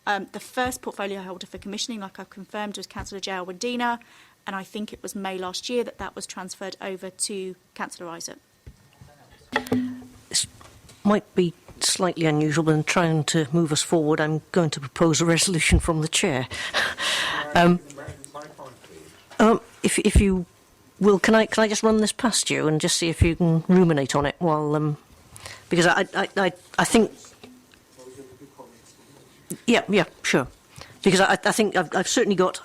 The first portfolio holder for commissioning, like I've confirmed, was Councillor Joe Wadena, and I think it was May last year that was transferred over to Councillor Isaac. This might be slightly unusual, but in trying to move us forward, I'm going to propose a resolution from the chair. If you will, can I just run this past you and just see if you can ruminate on it while because I think yeah sure, because I think I've certainly got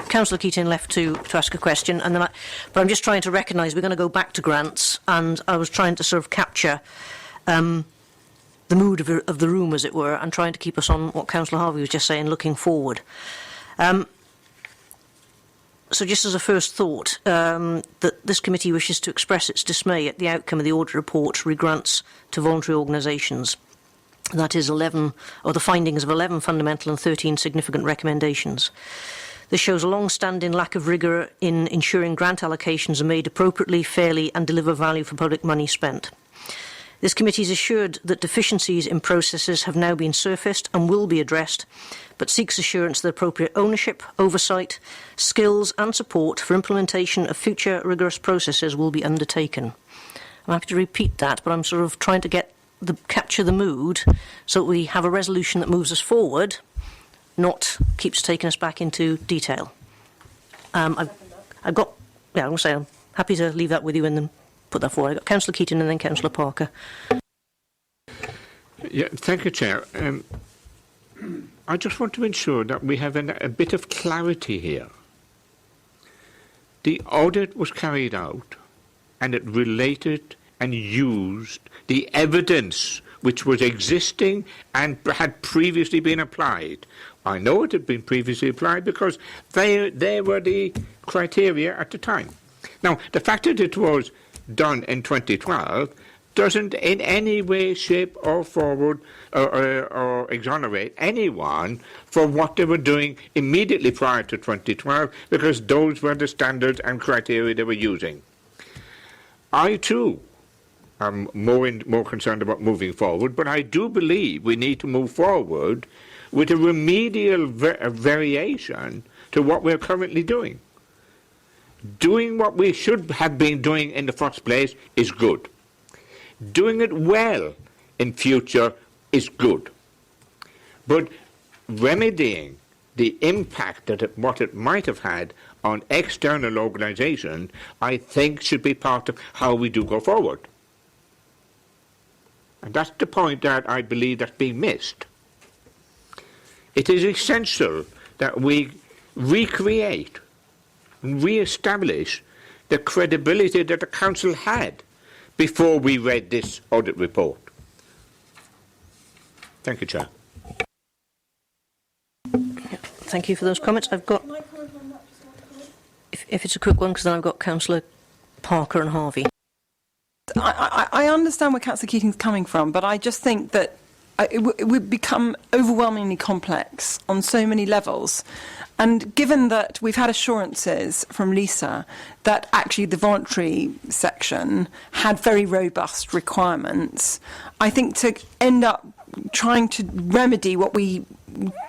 Councillor Keating left to ask a question, and then but I'm just trying to recognise we're going to go back to grants, and I was trying to sort of capture the mood of the room, as it were, and trying to keep us on what Councillor Harvey was just saying, looking forward. So just as a first thought, that this committee wishes to express its dismay at the outcome of the audit report re grants to voluntary organisations. That is the findings of 11 fundamental and 13 significant recommendations. This shows a long-standing lack of rigour in ensuring grant allocations are made appropriately, fairly and deliver value for public money spent. This committee is assured that deficiencies in processes have now been surfaced and will be addressed, but seeks assurance that appropriate ownership, oversight, skills and support for implementation of future rigorous processes will be undertaken. I'm happy to repeat that, but I'm sort of trying to capture the mood so that we have a resolution that moves us forward, not keeps taking us back into detail. I'm happy to leave that with you and then put that forward. I've got Councillor Keating and then Councillor Parker. Yeah, thank you, Chair. I just want to ensure that we have a bit of clarity here. The audit was carried out and it related and used the evidence which was existing and had previously been applied. I know it had been previously applied because they were the criteria at the time. Now, the fact that it was done in 2012 doesn't in any way, shape or forward or exonerate anyone for what they were doing immediately prior to 2012, because those were the standards and criteria they were using. I too am more concerned about moving forward, but I do believe we need to move forward with a remedial variation to what we're currently doing. Doing what we should have been doing in the first place is good. Doing it well in future is good. But remedying the impact that what it might have had on external organisations, I think should be part of how we do go forward. And that's the point that I believe that's being missed. It is essential that we recreate and re-establish the credibility that the Council had before we read this audit report. Thank you, Chair. Thank you for those comments. I've got, if it's a quick one, because then I've got Councillor Parker and Harvey. I understand where Councillor Keating's coming from, but I just think that it would become overwhelmingly complex on so many levels. And given that we've had assurances from Lisa that actually the voluntary section had very robust requirements, I think to end up trying to remedy what we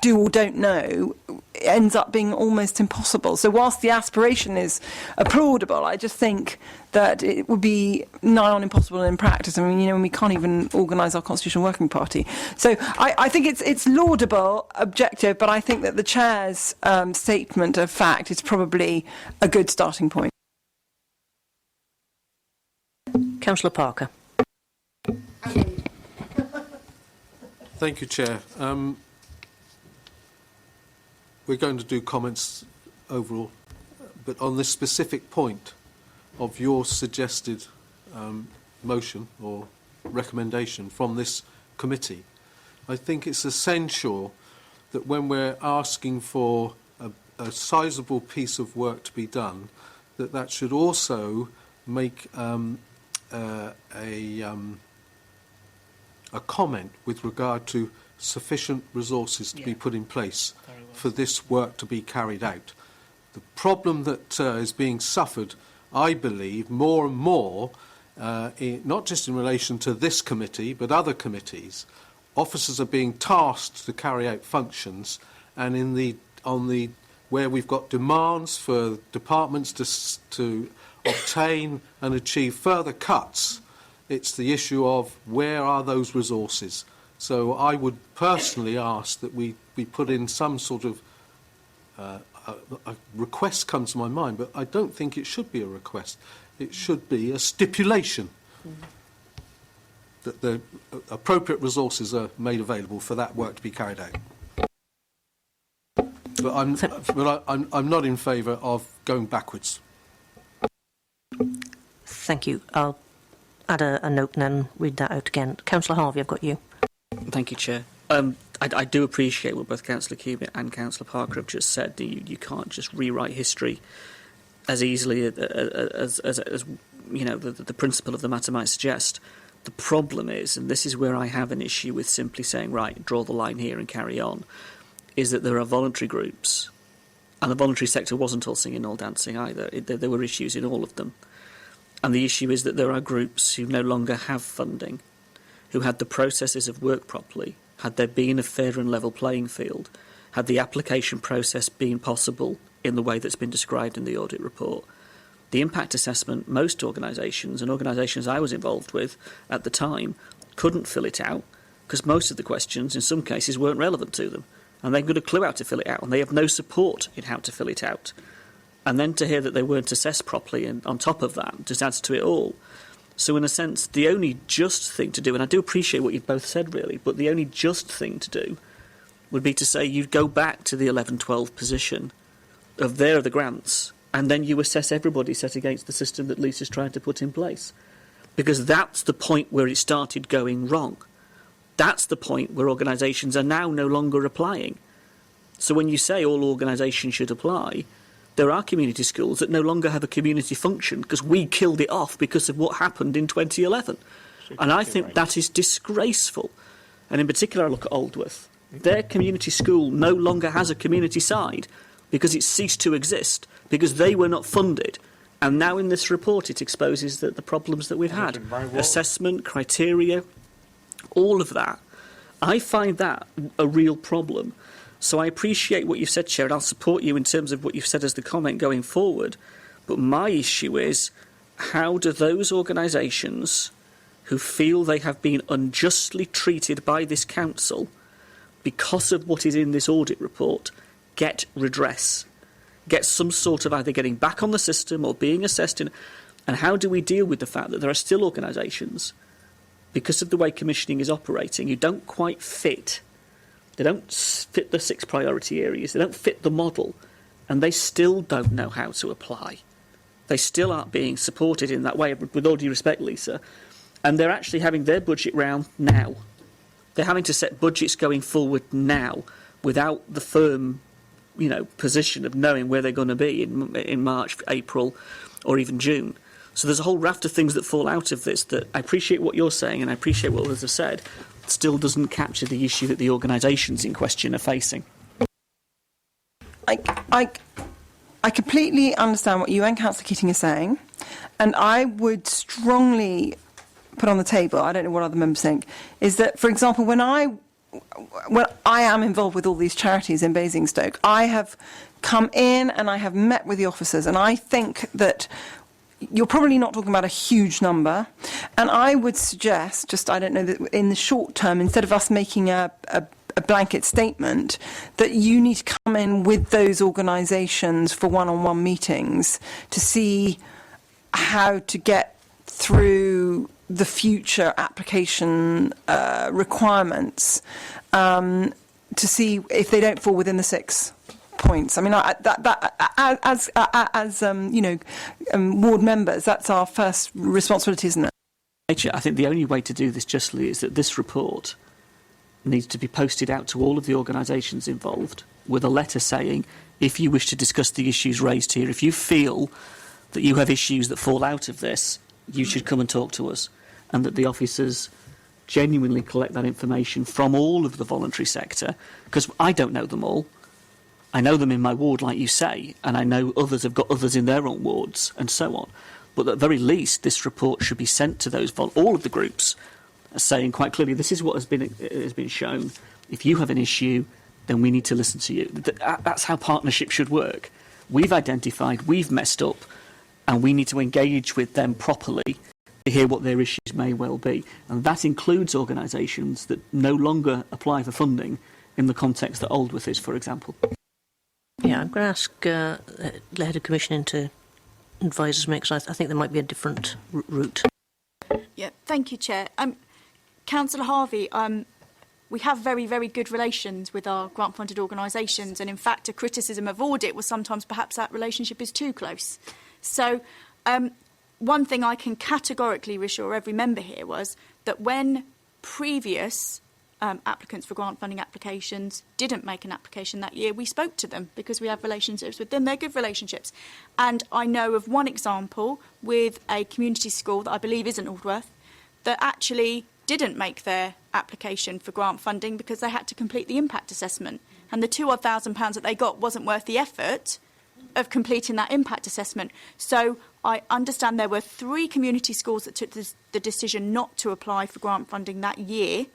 do or don't know ends up being almost impossible. So whilst the aspiration is applaudable, I just think that it would be nigh on impossible in practice. I mean, we can't even organise our Constitutional Working Party. So I think it's laudable, objective, but I think that the Chair's statement of fact is probably a good starting point. Councillor Parker. Thank you, Chair. We're going to do comments overall, but on this specific point of your suggested motion or recommendation from this committee, I think it's essential that when we're asking for a sizable piece of work to be done, that should also make a comment with regard to sufficient resources to be put in place for this work to be carried out. The problem that is being suffered, I believe, more and more, not just in relation to this committee, but other committees, officers are being tasked to carry out functions, and where we've got demands for departments to obtain and achieve further cuts, it's the issue of where are those resources. So I would personally ask that we put in some sort of a request comes to my mind, but I don't think it should be a request. It should be a stipulation that the appropriate resources are made available for that work to be carried out. But I'm not in favour of going backwards. Thank you. I'll add a note and then read that out again. Councillor Harvey, I've got you. Thank you, Chair. I do appreciate what both Councillor Cubitt and Councillor Parker have just said. You can't just rewrite history as easily as you know the principle of the matter might suggest. The problem is, and this is where I have an issue with simply saying, right, draw the line here and carry on, is that there are voluntary groups, and the voluntary sector wasn't all singing, all dancing either. There were issues in all of them. And the issue is that there are groups who no longer have funding, who had the processes of work properly, had there been a fair and level playing field, had the application process been possible in the way that's been described in the audit report. The impact assessment, most organisations, and organisations I was involved with at the time, couldn't fill it out because most of the questions, in some cases, weren't relevant to them. And they've got a clue how to fill it out, and they have no support in how to fill it out. And then to hear that they weren't assessed properly, and on top of that, just adds to it all. So in a sense, the only just thing to do, and I do appreciate what you've both said really, but the only just thing to do would be to say you'd go back to the 11-12 position of there are the grants, and then you assess everybody set against the system that Lisa's trying to put in place. Because that's the point where it started going wrong. That's the point where organisations are now no longer applying. So when you say all organisations should apply, there are community schools that no longer have a community function because we killed it off because of what happened in 2011. And I think that is disgraceful. And in particular, I look at Aldworth. Their community school no longer has a community side because it ceased to exist because they were not funded. And now in this report, it exposes that the problems that we've had, assessment, criteria, all of that. I find that a real problem. So I appreciate what you've said, Chair, and I'll support you in terms of what you've said as the comment going forward. But my issue is, how do those organisations who feel they have been unjustly treated by this council because of what is in this audit report get redress? Get some sort of either getting back on the system or being assessed in... And how do we deal with the fact that there are still organisations, because of the way commissioning is operating, who don't quite fit... They don't fit the 6 priority areas. They don't fit the model. And they still don't know how to apply. They still aren't being supported in that way, with all due respect, Lisa. And they're actually having their budget round now. They're having to set budgets going forward now without the firm, position of knowing where they're going to be in March, April, or even June. So there's a whole raft of things that fall out of this that I appreciate what you're saying and I appreciate what others have said. Still doesn't capture the issue that the organisations in question are facing. I completely understand what you and Councillor Keating are saying, and I would strongly put on the table, I don't know what other members think, is that, for example, when I am involved with all these charities in Basingstoke, I have come in and I have met with the officers, and I think that you're probably not talking about a huge number, and I would suggest, I don't know, that in the short term, instead of us making a blanket statement, that you need to come in with those organisations for one-on-one meetings to see how to get through the future application requirements, to see if they don't fall within the 6 points. I mean, as ward members, that's our first responsibility, isn't it? I think the only way to do this justly is that this report needs to be posted out to all of the organisations involved with a letter saying, if you wish to discuss the issues raised here, if you feel that you have issues that fall out of this, you should come and talk to us, and that the officers genuinely collect that information from all of the voluntary sector, because I don't know them all. I know them in my ward, like you say, and I know others have got others in their own wards, and so on. But at the very least, this report should be sent to those all of the groups, saying quite clearly, this is what has been shown. If you have an issue, then we need to listen to you. That's how partnership should work. We've identified, we've messed up, and we need to engage with them properly to hear what their issues may well be. And that includes organisations that no longer apply for funding in the context that Aldworth is, for example. Yeah, I'm going to ask the head of commissioning to advise us, because I think there might be a different route. Yeah, thank you, Chair. Councillor Harvey, we have very, very good relations with our grant-funded organisations, and in fact a criticism of Audit was sometimes perhaps that relationship is too close. So one thing I can categorically reassure every member here was that when previous applicants for grant funding applications didn't make an application that year, we spoke to them because we have relationships with them. They're good relationships. And I know of one example with a community school that I believe is in Aldworth that actually didn't make their application for grant funding because they had to complete the impact assessment. And the £2,000 that they got wasn't worth the effort of completing that impact assessment. So I understand there were 3 community schools that took the decision not to apply for grant funding that year.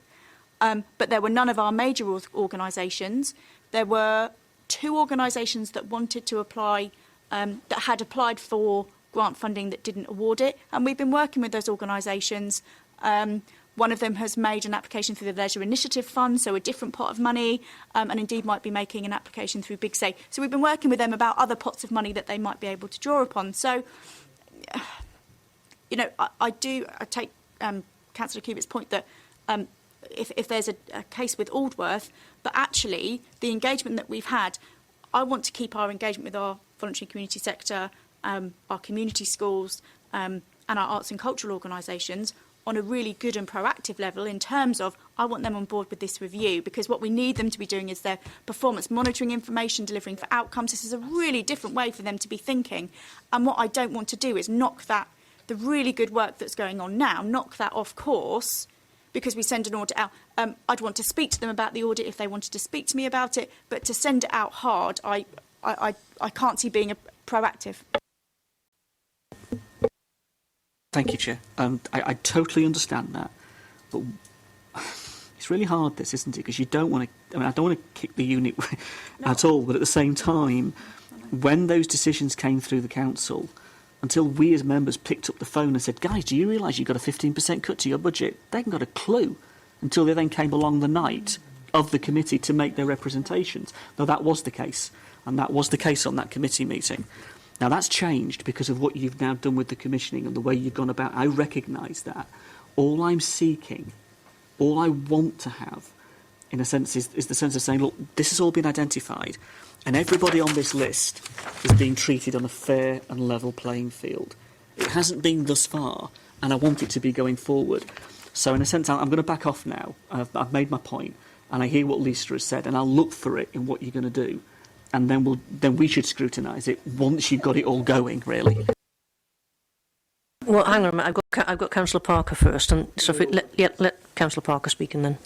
But there were none of our major organisations. There were 2 organisations that wanted to apply, that had applied for grant funding that didn't award it. And we've been working with those organisations. One of them has made an application through the Leisure Initiative Fund, so a different pot of money, and indeed might be making an application through Big Say. So we've been working with them about other pots of money that they might be able to draw upon. So, you know, I take Councillor Cubitt's point that if there's a case with Aldworth, but actually the engagement that we've had, I want to keep our engagement with our voluntary community sector, our community schools, and our arts and cultural organisations on a really good and proactive level in terms of I want them on board with this review, because what we need them to be doing is their performance monitoring information, delivering for outcomes. This is a really different way for them to be thinking. And what I don't want to do is knock that, the really good work that's going on now, knock that off course because we send an audit out. I'd want to speak to them about the audit if they wanted to speak to me about it, but to send it out hard, I can't see being proactive. Thank you, Chair. I totally understand that, but it's really hard, this, isn't it? Because you don't want to. I mean, I don't want to kick the unit at all, but at the same time, when those decisions came through the council, until we as members picked up the phone and said, "Guys, do you realise you've got a 15% cut to your budget?" They hadn't got a clue until they then came along the night of the committee to make their representations. Now that was the case, and that was the case on that committee meeting. Now, that's changed because of what you've now done with the commissioning and the way you've gone about. I recognise that. All I'm seeking, all I want to have, in a sense, is the sense of saying, look, this has all been identified, and everybody on this list is being treated on a fair and level playing field. It hasn't been thus far, and I want it to be going forward. So, in a sense, I'm going to back off now. I've made my point, and I hear what Lisa has said, and I'll look for it in what you're going to do. And then we should scrutinise it once you've got it all going, really. Well, hang on a minute. I've got Councillor Parker first, and so let Councillor Parker speak, and then.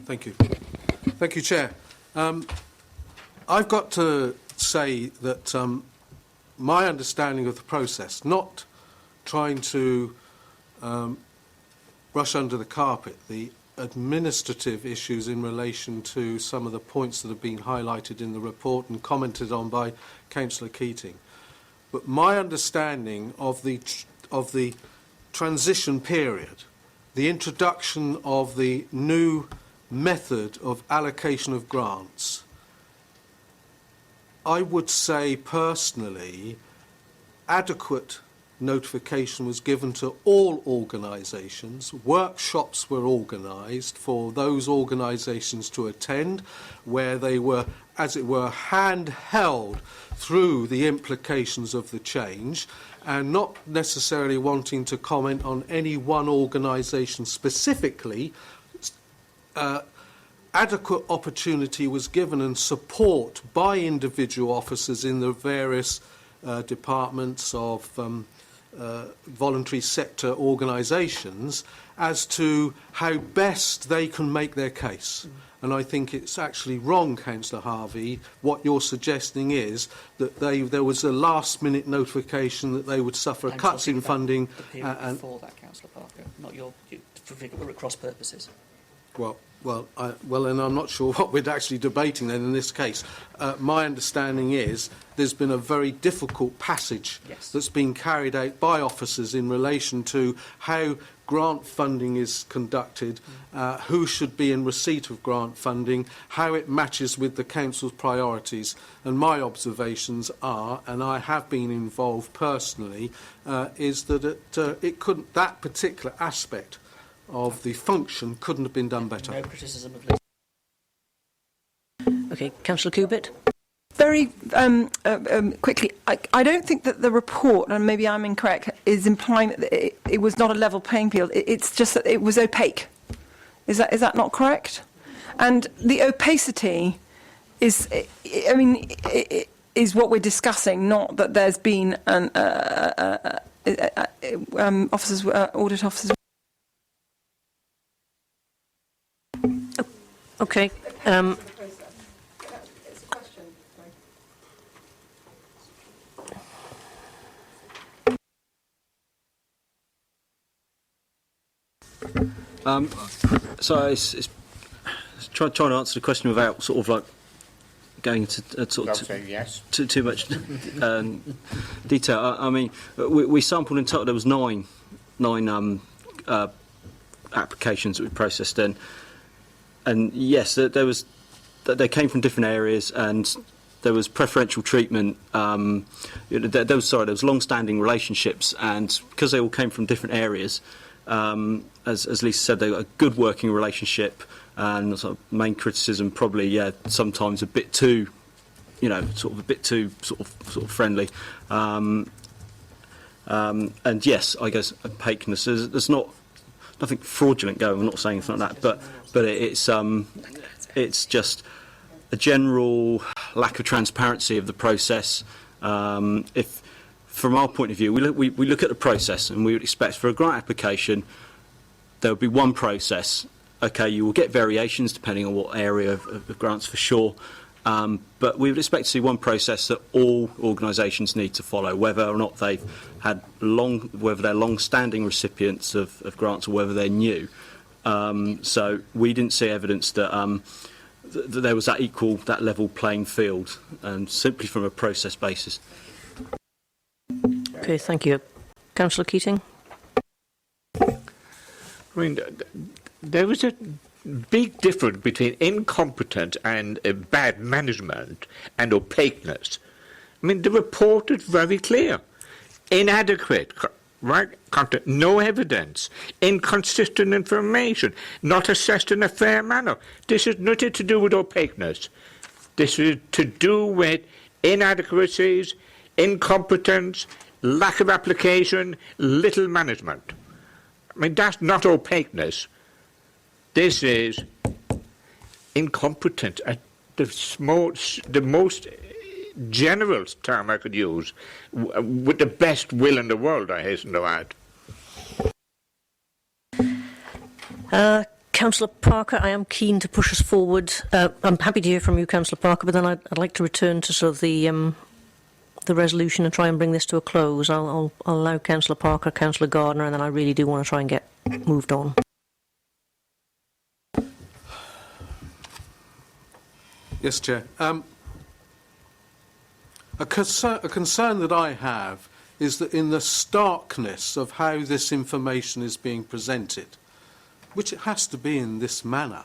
Thank you, Chair. I've got to say that my understanding of the process, not trying to brush under the carpet the administrative issues in relation to some of the points that have been highlighted in the report and commented on by Councillor Keating. But my understanding of the transition period, the introduction of the new method of allocation of grants, I would say personally adequate notification was given to all organisations. Workshops were organised for those organisations to attend, where they were, as it were, handheld through the implications of the change, and not necessarily wanting to comment on any one organisation specifically. Adequate opportunity was given and support by individual officers in the various departments of voluntary sector organisations as to how best they can make their case. And I think it's actually wrong, Councillor Harvey. What you're suggesting is that there was a last-minute notification that they would suffer cuts in funding. The period before that, Councillor Parker, not for cross purposes. Well, then I'm not sure what we're actually debating then in this case. My understanding is there's been a very difficult passage that's been carried out by officers in relation to how grant funding is conducted, who should be in receipt of grant funding, how it matches with the Council's priorities. And my observations are, and I have been involved personally, is that it couldn't, that particular aspect of the function couldn't have been done better. No criticism of Lisa. Okay, Councillor Cubitt. Very quickly, I don't think that the report, and maybe I'm incorrect, is implying that it was not a level playing field. It's just that it was opaque. Is that not correct? And the opacity is, I mean, is what we're discussing, not that there's been an audit officers. Okay. So it's trying to answer the question without sort of like going into too much detail. I mean, we sampled in total. There was nine applications that we processed then, and yes, they came from different areas, and there was preferential treatment. There was long-standing relationships, and because they all came from different areas. As Lisa said, they got a good working relationship, and sort of main criticism probably, sometimes a bit too, sort of a bit too sort of friendly. And yes, I guess opaqueness. There's nothing fraudulent going. I'm not saying anything like that, but it's just a general lack of transparency of the process. From our point of view, we look at the process, and we would expect for a grant application there would be one process. Okay, you will get variations depending on what area of grants for sure, but we would expect to see one process that all organisations need to follow, whether or not they've had whether they're long-standing recipients of grants or whether they're new. So we didn't see evidence that that there was that level playing field, and simply from a process basis. Okay, thank you. Councillor Keating. I mean, there was a big difference between incompetence and bad management and opaqueness. I mean, the report is very clear. Inadequate, right? No evidence. Inconsistent information. Not assessed in a fair manner. This is nothing to do with opaqueness. This is to do with inadequacies, incompetence, lack of application, little management. I mean, that's not opaqueness. This is incompetence at the most general term I could use, with the best will in the world, I hasten to add. Councillor Parker, I am keen to push us forward. I'm happy to hear from you, Councillor Parker, but then I'd like to return to sort of the resolution and try and bring this to a close. I'll allow Councillor Parker, Councillor Gardner, and then I really do want to try and get moved on. Yes, Chair. A concern that I have is that in the starkness of how this information is being presented, which it has to be in this manner,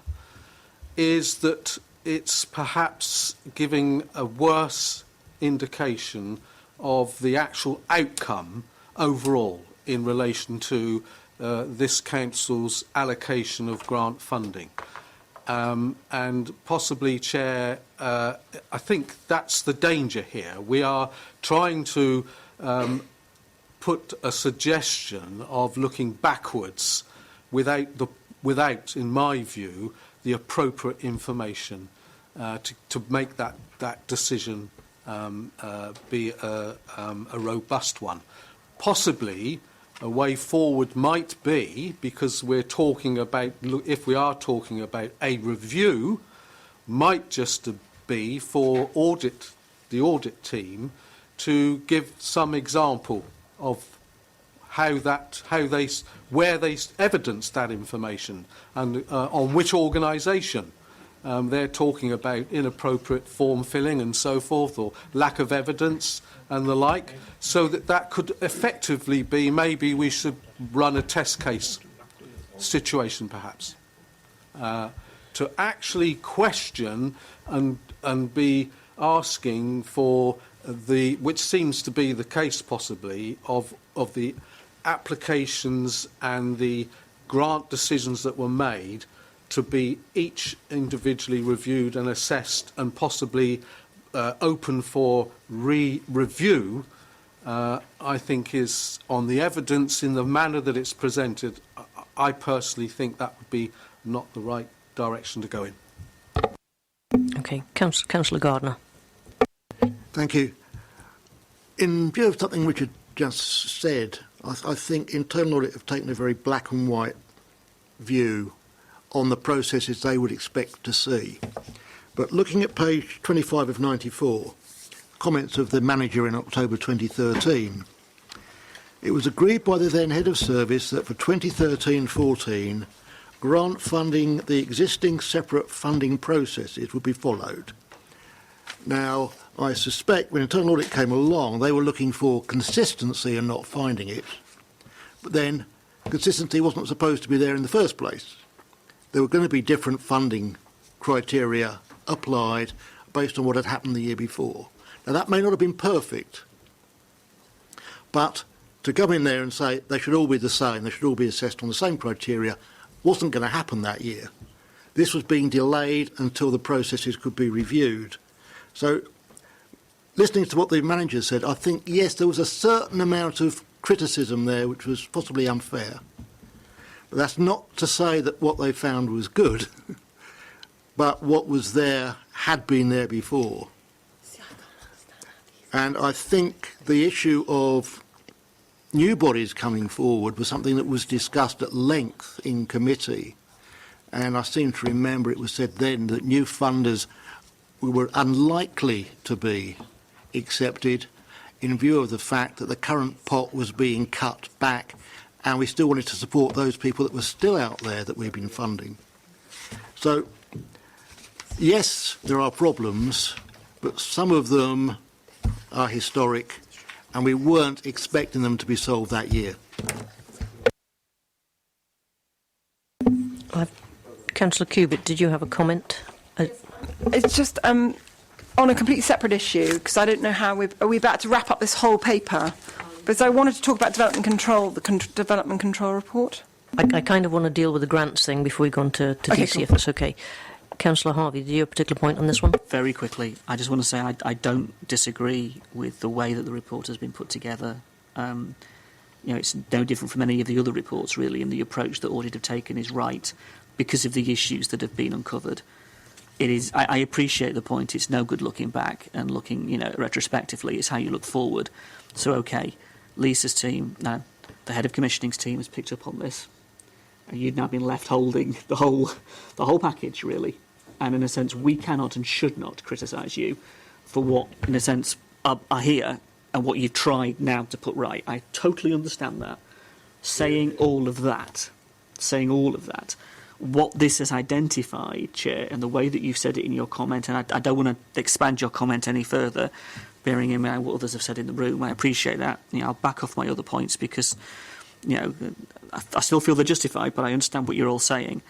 is that it's perhaps giving a worse indication of the actual outcome overall in relation to this council's allocation of grant funding. And possibly, Chair, I think that's the danger here. We are trying to put a suggestion of looking backwards without, in my view, the appropriate information to make that decision be a robust one. possibly a way forward might be, because we're talking about, if we are talking about a review, might just be for the audit team to give some example of where they evidenced that information and on which organisation. They're talking about inappropriate form filling and so forth, or lack of evidence and the like, so that could effectively be, maybe we should run a test case situation perhaps, to actually question and be asking for which seems to be the case possibly, of the applications and the grant decisions that were made to be each individually reviewed and assessed and possibly open for review, I think is, on the evidence in the manner that it's presented, I personally think that would be not the right direction to go in. Okay, Councillor Gardner. Thank you. In view of something Richard just said, I think Internal Audit have taken a very black and white view on the processes they would expect to see. But looking at page 25 of 94, comments of the manager in October 2013, it was agreed by the then head of service that for 2013-14, grant funding, the existing separate funding processes would be followed. Now, I suspect when Internal Audit came along, they were looking for consistency and not finding it. But then consistency wasn't supposed to be there in the first place. There were going to be different funding criteria applied based on what had happened the year before. Now, that may not have been perfect, but to come in there and say they should all be the same, they should all be assessed on the same criteria, wasn't going to happen that year. This was being delayed until the processes could be reviewed. So, listening to what the manager said, I think, yes, there was a certain amount of criticism there which was possibly unfair. But that's not to say that what they found was good, but what was there had been there before. And I think the issue of new bodies coming forward was something that was discussed at length in committee. And I seem to remember it was said then that new funders were unlikely to be accepted in view of the fact that the current pot was being cut back, and we still wanted to support those people that were still out there that we've been funding. So, yes, there are problems, but some of them are historic, and we weren't expecting them to be solved that year. Councillor Cubitt, did you have a comment? It's just on a completely separate issue, because I don't know how are we about to wrap up this whole paper? But I wanted to talk about development control, the development control report. I kind of want to deal with the grants thing before we go on to Okay, DC, cool. if that's okay. Councillor Harvey, do you have a particular point on this one? Very quickly, I just want to say I don't disagree with the way that the report has been put together. It's no different from any of the other reports, really, and the approach that Audit have taken is right because of the issues that have been uncovered. It is. I appreciate the point. It's no good looking back and looking, retrospectively. It's how you look forward. So, okay, Lisa's team, now the head of commissioning's team has picked up on this, and you've now been left holding the whole package, really. And in a sense, we cannot and should not criticise you for what, in a sense, are here and what you've tried now to put right. I totally understand that. Saying all of that, what this has identified, Chair, and the way that you've said it in your comment, and I don't want to expand your comment any further, bearing in mind what others have said in the room. I appreciate that. I'll back off my other points because, I still feel they're justified, but I understand what you're all saying.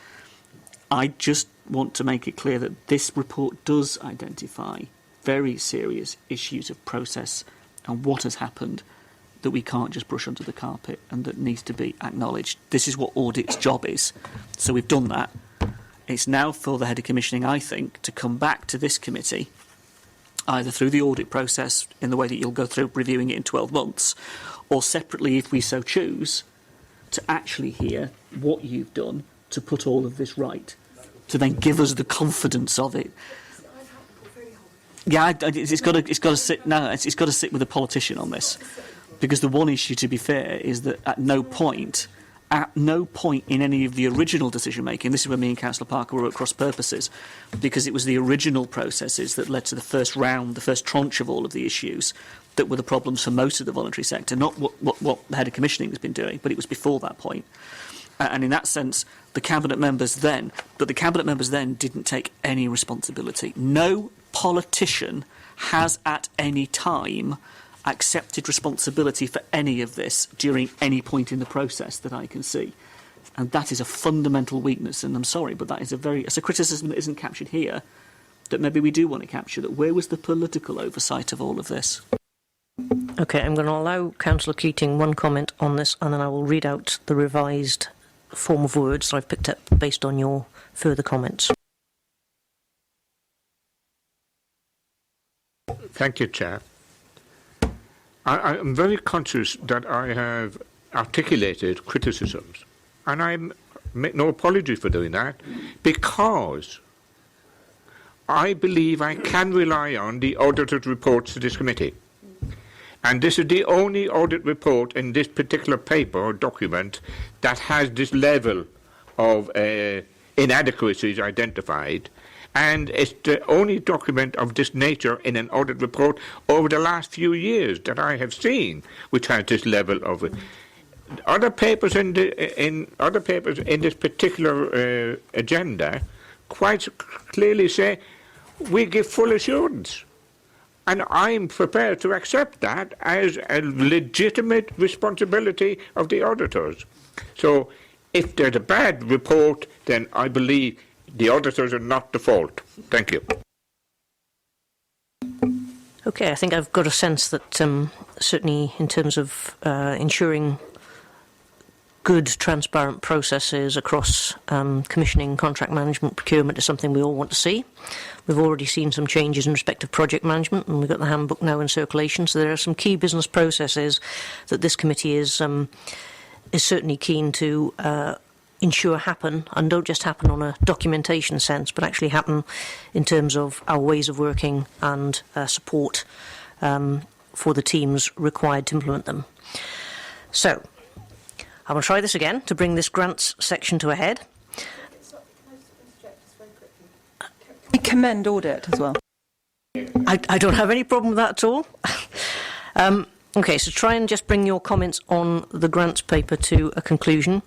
I just want to make it clear that this report does identify very serious issues of process and what has happened that we can't just brush under the carpet and that needs to be acknowledged. This is what Audit's job is. So we've done that. It's now for the head of commissioning, I think, to come back to this committee, either through the audit process in the way that you'll go through reviewing it in 12 months, or separately, if we so choose, to actually hear what you've done to put all of this right, to then give us the confidence of it. Yeah, it's got to sit. No, it's got to sit with a politician on this. Because the one issue, to be fair, is that at no point in any of the original decision making, this is where me and Councillor Parker were at cross purposes, because it was the original processes that led to the first round, the first tranche of all of the issues that were the problems for most of the voluntary sector, not what the head of commissioning has been doing, but it was before that point. And in that sense, the cabinet members then didn't take any responsibility. No politician has at any time accepted responsibility for any of this during any point in the process that I can see. And that is a fundamental weakness, and I'm sorry, but that is it's a criticism that isn't captured here, that maybe we do want to capture, that where was the political oversight of all of this? Okay, I'm going to allow Councillor Keating one comment on this, and then I will read out the revised form of words that I've picked up based on your further comments. Thank you, Chair. I am very conscious that I have articulated criticisms, and I make no apology for doing that, because I believe I can rely on the auditor's reports to this committee. And this is the only audit report in this particular paper or document that has this level of inadequacies identified. And it's the only document of this nature in an audit report over the last few years that I have seen, which has this level of it. Other papers in this particular agenda quite clearly say we give full assurance, and I'm prepared to accept that as a legitimate responsibility of the auditors. So, if there's a bad report, then I believe the auditors are not the fault. Thank you. Okay, I think I've got a sense that certainly in terms of ensuring good, transparent processes across commissioning, contract management, procurement is something we all want to see. We've already seen some changes in respect of project management, and we've got the handbook now in circulation, so there are some key business processes that this committee is certainly keen to ensure happen, and don't just happen on a documentation sense, but actually happen in terms of our ways of working and support for the teams required to implement them. So, I'm going to try this again to bring this grants section to a head. We commend Audit as well. I don't have any problem with that at all. Okay, so try and just bring your comments on the grants paper to a conclusion.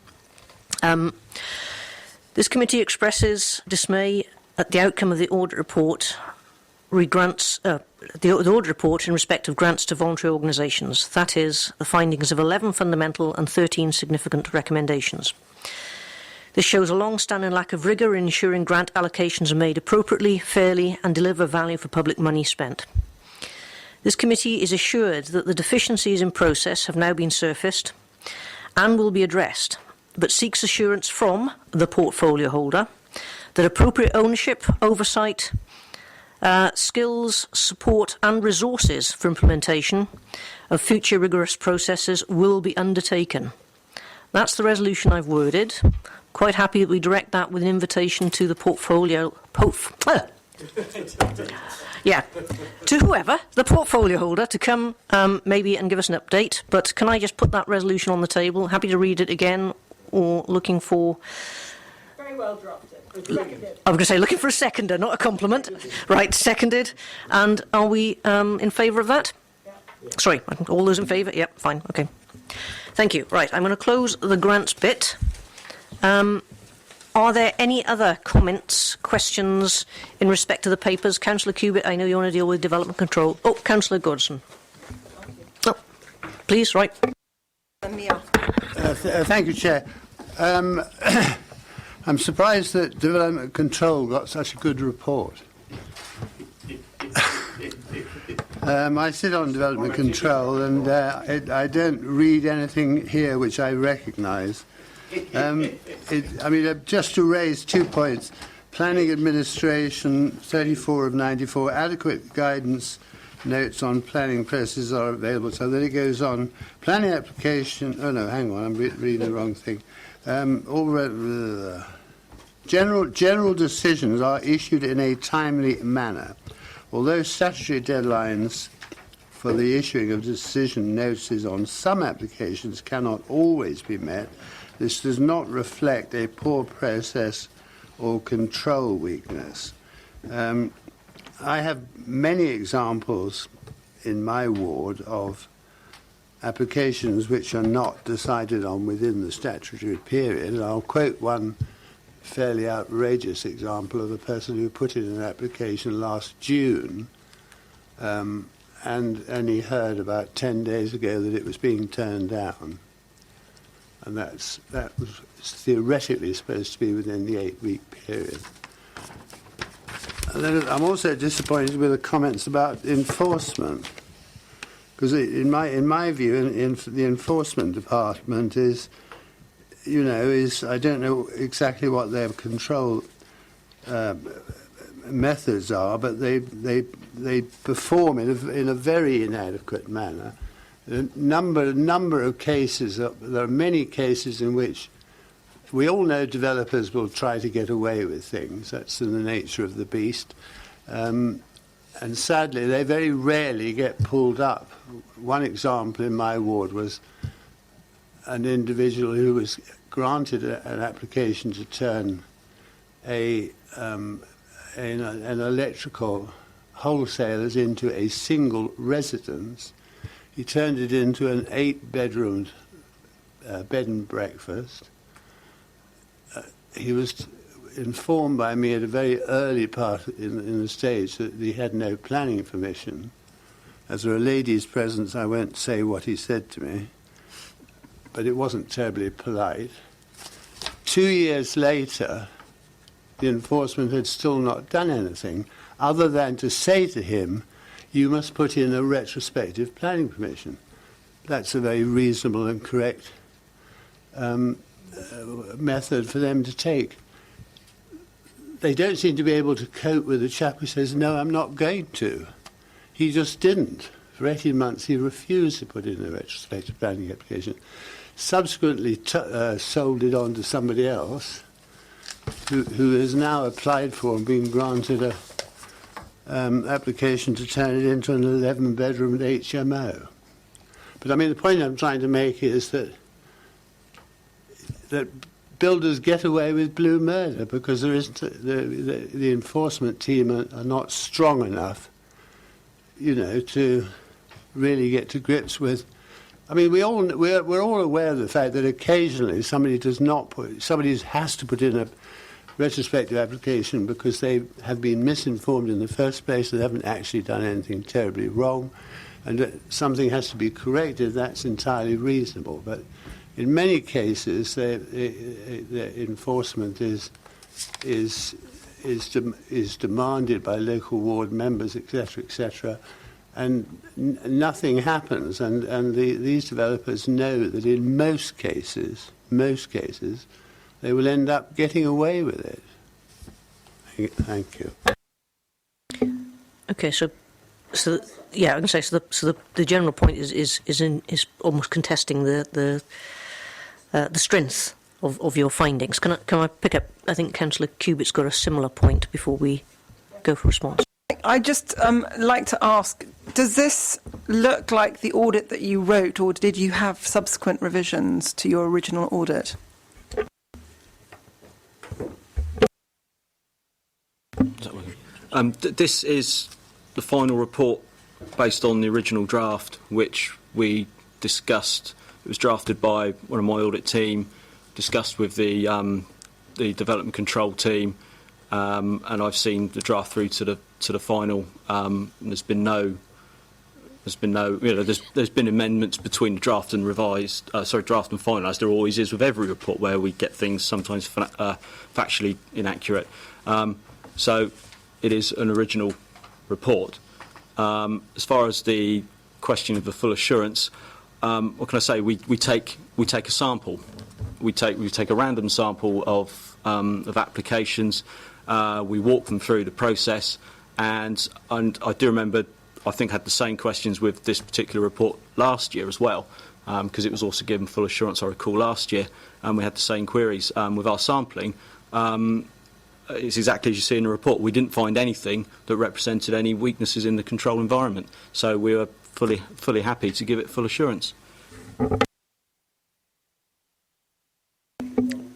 This committee expresses dismay at the outcome of the audit report the audit report in respect of grants to voluntary organisations. That is, the findings of 11 fundamental and 13 significant recommendations. This shows a long-standing lack of rigour in ensuring grant allocations are made appropriately, fairly and deliver value for public money spent. This committee is assured that the deficiencies in process have now been surfaced and will be addressed, but seeks assurance from the portfolio holder that appropriate ownership, oversight, skills, support and resources for implementation of future rigorous processes will be undertaken. That's the resolution I've worded. Quite happy that we direct that with an invitation to the portfolio... to whoever, the portfolio holder, to come maybe and give us an update. But can I just put that resolution on the table? Happy to read it again, or looking for... Very well drafted. I was going to say, looking for a seconder, not a compliment. Right, seconded. And are we in favour of that? Yeah. Sorry, all those in favour? Yep, fine, okay. Thank you. Right, I'm going to close the grants bit. Are there any other comments, questions in respect to the papers? Councillor Cubitt, I know you want to deal with development control. Oh, Councillor Godson. Oh, please, right. Thank you, Chair. I'm surprised that Development Control got such a good report. I sit on Development Control, and I don't read anything here which I recognise. Just to raise 2 points. Planning administration, 34 of 94, adequate guidance notes on planning processes are available. So then it goes on. Planning application, oh no, hang on, I'm reading the wrong thing. General decisions are issued in a timely manner. Although statutory deadlines for the issuing of decision notices on some applications cannot always be met, this does not reflect a poor process or control weakness. I have many examples in my ward of applications which are not decided on within the statutory period. And I'll quote one fairly outrageous example of a person who put in an application last June and only heard about 10 days ago that it was being turned down. And that was theoretically supposed to be within the 8-week period. And then I'm also disappointed with the comments about enforcement, because in my view, the enforcement department is I don't know exactly what their control methods are, but they perform in a very inadequate manner. A number of cases. There are many cases in which we all know developers will try to get away with things. That's in the nature of the beast. And sadly, they very rarely get pulled up. One example in my ward was an individual who was granted an application to turn an electrical wholesalers into a single residence. He turned it into an 8-bedroom bed and breakfast. He was informed by me at a very early part in the stage that he had no planning permission. As there are ladies present, I won't say what he said to me, but it wasn't terribly polite. 2 years later, the enforcement had still not done anything other than to say to him, you must put in a retrospective planning permission. That's a very reasonable and correct method for them to take. They don't seem to be able to cope with a chap who says, no, I'm not going to. He just didn't. For 18 months, he refused to put in a retrospective planning application. Subsequently sold it on to somebody else who has now applied for and been granted a application to turn it into an 11-bedroom HMO. But I mean, the point I'm trying to make is that builders get away with blue murder because there isn't the enforcement team are not strong enough, to really get to grips with. I mean, we're all aware of the fact that occasionally somebody has to put in a retrospective application because they have been misinformed in the first place. They haven't actually done anything terribly wrong, and that something has to be corrected. That's entirely reasonable, but in many cases, the enforcement is demanded by local ward members, etc., and nothing happens. And these developers know that in most cases, they will end up getting away with it. Thank you. Okay, so yeah, I can say so. The general point is almost contesting the strength of your findings. Can I pick up? I think Councillor Cubitt's got a similar point before we go for response. I just like to ask, does this look like the audit that you wrote, or did you have subsequent revisions to your original audit? This is the final report based on the original draft, which we discussed. It was drafted by one of my audit team, discussed with the development control team, and I've seen the draft through to the final. And there's been no, there's been amendments between the draft and revised, draft and final, as there always is with every report where we get things sometimes factually inaccurate. So it is an original report. As far as the question of the full assurance, what can I say? We take a sample. We take a random sample of applications. We walk them through the process, and I do remember, I think, had the same questions with this particular report last year as well, because it was also given full assurance, I recall, last year, and we had the same queries with our sampling. It's exactly as you see in the report. We didn't find anything that represented any weaknesses in the control environment. So we were fully happy to give it full assurance.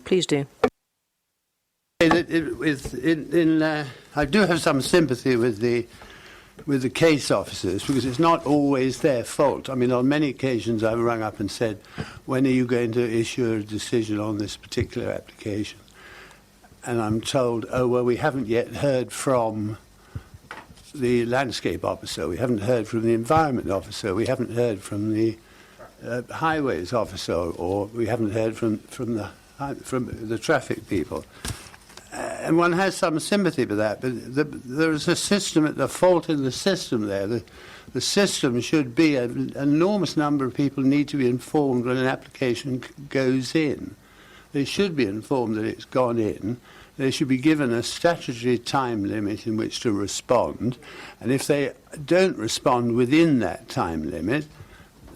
Please do. I do have some sympathy with the case officers, because it's not always their fault. I mean, on many occasions I've rung up and said, when are you going to issue a decision on this particular application? And I'm told, oh, well, we haven't yet heard from the landscape officer, we haven't heard from the environment officer, we haven't heard from the highways officer, or we haven't heard from the traffic people. And one has some sympathy for that, but there is a system, at the fault in the system there. The system should be, an enormous number of people need to be informed when an application goes in. They should be informed that it's gone in. They should be given a statutory time limit in which to respond. And if they don't respond within that time limit,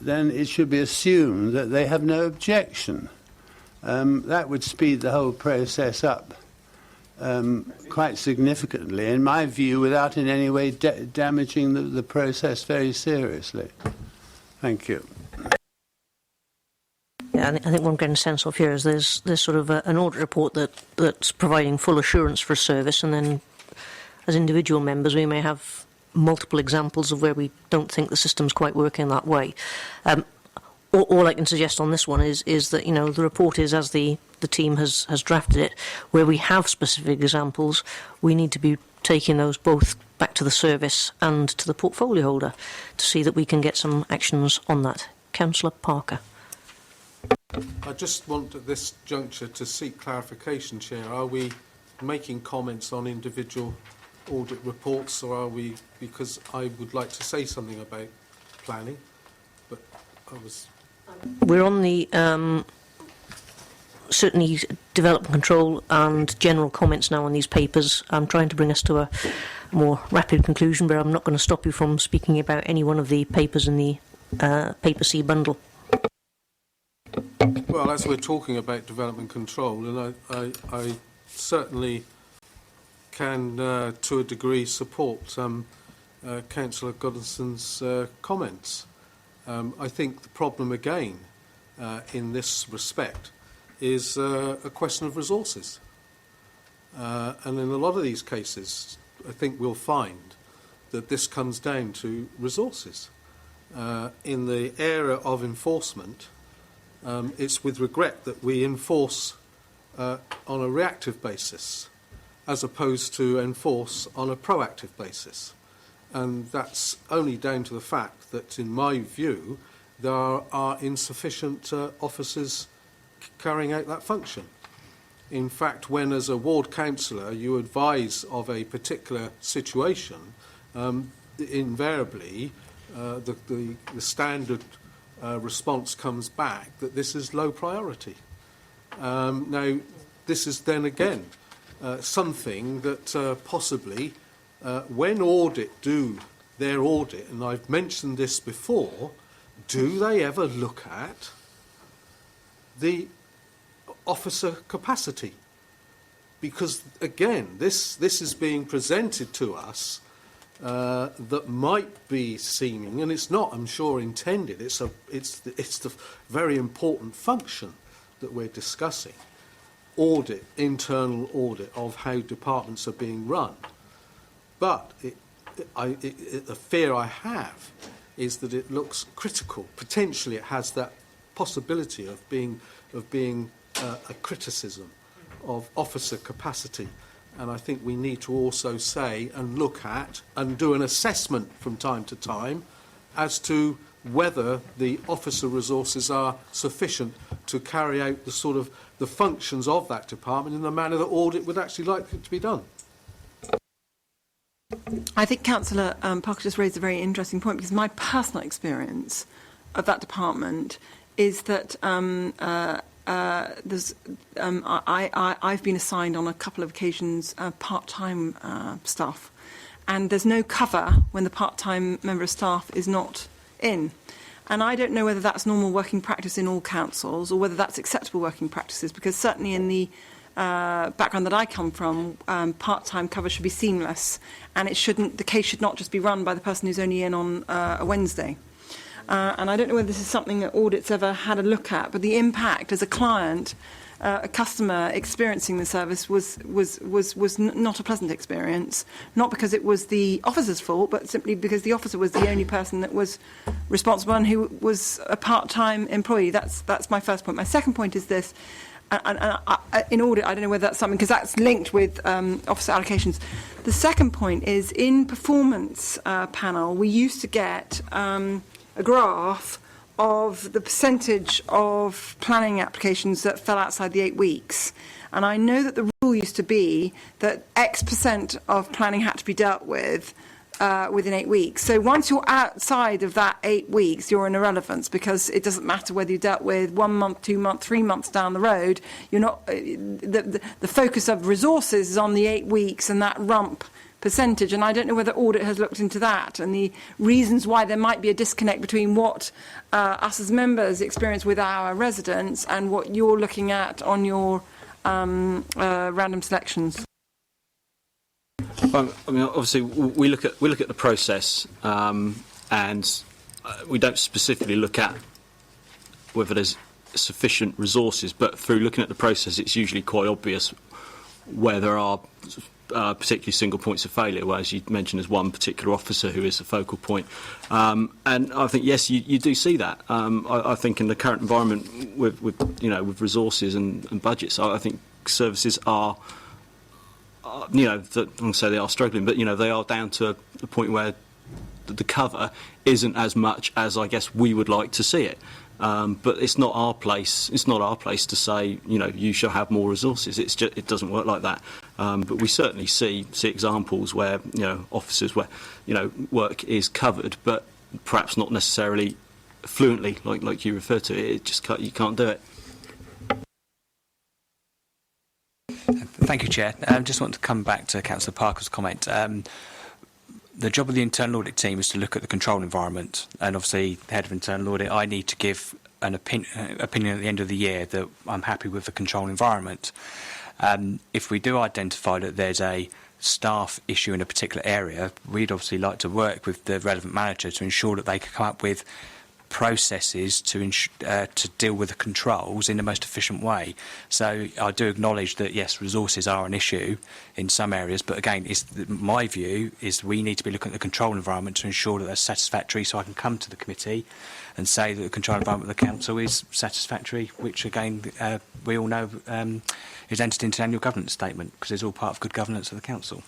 then it should be assumed that they have no objection. That would speed the whole process up quite significantly, in my view, without in any way damaging the process very seriously. Thank you. Yeah, I think what I'm getting a sense of here is there's sort of an audit report that's providing full assurance for service, and then as individual members we may have multiple examples of where we don't think the system's quite working that way. All I can suggest on this one is that, you know, the report is as the team has drafted it. Where we have specific examples, we need to be taking those both back to the service and to the portfolio holder to see that we can get some actions on that. Councillor Parker. I just want at this juncture to seek clarification, Chair. Are we making comments on individual audit reports, or are we, because I would like to say something about planning, but I was... We're on the certainly development control and general comments now on these papers. I'm trying to bring us to a more rapid conclusion, but I'm not going to stop you from speaking about any one of the papers in the Paper C bundle. Well, as we're talking about development control, and I certainly can, to a degree, support Councillor Goddison's comments. I think the problem again in this respect is a question of resources. And in a lot of these cases, I think we'll find that this comes down to resources. In the area of enforcement, it's with regret that we enforce on a reactive basis as opposed to enforce on a proactive basis. And that's only down to the fact that, in my view, there are insufficient officers carrying out that function. In fact, when as a ward councillor you advise of a particular situation, invariably the standard response comes back that this is low priority. Now, this is then again something that possibly when Audit do their audit, and I've mentioned this before, do they ever look at the officer capacity? Because again, this is being presented to us that might be seeming, and it's not, I'm sure, intended. It's the very important function that we're discussing. Audit, internal audit of how departments are being run. But the fear I have is that it looks critical. Potentially, it has that possibility of being a criticism of officer capacity. And I think we need to also say and look at and do an assessment from time to time as to whether the officer resources are sufficient to carry out the sort of the functions of that department in the manner that Audit would actually like it to be done. I think Councillor Parker just raised a very interesting point, because my personal experience of that department is that I've been assigned on a couple of occasions part-time staff, and there's no cover when the part-time member of staff is not in. And I don't know whether that's normal working practice in all councils or whether that's acceptable working practices, because certainly in the background that I come from, part-time cover should be seamless, and the case should not just be run by the person who's only in on a Wednesday. and I don't know whether this is something that Audit's ever had a look at, but the impact as a client, a customer experiencing the service was not a pleasant experience, not because it was the officer's fault, but simply because the officer was the only person that was responsible and who was a part-time employee. That's my first point. My second point is this. In audit, I don't know whether that's something, because that's linked with officer allocations. The second point is, in performance panel, we used to get a graph of the percentage of planning applications that fell outside the 8 weeks. And I know that the rule used to be that X% of planning had to be dealt with within 8 weeks. So once you're outside of that 8 weeks, you're in irrelevance, because it doesn't matter whether you dealt with 1 month, 2 months, 3 months down the road. You're not the focus of resources is on the 8 weeks and that rump percentage. And I don't know whether Audit has looked into that and the reasons why there might be a disconnect between what us as members experience with our residents and what you're looking at on your random selections. I mean, obviously, we look at the process, and we don't specifically look at whether there's sufficient resources. But through looking at the process, it's usually quite obvious where there are particularly single points of failure. Where, as you mentioned, there's one particular officer who is the focal point, and I think yes, you do see that. I think in the current environment with resources and budgets, I think services are. I'm going to say they are struggling, but they are down to a point where the cover isn't as much as I guess we would like to see it. But it's not our place. It's not our place to say you shall have more resources. It doesn't work like that. But we certainly see examples where officers where work is covered, but perhaps not necessarily fluently like you refer to. You can't do it. Thank you, Chair. I just want to come back to Councillor Parker's comment. The job of the internal audit team is to look at the control environment, and obviously, the head of internal audit, I need to give an opinion at the end of the year that I'm happy with the control environment. If we do identify that there's a staff issue in a particular area, we'd obviously like to work with the relevant manager to ensure that they can come up with processes to deal with the controls in the most efficient way. So I do acknowledge that yes, resources are an issue in some areas, but again, my view is we need to be looking at the control environment to ensure that they're satisfactory, so I can come to the committee and say that the control environment of the council is satisfactory, which again we all know is entered into an annual governance statement, because it's all part of good governance of the council.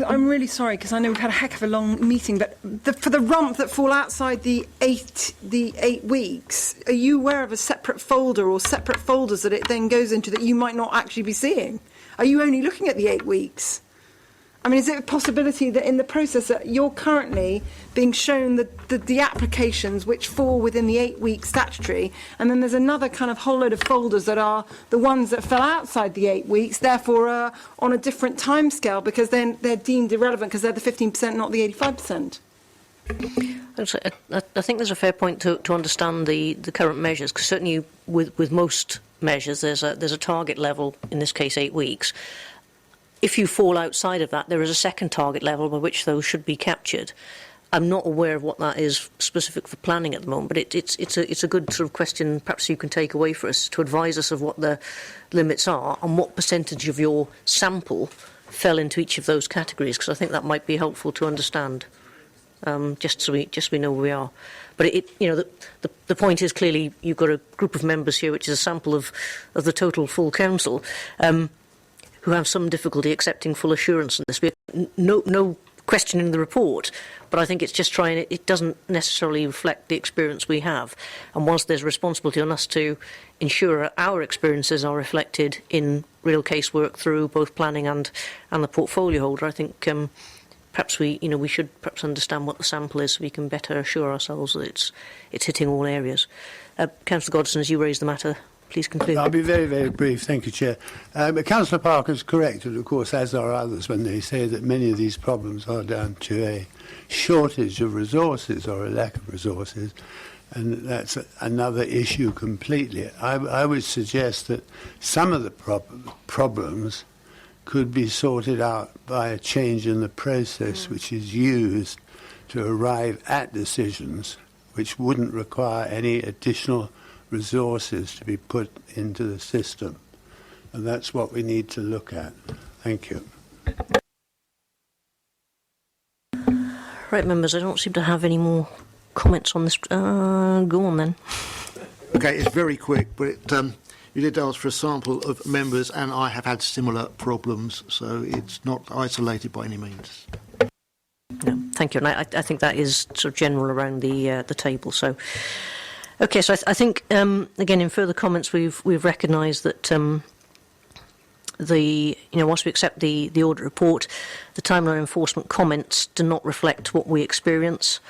I'm really sorry, because I know we've had a heck of a long meeting, but for the rump that fall outside the 8 weeks, are you aware of a separate folder or separate folders that it then goes into that you might not actually be seeing? Are you only looking at the 8 weeks? I mean, is it a possibility that in the process that you're currently being shown the applications which fall within the 8 week statutory, and then there's another kind of whole load of folders that are the ones that fell outside the 8 weeks, therefore are on a different timescale because then they're deemed irrelevant because they're the 15%, not the 85%? I think there's a fair point to understand the current measures, because certainly with most measures there's a target level, in this case 8 weeks. If you fall outside of that, there is a second target level by which those should be captured. I'm not aware of what that is specific for planning at the moment, but it's a good sort of question perhaps you can take away for us to advise us of what the limits are and what percentage of your sample fell into each of those categories, because I think that might be helpful to understand, just so we know where we are. But the point is, clearly you've got a group of members here, which is a sample of the total full council, who have some difficulty accepting full assurance in this. We have no question in the report, but I think it's just it doesn't necessarily reflect the experience we have. And whilst there's a responsibility on us to ensure our experiences are reflected in real case work through both planning and the portfolio holder, I think perhaps we should perhaps understand what the sample is so we can better assure ourselves that it's hitting all areas. Councillor Godson, as you raised the matter, please conclude. I'll be very, very brief. Thank you, Chair. Councillor Parker's correct, and of course, as are others, when they say that many of these problems are down to a shortage of resources or a lack of resources, and that's another issue completely. I would suggest that some of the problems could be sorted out by a change in the process which is used to arrive at decisions which wouldn't require any additional resources to be put into the system. And that's what we need to look at. Thank you. Right, members, I don't seem to have any more comments on this. Go on then. Okay, it's very quick, but you did ask for a sample of members, and I have had similar problems, so it's not isolated by any means. No, thank you. And I think that is sort of general around the table. So, okay, so I think again in further comments we've recognised that once we accept the audit report, the timeline enforcement comments do not reflect what we experience.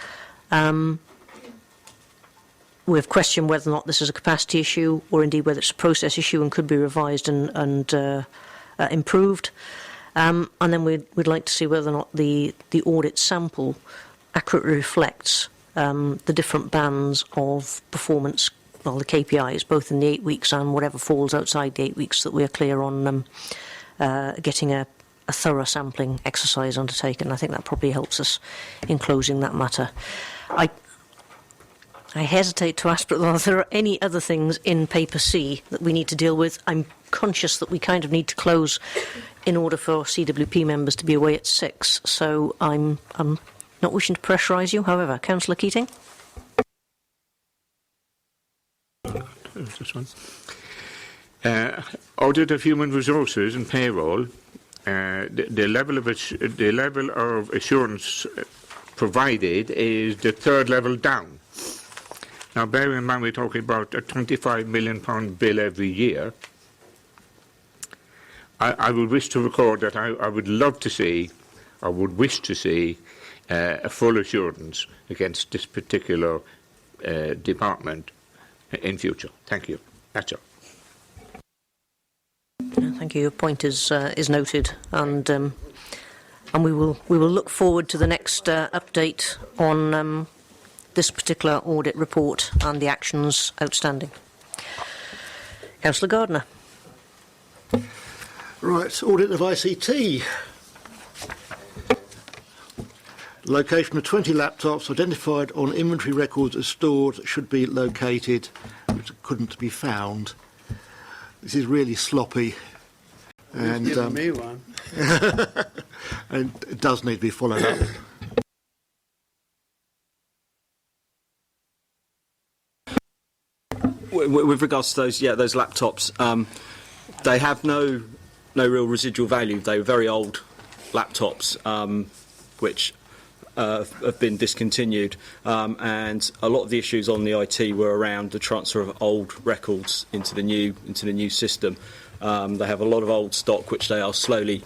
We've questioned whether or not this is a capacity issue, or indeed whether it's a process issue and could be revised and improved. And then we'd like to see whether or not the audit sample accurately reflects the different bands of performance, well, the KPIs, both in the 8 weeks and whatever falls outside the 8 weeks, that we're clear on getting a thorough sampling exercise undertaken. I think that probably helps us in closing that matter. I hesitate to ask whether there are any other things in paper C that we need to deal with. I'm conscious that we kind of need to close in order for CWP members to be away at 6, so I'm not wishing to pressurise you. However, Councillor Keating? This one. Audit of human resources and payroll. The level of assurance provided is the third level down. Now, bearing in mind we're talking about a £25 million bill every year, I would wish to record that I would love to see, I would wish to see, a full assurance against this particular department in future. Thank you. That's all. Thank you. Your point is noted, and we will look forward to the next update on this particular audit report and the actions outstanding. Councillor Gardner. Right, audit of ICT. Location of 20 laptops identified on inventory records as stored should be located, which couldn't be found. This is really sloppy. And You've given me one. and it does need to be followed up. With regards to those laptops, they have no real residual value. They were very old laptops, which have been discontinued, and a lot of the issues on the IT were around the transfer of old records into the new system. They have a lot of old stock which they are slowly,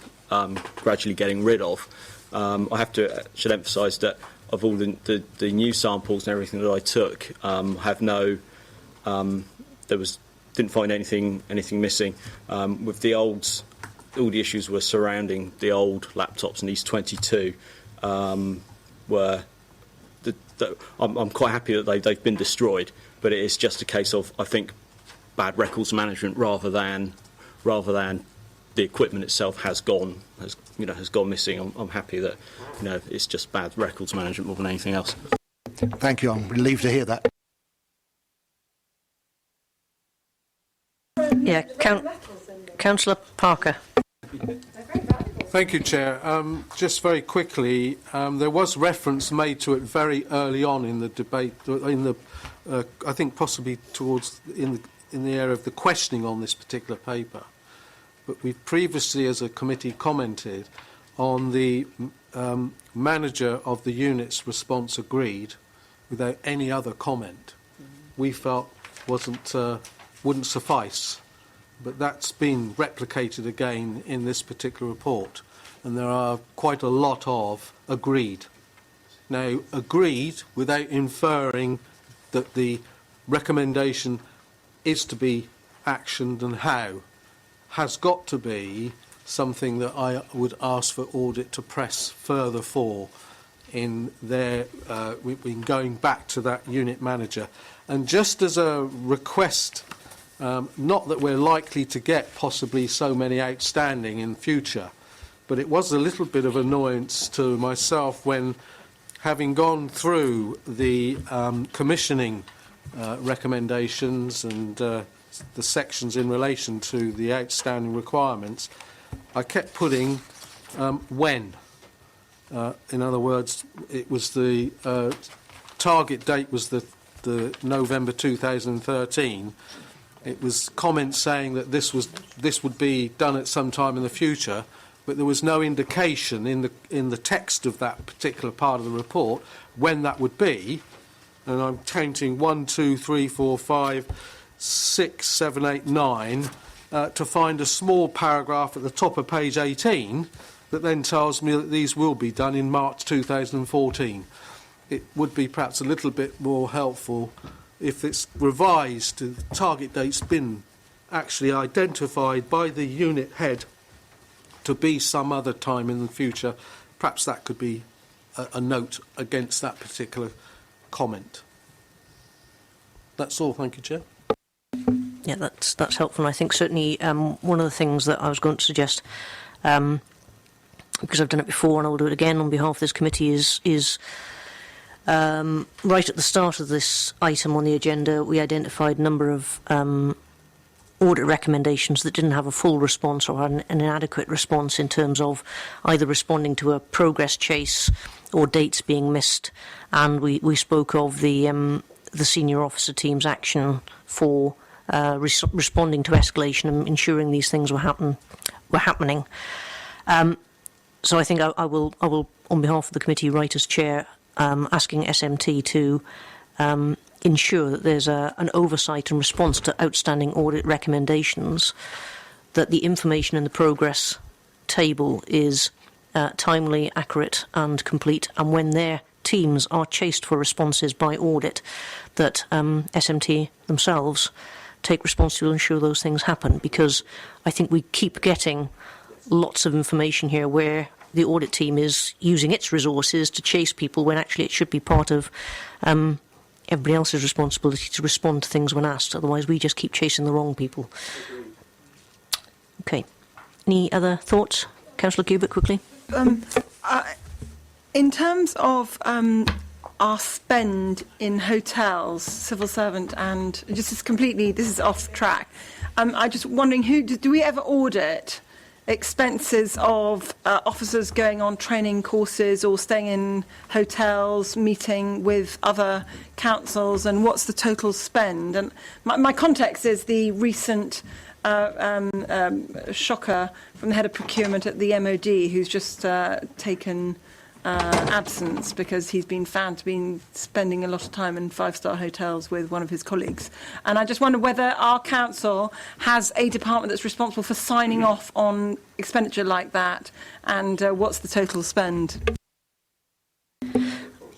gradually getting rid of. I should emphasise that of all the new samples and everything that I took, have no. Didn't find anything missing. With the olds, all the issues were surrounding the old laptops, and these 22 were. I'm quite happy that they've been destroyed, but it is just a case of, I think, bad records management rather than the equipment itself has gone missing. I'm happy that it's just bad records management more than anything else. Thank you. I'm relieved to hear that. Yeah, Councillor Parker. Thank you, Chair. Just very quickly, there was reference made to it very early on in the debate, I think possibly towards in the area of the questioning on this particular paper. But we've previously, as a committee, commented on the manager of the unit's response agreed without any other comment. We felt wouldn't suffice. But that's been replicated again in this particular report, and there are quite a lot of agreed. Now, agreed without inferring that the recommendation is to be actioned and how has got to be something that I would ask for audit to press further for in going back to that unit manager. And just as a request, not that we're likely to get possibly so many outstanding in future, but it was a little bit of annoyance to myself when, having gone through the commissioning recommendations and the sections in relation to the outstanding requirements, I kept putting when. In other words, it was the target date was the November 2013. It was comments saying that this would be done at some time in the future, but there was no indication in the text of that particular part of the report when that would be. And I'm counting 1, 2, 3, 4, 5, 6, 7, 8, 9 to find a small paragraph at the top of page 18 that then tells me that these will be done in March 2014. It would be perhaps a little bit more helpful if it's revised to the target date's been actually identified by the unit head to be some other time in the future. Perhaps that could be a note against that particular comment. That's all. Thank you, Chair. Yeah, that's helpful. And I think certainly one of the things that I was going to suggest, because I've done it before and I will do it again on behalf of this committee, is right at the start of this item on the agenda, we identified a number of audit recommendations that didn't have a full response or an inadequate response in terms of either responding to a progress chase or dates being missed. And we spoke of the senior officer team's action for responding to escalation and ensuring these things were happening. So I think I will, on behalf of the committee, write as chair, asking SMT to ensure that there's an oversight and response to outstanding audit recommendations, that the information in the progress table is timely, accurate and complete, and when their teams are chased for responses by audit, that SMT themselves take responsibility to ensure those things happen, because I think we keep getting lots of information here where the audit team is using its resources to chase people when actually it should be part of everybody else's responsibility to respond to things when asked. Otherwise we just keep chasing the wrong people. Okay. Any other thoughts? Councillor Cubitt, quickly. In terms of our spend in hotels, civil servant, and this is off track. I'm just wondering, do we ever audit expenses of officers going on training courses or staying in hotels, meeting with other councils, and what's the total spend? And my context is the recent shocker from the head of procurement at the MOD, who's just taken absence because he's been found to be spending a lot of time in five-star hotels with one of his colleagues. And I just wonder whether our council has a department that's responsible for signing off on expenditure like that, and what's the total spend?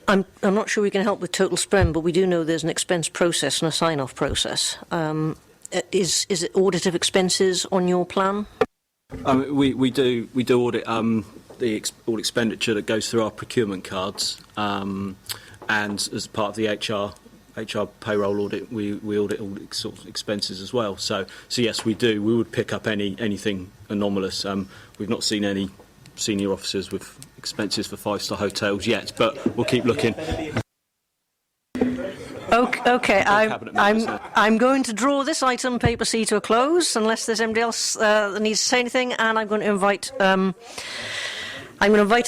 I'm not sure we can help with total spend, but we do know there's an expense process and a sign-off process. Is it audit of expenses on your plan? We do audit all expenditure that goes through our procurement cards, and as part of the HR payroll audit, we audit all sorts of expenses as well. So yes, we do. We would pick up anything anomalous. We've not seen any senior officers with expenses for five-star hotels yet, but we'll keep looking. Okay, I'm going to draw this item, paper C, to a close, unless there's anybody else that needs to say anything, and I'm going to invite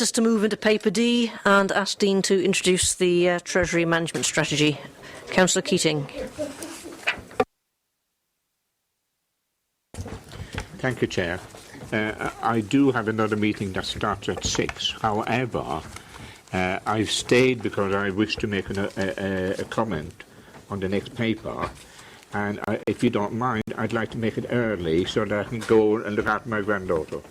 us to move into paper D and ask Dean to introduce the Treasury Management Strategy. Councillor Keating. Thank you, Chair. I do have another meeting that starts at 6. However, I've stayed because I wish to make a comment on the next paper, and if you don't mind, I'd like to make it early so that I can go and look after my granddaughter.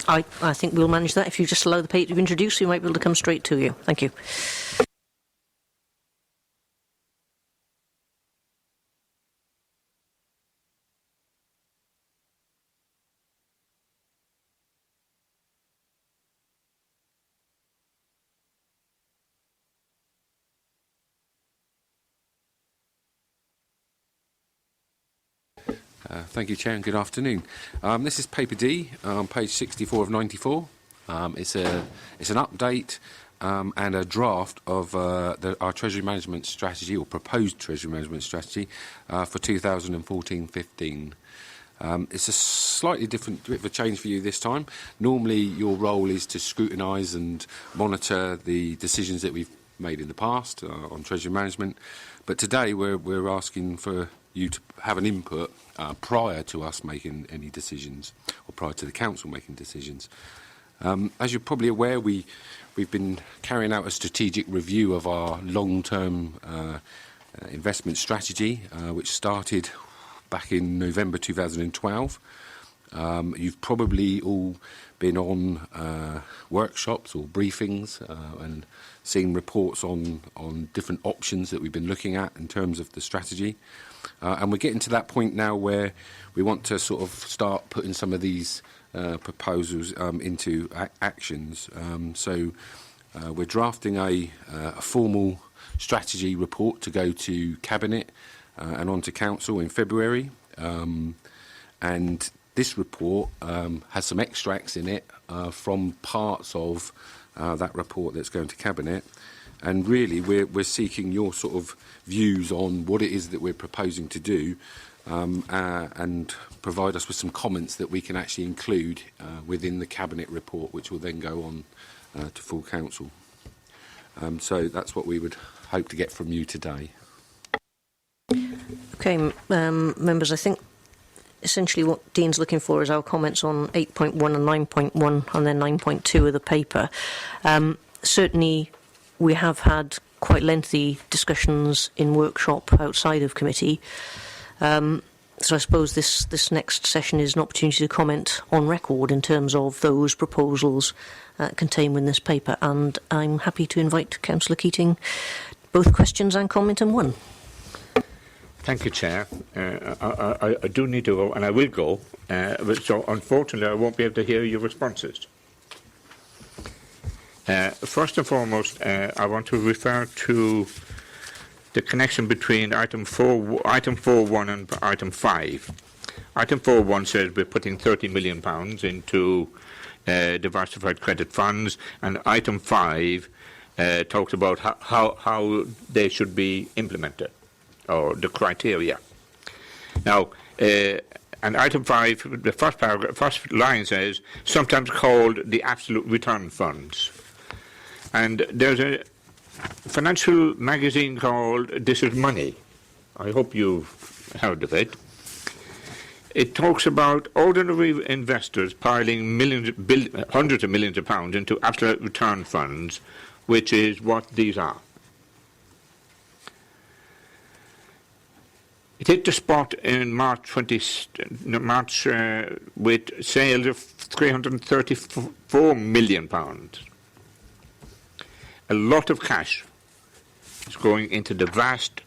I think we'll manage that. If you just allow the paper to introduce, we might be able to come straight to you. Thank you. Thank you, Chair, and good afternoon. This is paper D on page 64 of 94. It's an update and a draft of our Treasury Management Strategy, or proposed Treasury Management Strategy, for 2014-15. It's a slightly different bit of a change for you this time. Normally your role is to scrutinise and monitor the decisions that we've made in the past on Treasury Management, but today we're asking for you to have an input prior to us making any decisions, or prior to the Council making decisions. As you're probably aware, we've been carrying out a strategic review of our long-term investment strategy, which started back in November 2012. You've probably all been on workshops or briefings and seen reports on different options that we've been looking at in terms of the strategy. And we're getting to that point now where we want to sort of start putting some of these proposals into actions. So we're drafting a formal strategy report to go to Cabinet and on to Council in February. And this report has some extracts in it from parts of that report that's going to Cabinet. And really, we're seeking your sort of views on what it is that we're proposing to do, and provide us with some comments that we can actually include within the Cabinet report, which will then go on to full Council. So that's what we would hope to get from you today. Okay, members, I think essentially what Dean's looking for is our comments on 8.1 and 9.1 and then 9.2 of the paper. Certainly we have had quite lengthy discussions in workshop outside of committee. So I suppose this next session is an opportunity to comment on record in terms of those proposals contained in this paper, and I'm happy to invite Councillor Keating both questions and comment in one. Thank you, Chair. I do need to go, and I will go, but so unfortunately I won't be able to hear your responses. First and foremost, I want to refer to the connection between item 4.1 and item 5. Item 4.1 says we're putting £30 million into diversified credit funds, and item 5 talks about how they should be implemented, or the criteria. Now, and item 5, the first paragraph, first line says, sometimes called the absolute return funds. And there's a financial magazine called This Is Money. I hope you've heard of it. It talks about ordinary investors piling hundreds of millions of pounds into absolute return funds, which is what these are. It hit the spot in March with sales of £334 million. A lot of cash is going into the vast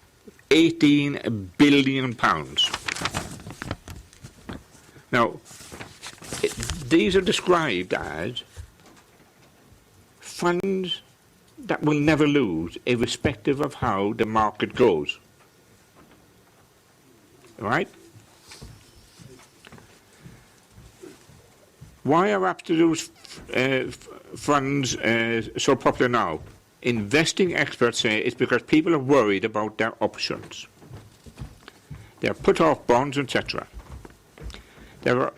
£18 billion. Now, these are described as funds that will never lose, irrespective of how the market goes. Right? Why are absolute funds so popular now? Investing experts say it's because people are worried about their options. They are put off bonds, etc. There are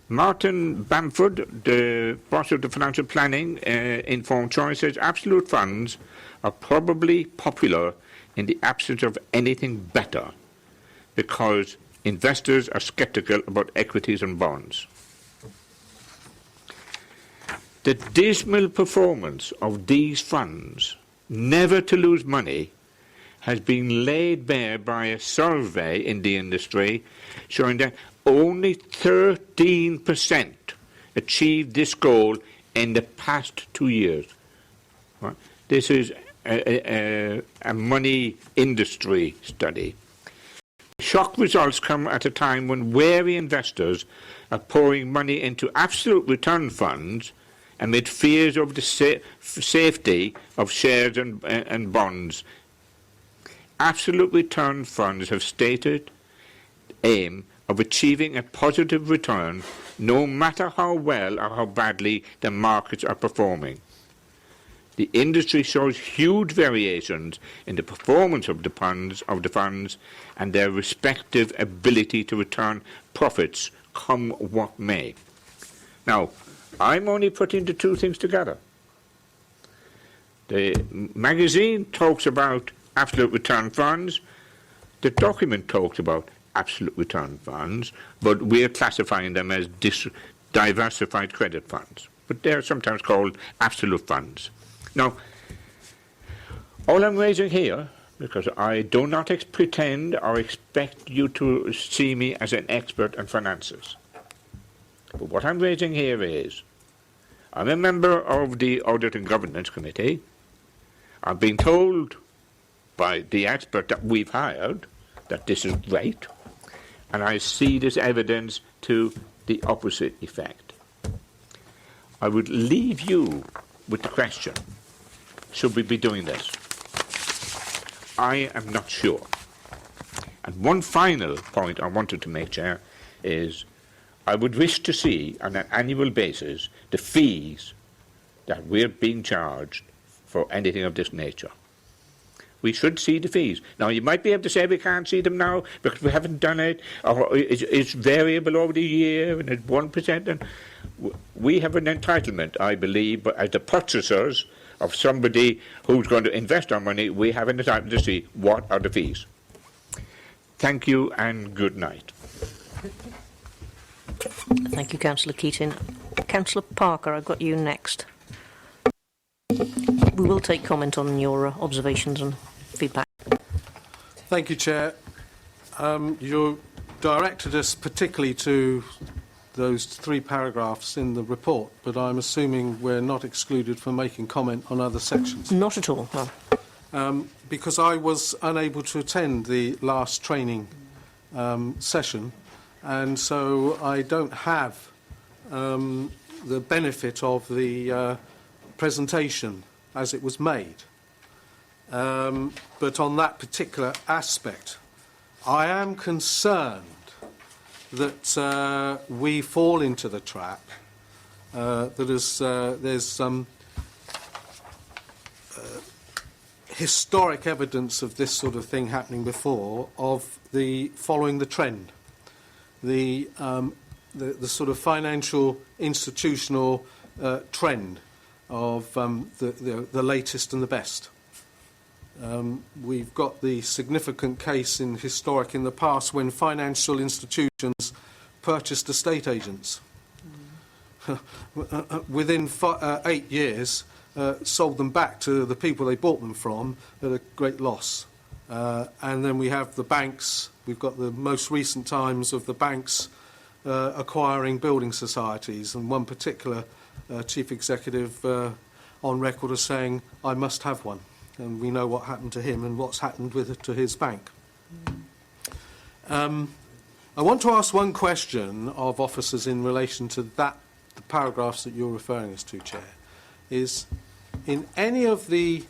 Martin Bamford, the boss of the financial planning, Informed Choice, says absolute funds are probably popular in the absence of anything better, because investors are sceptical about equities and bonds. The dismal performance of these funds, never to lose money, has been laid bare by a survey in the industry showing that only 13% achieved this goal in the past 2 years. Right? This is a money industry study. Shock results come at a time when wary investors are pouring money into absolute return funds amid fears of the safety of shares and bonds. Absolute return funds have stated aim of achieving a positive return no matter how well or how badly the markets are performing. The industry shows huge variations in the performance of the funds and their respective ability to return profits, come what may. Now, I'm only putting the two things together. The magazine talks about absolute return funds. The document talks about absolute return funds, but we're classifying them as diversified credit funds. But they're sometimes called absolute funds. Now, all I'm raising here, because I do not pretend or expect you to see me as an expert on finances, but what I'm raising here is, I'm a member of the Audit and Governance Committee. I've been told by the expert that we've hired that this is great, and I see this evidence to the opposite effect. I would leave you with the question, should we be doing this? I am not sure. And one final point I wanted to make, Chair, is I would wish to see on an annual basis the fees that we're being charged for anything of this nature. We should see the fees. Now, you might be able to say we can't see them now because we haven't done it, or it's variable over the year and it's 1%. And we have an entitlement, I believe, but as the purchasers of somebody who's going to invest our money, we have an entitlement to see what are the fees. Thank you and good night. Thank you, Councillor Keating. Councillor Parker, I've got you next. We will take comment on your observations and feedback. Thank you, Chair. You directed us particularly to those 3 paragraphs in the report, but I'm assuming we're not excluded from making comment on other sections. Not at all, no. Because I was unable to attend the last training session, and so I don't have the benefit of the presentation as it was made. But on that particular aspect, I am concerned that we fall into the trap that there's some historic evidence of this sort of thing happening before, of the following the trend, the sort of financial institutional trend of the latest and the best. We've got the significant case in historic in the past when financial institutions purchased estate agents. Within 8 years, sold them back to the people they bought them from at a great loss. And then we have the banks. We've got the most recent times of the banks acquiring building societies, and one particular chief executive on record as saying, I must have one. And we know what happened to him and what's happened with it to his bank. I want to ask one question of officers in relation to the paragraphs that you're referring us to, Chair, is in any of the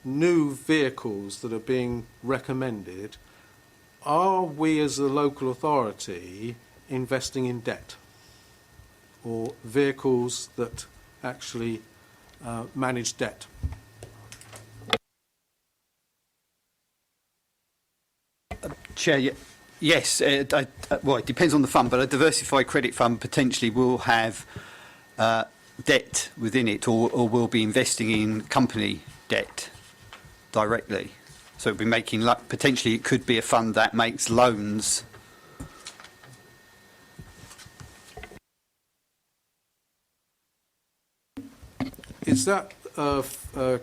new vehicles that are being recommended, are we as a local authority investing in debt or vehicles that actually manage debt? Chair, yes. Well, it depends on the fund, but a diversified credit fund potentially will have debt within it, or will be investing in company debt directly. So it'll be making potentially it could be a fund that makes loans. Is that a fund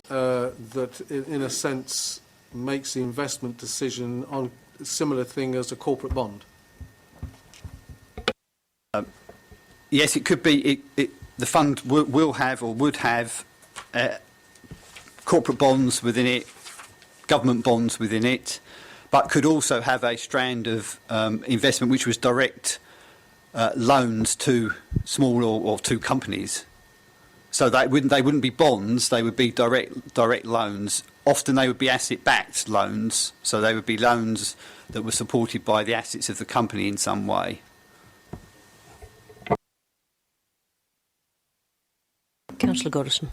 that, in a sense, makes the investment decision on a similar thing as a corporate bond? Yes, it could be. The fund will have or would have corporate bonds within it, government bonds within it, but could also have a strand of investment which was direct loans to small or to companies. So they wouldn't be bonds; they would be direct loans. Often they would be asset-backed loans, so they would be loans that were supported by the assets of the company in some way. Councillor Councillor Goddison.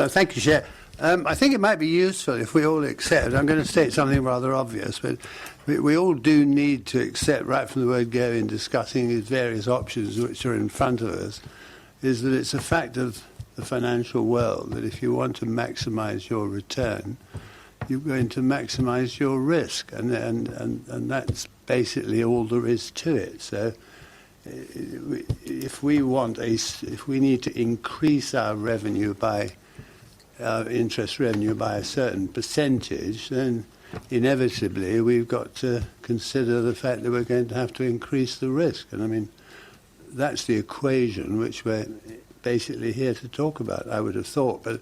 Thank you, Chair. I think it might be useful if we all accept, I'm going to state something rather obvious, but we all do need to accept right from the word go in discussing these various options which are in front of us, is that it's a fact of the financial world that if you want to maximise your return, you're going to maximise your risk, and that's basically all there is to it. So if we need to increase our revenue by interest revenue by a certain percentage, then inevitably we've got to consider the fact that we're going to have to increase the risk. And I mean, that's the equation which we're basically here to talk about, I would have thought. But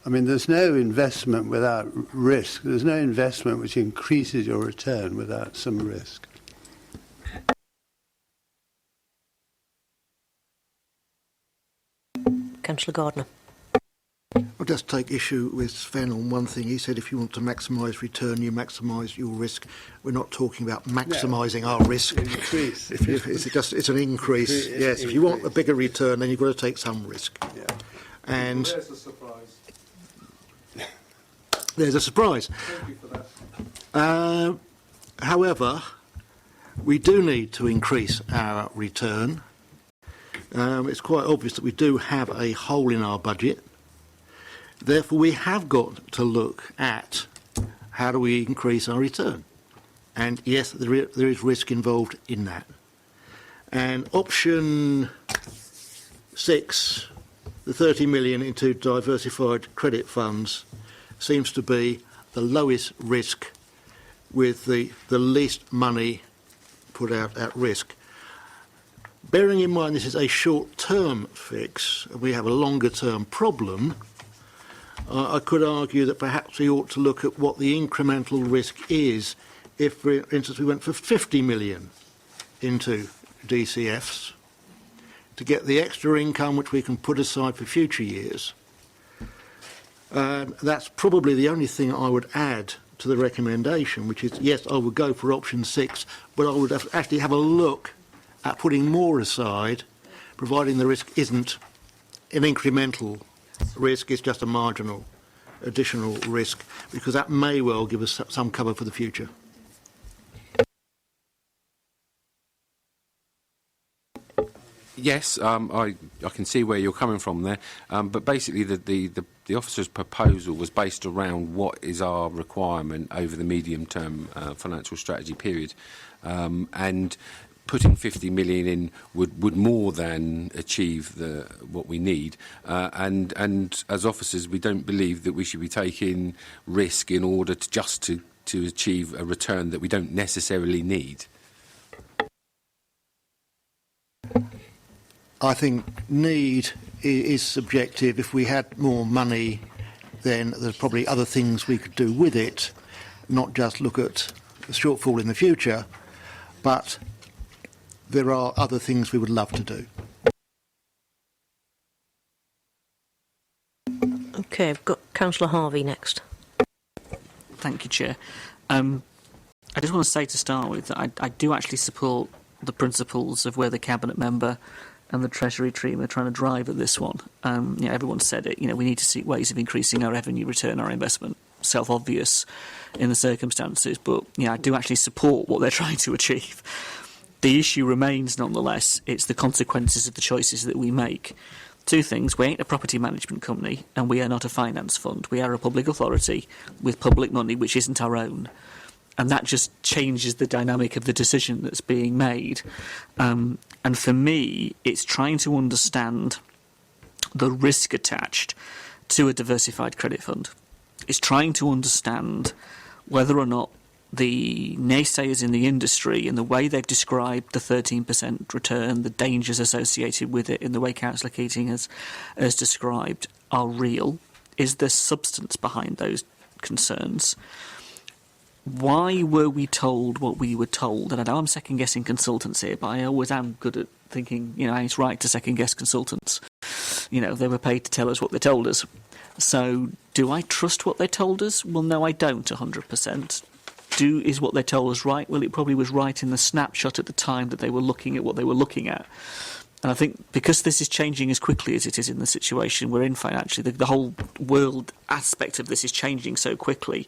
I mean, there's no investment without risk. There's no investment which increases your return without some risk. Councillor Gardner. I'll just take issue with Sven on one thing. He said if you want to maximise return, you maximise your risk. We're not talking about maximising our risk. Increase. It's an increase. Yes, if you want a bigger return, then you've got to take some risk. Yeah. And There's a surprise. there's a surprise. Thank you for that. However, we do need to increase our return. It's quite obvious that we do have a hole in our budget. Therefore, we have got to look at how do we increase our return. And yes, there is risk involved in that. And option 6, the 30 million into diversified credit funds, seems to be the lowest risk with the least money put out at risk. Bearing in mind this is a short-term fix, we have a longer-term problem, I could argue that perhaps we ought to look at what the incremental risk is if, for instance, we went for 50 million into DCFs to get the extra income which we can put aside for future years. That's probably the only thing I would add to the recommendation, which is, yes, I would go for option 6, but I would actually have a look at putting more aside, providing the risk isn't an incremental risk, it's just a marginal additional risk, because that may well give us some cover for the future. Yes, I can see where you're coming from there, but basically the officer's proposal was based around what is our requirement over the medium-term financial strategy period, and putting 50 million in would more than achieve what we need, and as officers we don't believe that we should be taking risk in order to achieve a return that we don't necessarily need. I think need is subjective. If we had more money, then there's probably other things we could do with it, not just look at the shortfall in the future, but there are other things we would love to do. Okay, I've got Councillor Harvey next. Thank you, Chair. I just want to say to start with that I do actually support the principles of where the Cabinet Member and the Treasury team are trying to drive at this one. Everyone said it. We need to seek ways of increasing our revenue return, our investment. Self-obvious in the circumstances, but I do actually support what they're trying to achieve. The issue remains, nonetheless, it's the consequences of the choices that we make. Two things: we ain't a property management company, and we are not a finance fund. We are a public authority with public money which isn't our own. And that just changes the dynamic of the decision that's being made. And for me, it's trying to understand the risk attached to a diversified credit fund. It's trying to understand whether or not the naysayers in the industry, in the way they've described the 13% return, the dangers associated with it, in the way Councillor Keating has described, are real. Is there substance behind those concerns? Why were we told what we were told? And I know I'm second-guessing consultants here, but I always am good at thinking, it's right to second-guess consultants. They were paid to tell us what they told us. So do I trust what they told us? Well, no, I don't 100%. Is what they told us right? Well, it probably was right in the snapshot at the time that they were looking at what they were looking at. And I think because this is changing as quickly as it is in the situation we're in financially, the whole world aspect of this is changing so quickly.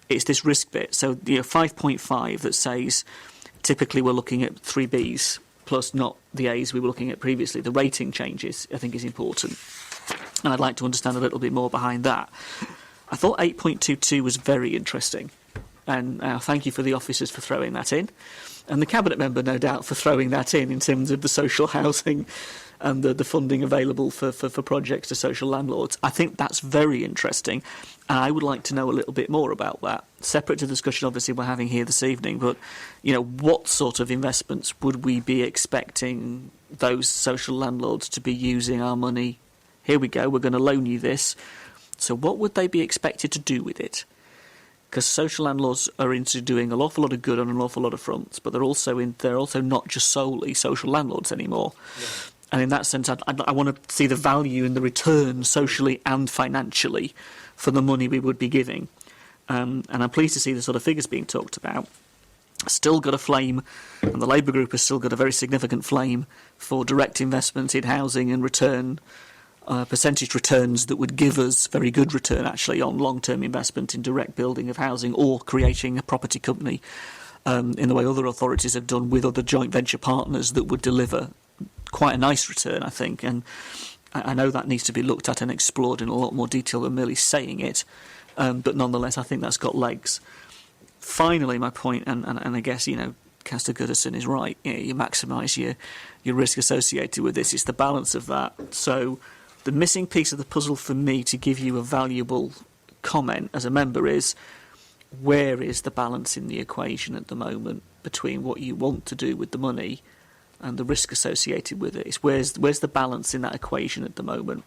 It's this risk bit. So 5.5 that says typically we're looking at 3 Bs plus not the As we were looking at previously. The rating changes, I think, is important. And I'd like to understand a little bit more behind that. I thought 8.22 was very interesting. And thank you for the officers for throwing that in. And the Cabinet member, no doubt, for throwing that in terms of the social housing and the funding available for projects to social landlords. I think that's very interesting. And I would like to know a little bit more about that. Separate to the discussion, obviously, we're having here this evening. But, what sort of investments would we be expecting those social landlords to be using our money? Here we go, we're going to loan you this. So what would they be expected to do with it? Because social landlords are into doing an awful lot of good on an awful lot of fronts, but they're also not just solely social landlords anymore. Yeah. And in that sense, I want to see the value in the return socially and financially for the money we would be giving. And I'm pleased to see the sort of figures being talked about. Still got a flame, and the Labour group has still got a very significant flame for direct investment in housing and return. Percentage returns that would give us very good return actually on long-term investment in direct building of housing or creating a property company in the way other authorities have done with other joint venture partners that would deliver quite a nice return, I think. And I know that needs to be looked at and explored in a lot more detail than merely saying it, but nonetheless I think that's got legs. Finally, my point, and I guess, Councillor Goodison is right, you maximise your risk associated with this. It's the balance of that. So the missing piece of the puzzle for me to give you a valuable comment as a member is, where is the balance in the equation at the moment between what you want to do with the money and the risk associated with it? It's where's the balance in that equation at the moment?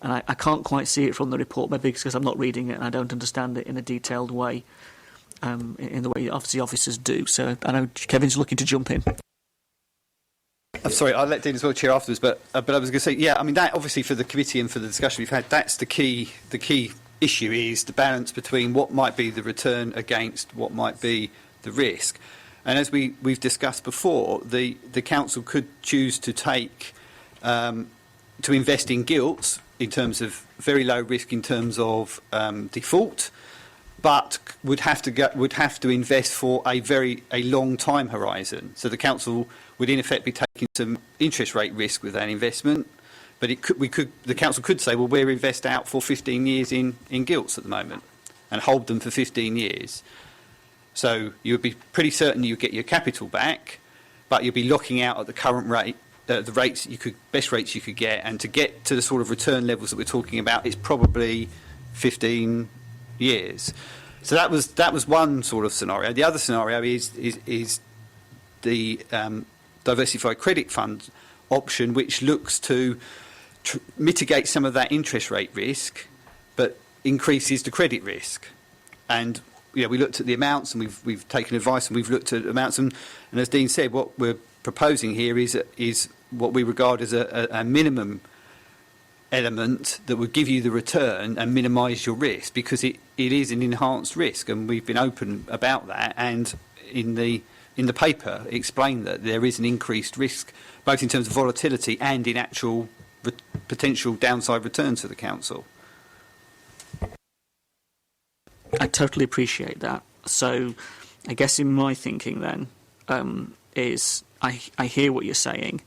And I can't quite see it from the report, maybe because I'm not reading it and I don't understand it in a detailed way, in the way obviously officers do. So I know Kevin's looking to jump in. I'm sorry, I'll let Dean as well chair afterwards, but I was going to say, that obviously for the committee and for the discussion we've had, that's the key issue is the balance between what might be the return against what might be the risk. And as we've discussed before, the council could choose to take to invest in gilts in terms of very low risk in terms of default, but would have to invest for a long time horizon. So the council would in effect be taking some interest rate risk with that investment, but the council could say, well, we'll invest out for 15 years in gilts at the moment and hold them for 15 years. So you would be pretty certain you get your capital back, but you'll be locking out at the current rate, the rates best rates you could get, and to get to the sort of return levels that we're talking about, it's probably 15 years. So that was one sort of scenario. The other scenario is the diversified credit fund option, which looks to mitigate some of that interest rate risk, but increases the credit risk. And we looked at the amounts, and we've taken advice, and we've looked at amounts, and as Dean said, what we're proposing here is what we regard as a minimum element that would give you the return and minimise your risk, because it is an enhanced risk, and we've been open about that, and in the paper explained that there is an increased risk both in terms of volatility and in actual potential downside returns for the council. I totally appreciate that. So I guess in my thinking then is I hear what you're saying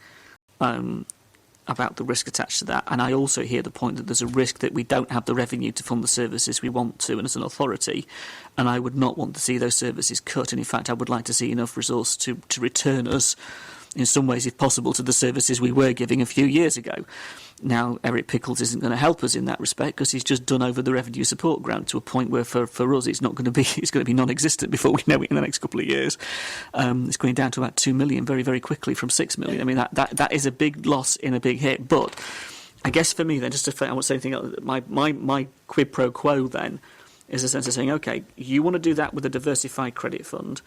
about the risk attached to that, and I also hear the point that there's a risk that we don't have the revenue to fund the services we want to, and as an authority, and I would not want to see those services cut, and in fact I would like to see enough resource to return us in some ways, if possible, to the services we were giving a few years ago. Now, Eric Pickles isn't going to help us in that respect because he's just done over the revenue support grant to a point where for us it's going to be non-existent before we know it in the next couple of years. It's going down to about 2 million very, very quickly from 6 million. I mean, that is a big loss in a big hit. But I guess for me then, just to I won't say anything else, my quid pro quo then is a sense of saying, okay, you want to do that with a diversified credit fund.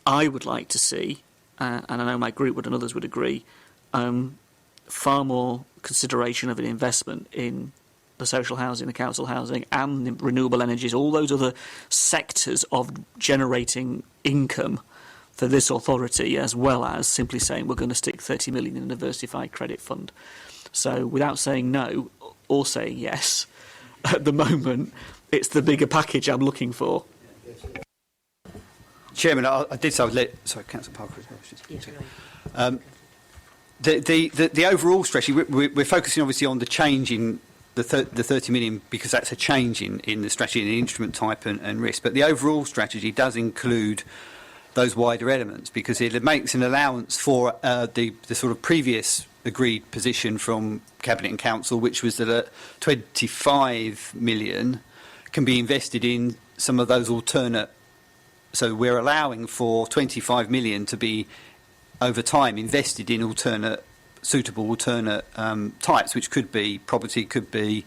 I would like to see, and I know my group would and others would agree, far more consideration of an investment in the social housing, the council housing, and the renewable energies, all those other sectors of generating income for this authority, as well as simply saying we're going to stick 30 million in a diversified credit fund. So without saying no or saying yes, at the moment, it's the bigger package I'm looking for. Chairman, I did so. Sorry, Councillor Parker. The overall strategy, we're focusing obviously on the change in the 30 million because that's a change in the strategy and the instrument type and risk. But the overall strategy does include those wider elements because it makes an allowance for the sort of previous agreed position from Cabinet and Council, which was that 25 million can be invested in some of those alternate. So we're allowing for 25 million to be over time invested in suitable alternate types, which could be property, could be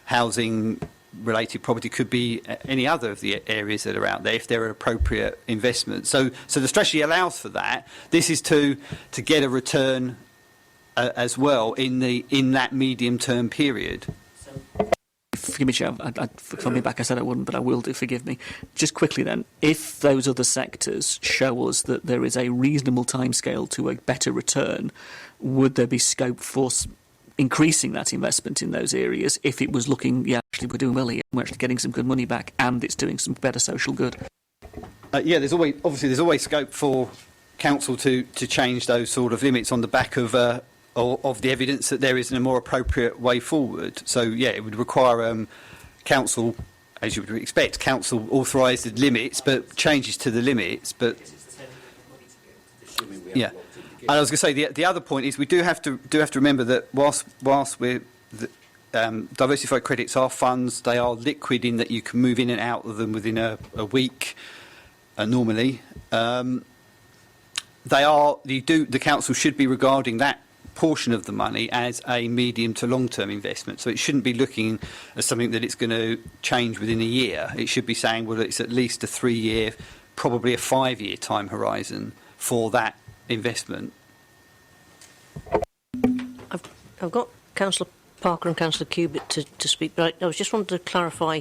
housing related property, could be any other of the areas that are out there if they're appropriate investments. So the strategy allows for that. This is to get a return as well in that medium term period. Forgive me, Chair, coming back, I said I wouldn't, but I will do, forgive me. Just quickly then, if those other sectors show us that there is a reasonable timescale to a better return, would there be scope for increasing that investment in those areas if it was looking, yeah, actually we're doing well here, we're actually getting some good money back and it's doing some better social good? Yeah, there's always scope for Council to change those sort of limits on the back of the evidence that there isn't a more appropriate way forward. So, yeah, it would require Council, as you would expect, Council authorised limits, but changes to the limits. But yeah, and I was going to say the other point is we do have to remember that whilst we're diversified credits are funds, they are liquid in that you can move in and out of them within a week normally. The Council should be regarding that portion of the money as a medium to long-term investment. So it shouldn't be looking at something that it's going to change within a year. It should be saying, well, it's at least a 3-year, probably a 5-year time horizon for that investment. I've got Councillor Parker and Councillor Cubitt to speak, but I just wanted to clarify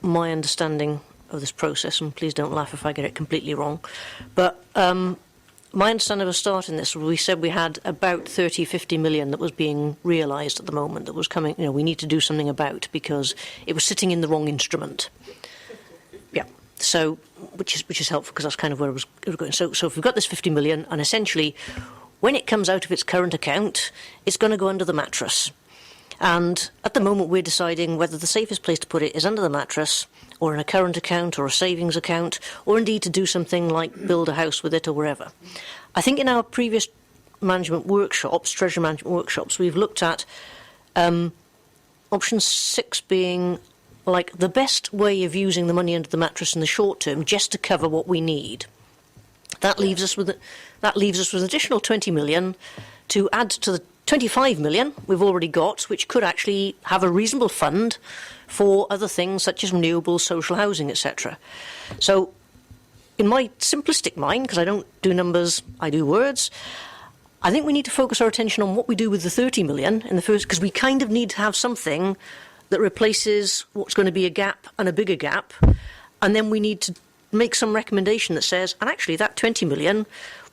my understanding of this process, and please don't laugh if I get it completely wrong. But my understanding of starting this, we said we had about 50 million that was being realised at the moment, that was coming, we need to do something about because it was sitting in the wrong instrument. Yeah, so, which is helpful because that's kind of where it was going. So if we've got this 50 million, and essentially, when it comes out of its current account, it's going to go under the mattress. And at the moment, we're deciding whether the safest place to put it is under the mattress or in a current account or a savings account, or indeed to do something like build a house with it or wherever. I think in our previous management workshops, treasury management workshops, we've looked at option 6 being like the best way of using the money under the mattress in the short term just to cover what we need. That leaves us with an additional 20 million to add to the 25 million we've already got, which could actually have a reasonable fund for other things such as renewables, social housing, etc. So, in my simplistic mind, because I don't do numbers, I do words, I think we need to focus our attention on what we do with the 30 million in the first, because we kind of need to have something that replaces what's going to be a gap and a bigger gap, and then we need to make some recommendation that says, and actually that 20 million,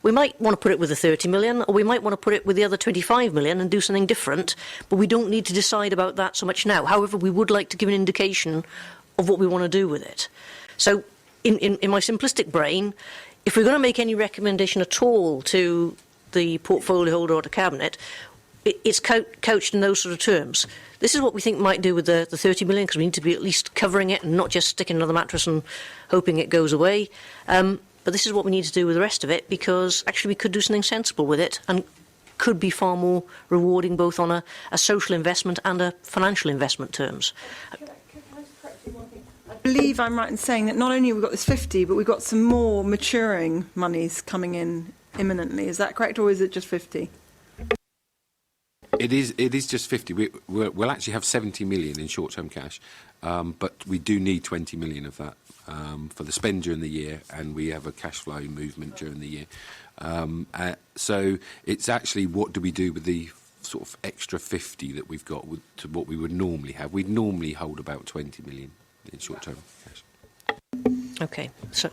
we might want to put it with the 30 million, or we might want to put it with the other 25 million and do something different, but we don't need to decide about that so much now. However, we would like to give an indication of what we want to do with it. So, in my simplistic brain, if we're going to make any recommendation at all to the portfolio holder or to Cabinet, it's couched in those sort of terms. This is what we think might do with the 30 million, because we need to be at least covering it and not just sticking it on the mattress and hoping it goes away. But this is what we need to do with the rest of it, because actually we could do something sensible with it and could be far more rewarding both on a social investment and a financial investment terms. I believe I'm right in saying that not only have we got this 50, but we've got some more maturing monies coming in imminently. Is that correct, or is it just 50? It is just 50. We'll actually have 70 million in short-term cash, but we do need 20 million of that for the spend during the year, and we have a cash flow movement during the year. So it's actually what do we do with the sort of extra 50 that we've got to what we would normally have. We'd normally hold about 20 million in short-term cash. Okay, so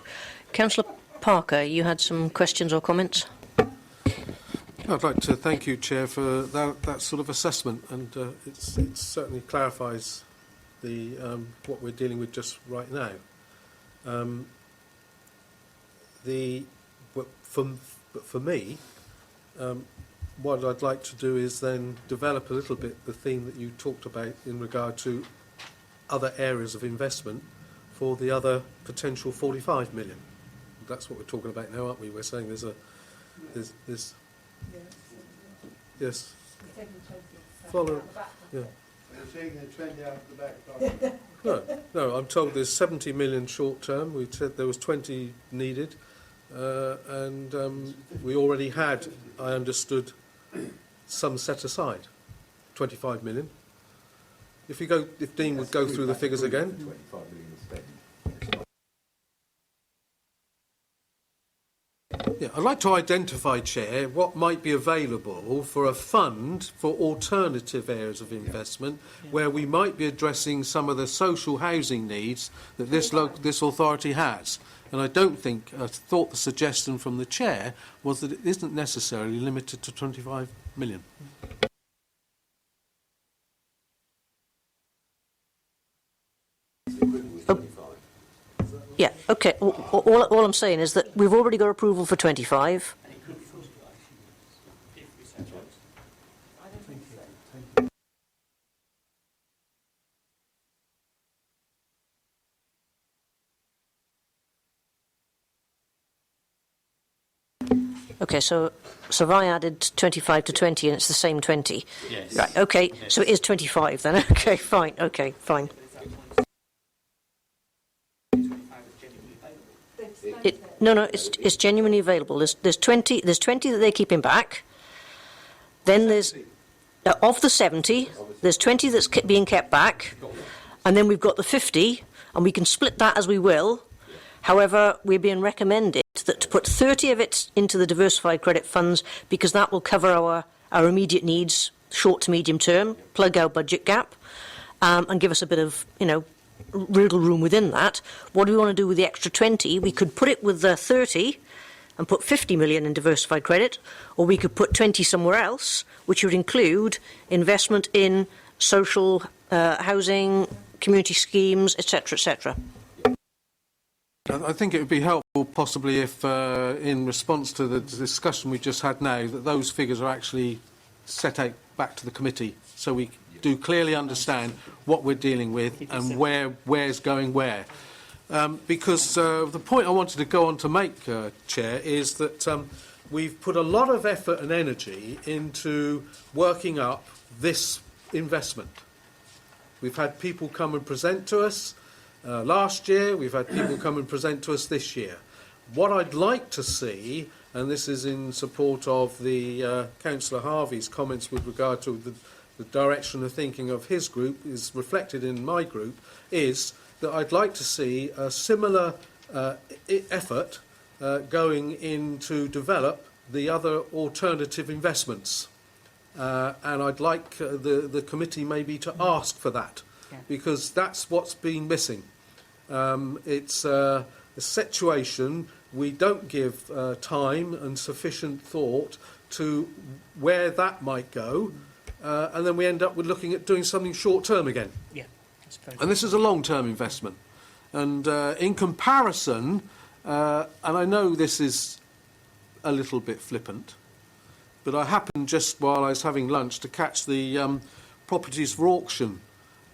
Councillor Parker, you had some questions or comments? I'd like to thank you, Chair, for that sort of assessment, and it certainly clarifies the what we're dealing with just right now. But for me, what I'd like to do is then develop a little bit the theme that you talked about in regard to other areas of investment for the other potential 45 million. That's what we're talking about now, aren't we? We're saying there's yes. Follow. Yeah. They're taking the 20 out of the back pocket. No, I'm told there's 70 million short term. We said there was 20 needed, and we already had, I understood, some set aside, 25 million. If Dean would go through the figures again. Yeah, I'd like to identify, Chair, what might be available for a fund for alternative areas of investment where we might be addressing some of the social housing needs that this authority has. And I thought the suggestion from the Chair was that it isn't necessarily limited to 25 million. Yeah, okay. All I'm saying is that we've already got approval for 25. Okay, so have I added 25 to 20 and it's the same 20? Yes. Right, okay, yes. So it is 25 then. Okay, fine, fine. It's genuinely available. There's 20 that they're keeping back. Then there's of the 70, there's 20 that's being kept back, and then we've got the 50, and we can split that as we will. However, we're being recommended that to put 30 of it into the diversified credit funds because that will cover our immediate needs, short to medium term, plug our budget gap, and give us a bit of wriggle room within that. What do we want to do with the extra 20? We could put it with the 30 and put 50 million in diversified credit, or we could put 20 somewhere else, which would include investment in social housing, community schemes, etc., etc. I think it would be helpful possibly if, in response to the discussion we just had now, that those figures are actually set out back to the committee so we do clearly understand what we're dealing with and where's going where. Because the point I wanted to go on to make, Chair, is that we've put a lot of effort and energy into working up this investment. We've had people come and present to us last year, we've had people come and present to us this year. What I'd like to see, and this is in support of the Councillor Harvey's comments with regard to the direction of thinking of his group, is reflected in my group, is that I'd like to see a similar effort going in to develop the other alternative investments. And I'd like the committee maybe to ask for that, because that's what's been missing. It's a situation we don't give time and sufficient thought to where that might go, and then we end up with looking at doing something short-term again. Yeah, that's very and this is a long-term investment. And in comparison, and I know this is a little bit flippant, but I happened just while I was having lunch to catch the Properties for Auction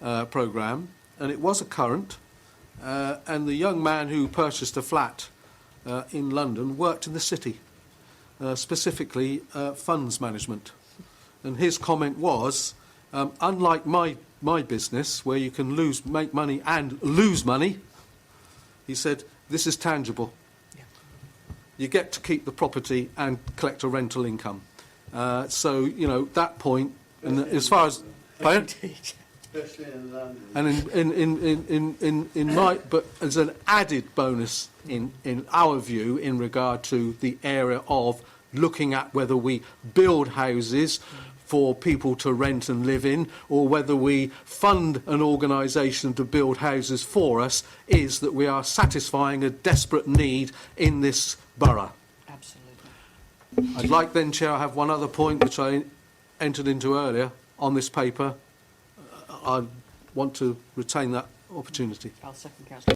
programme, and it was a current, and the young man who purchased a flat in London worked in the city, specifically funds management. And his comment was, unlike my business, where you can make money and lose money, he said, this is tangible. Yeah. You get to keep the property and collect a rental income. So, that point, and as far as... Especially in London. And but as an added bonus in our view in regard to the area of looking at whether we build houses for people to rent and live in, or whether we fund an organisation to build houses for us, is that we are satisfying a desperate need in this borough. Absolutely. I'd like then, Chair, I have one other point which I entered into earlier on this paper. I want to retain that opportunity. I'll second, Councillor.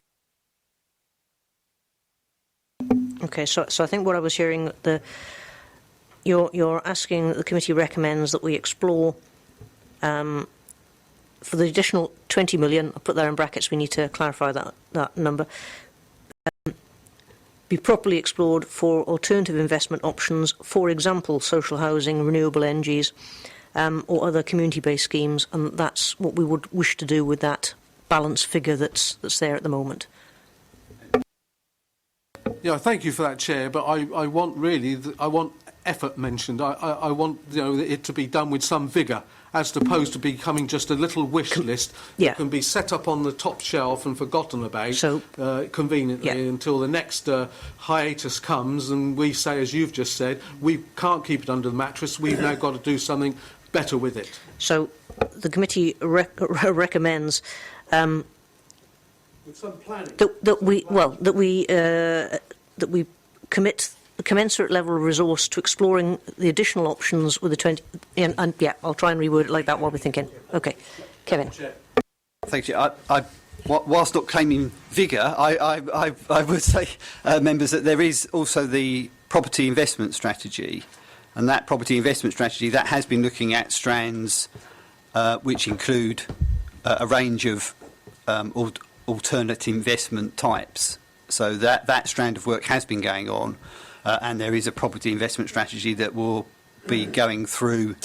Okay, so I think what I was hearing, you're asking that the committee recommends that we explore for the additional 20 million. I'll put that in brackets. We need to clarify that number. Be properly explored for alternative investment options, for example, social housing, renewable energies, or other community-based schemes, and that's what we would wish to do with that balance figure that's there at the moment. Yeah, thank you for that, Chair. But I want really, I want effort mentioned. I want it to be done with some vigour, as opposed to becoming just a little wish list that can be set up on the top shelf and forgotten about conveniently until the next hiatus comes, and we say, as you've just said, we can't keep it under the mattress. We've now got to do something better with it. So the committee recommends. With some planning. That we commit the commensurate level of resource to exploring the additional options with the 20. And I'll try and reword it like that while we're thinking. Okay, Kevin. Thank you. Whilst not claiming vigour, I would say, members, that there is also the property investment strategy, and that property investment strategy that has been looking at strands which include a range of alternate investment types. So that strand of work has been going on, and there is a property investment strategy that will be going through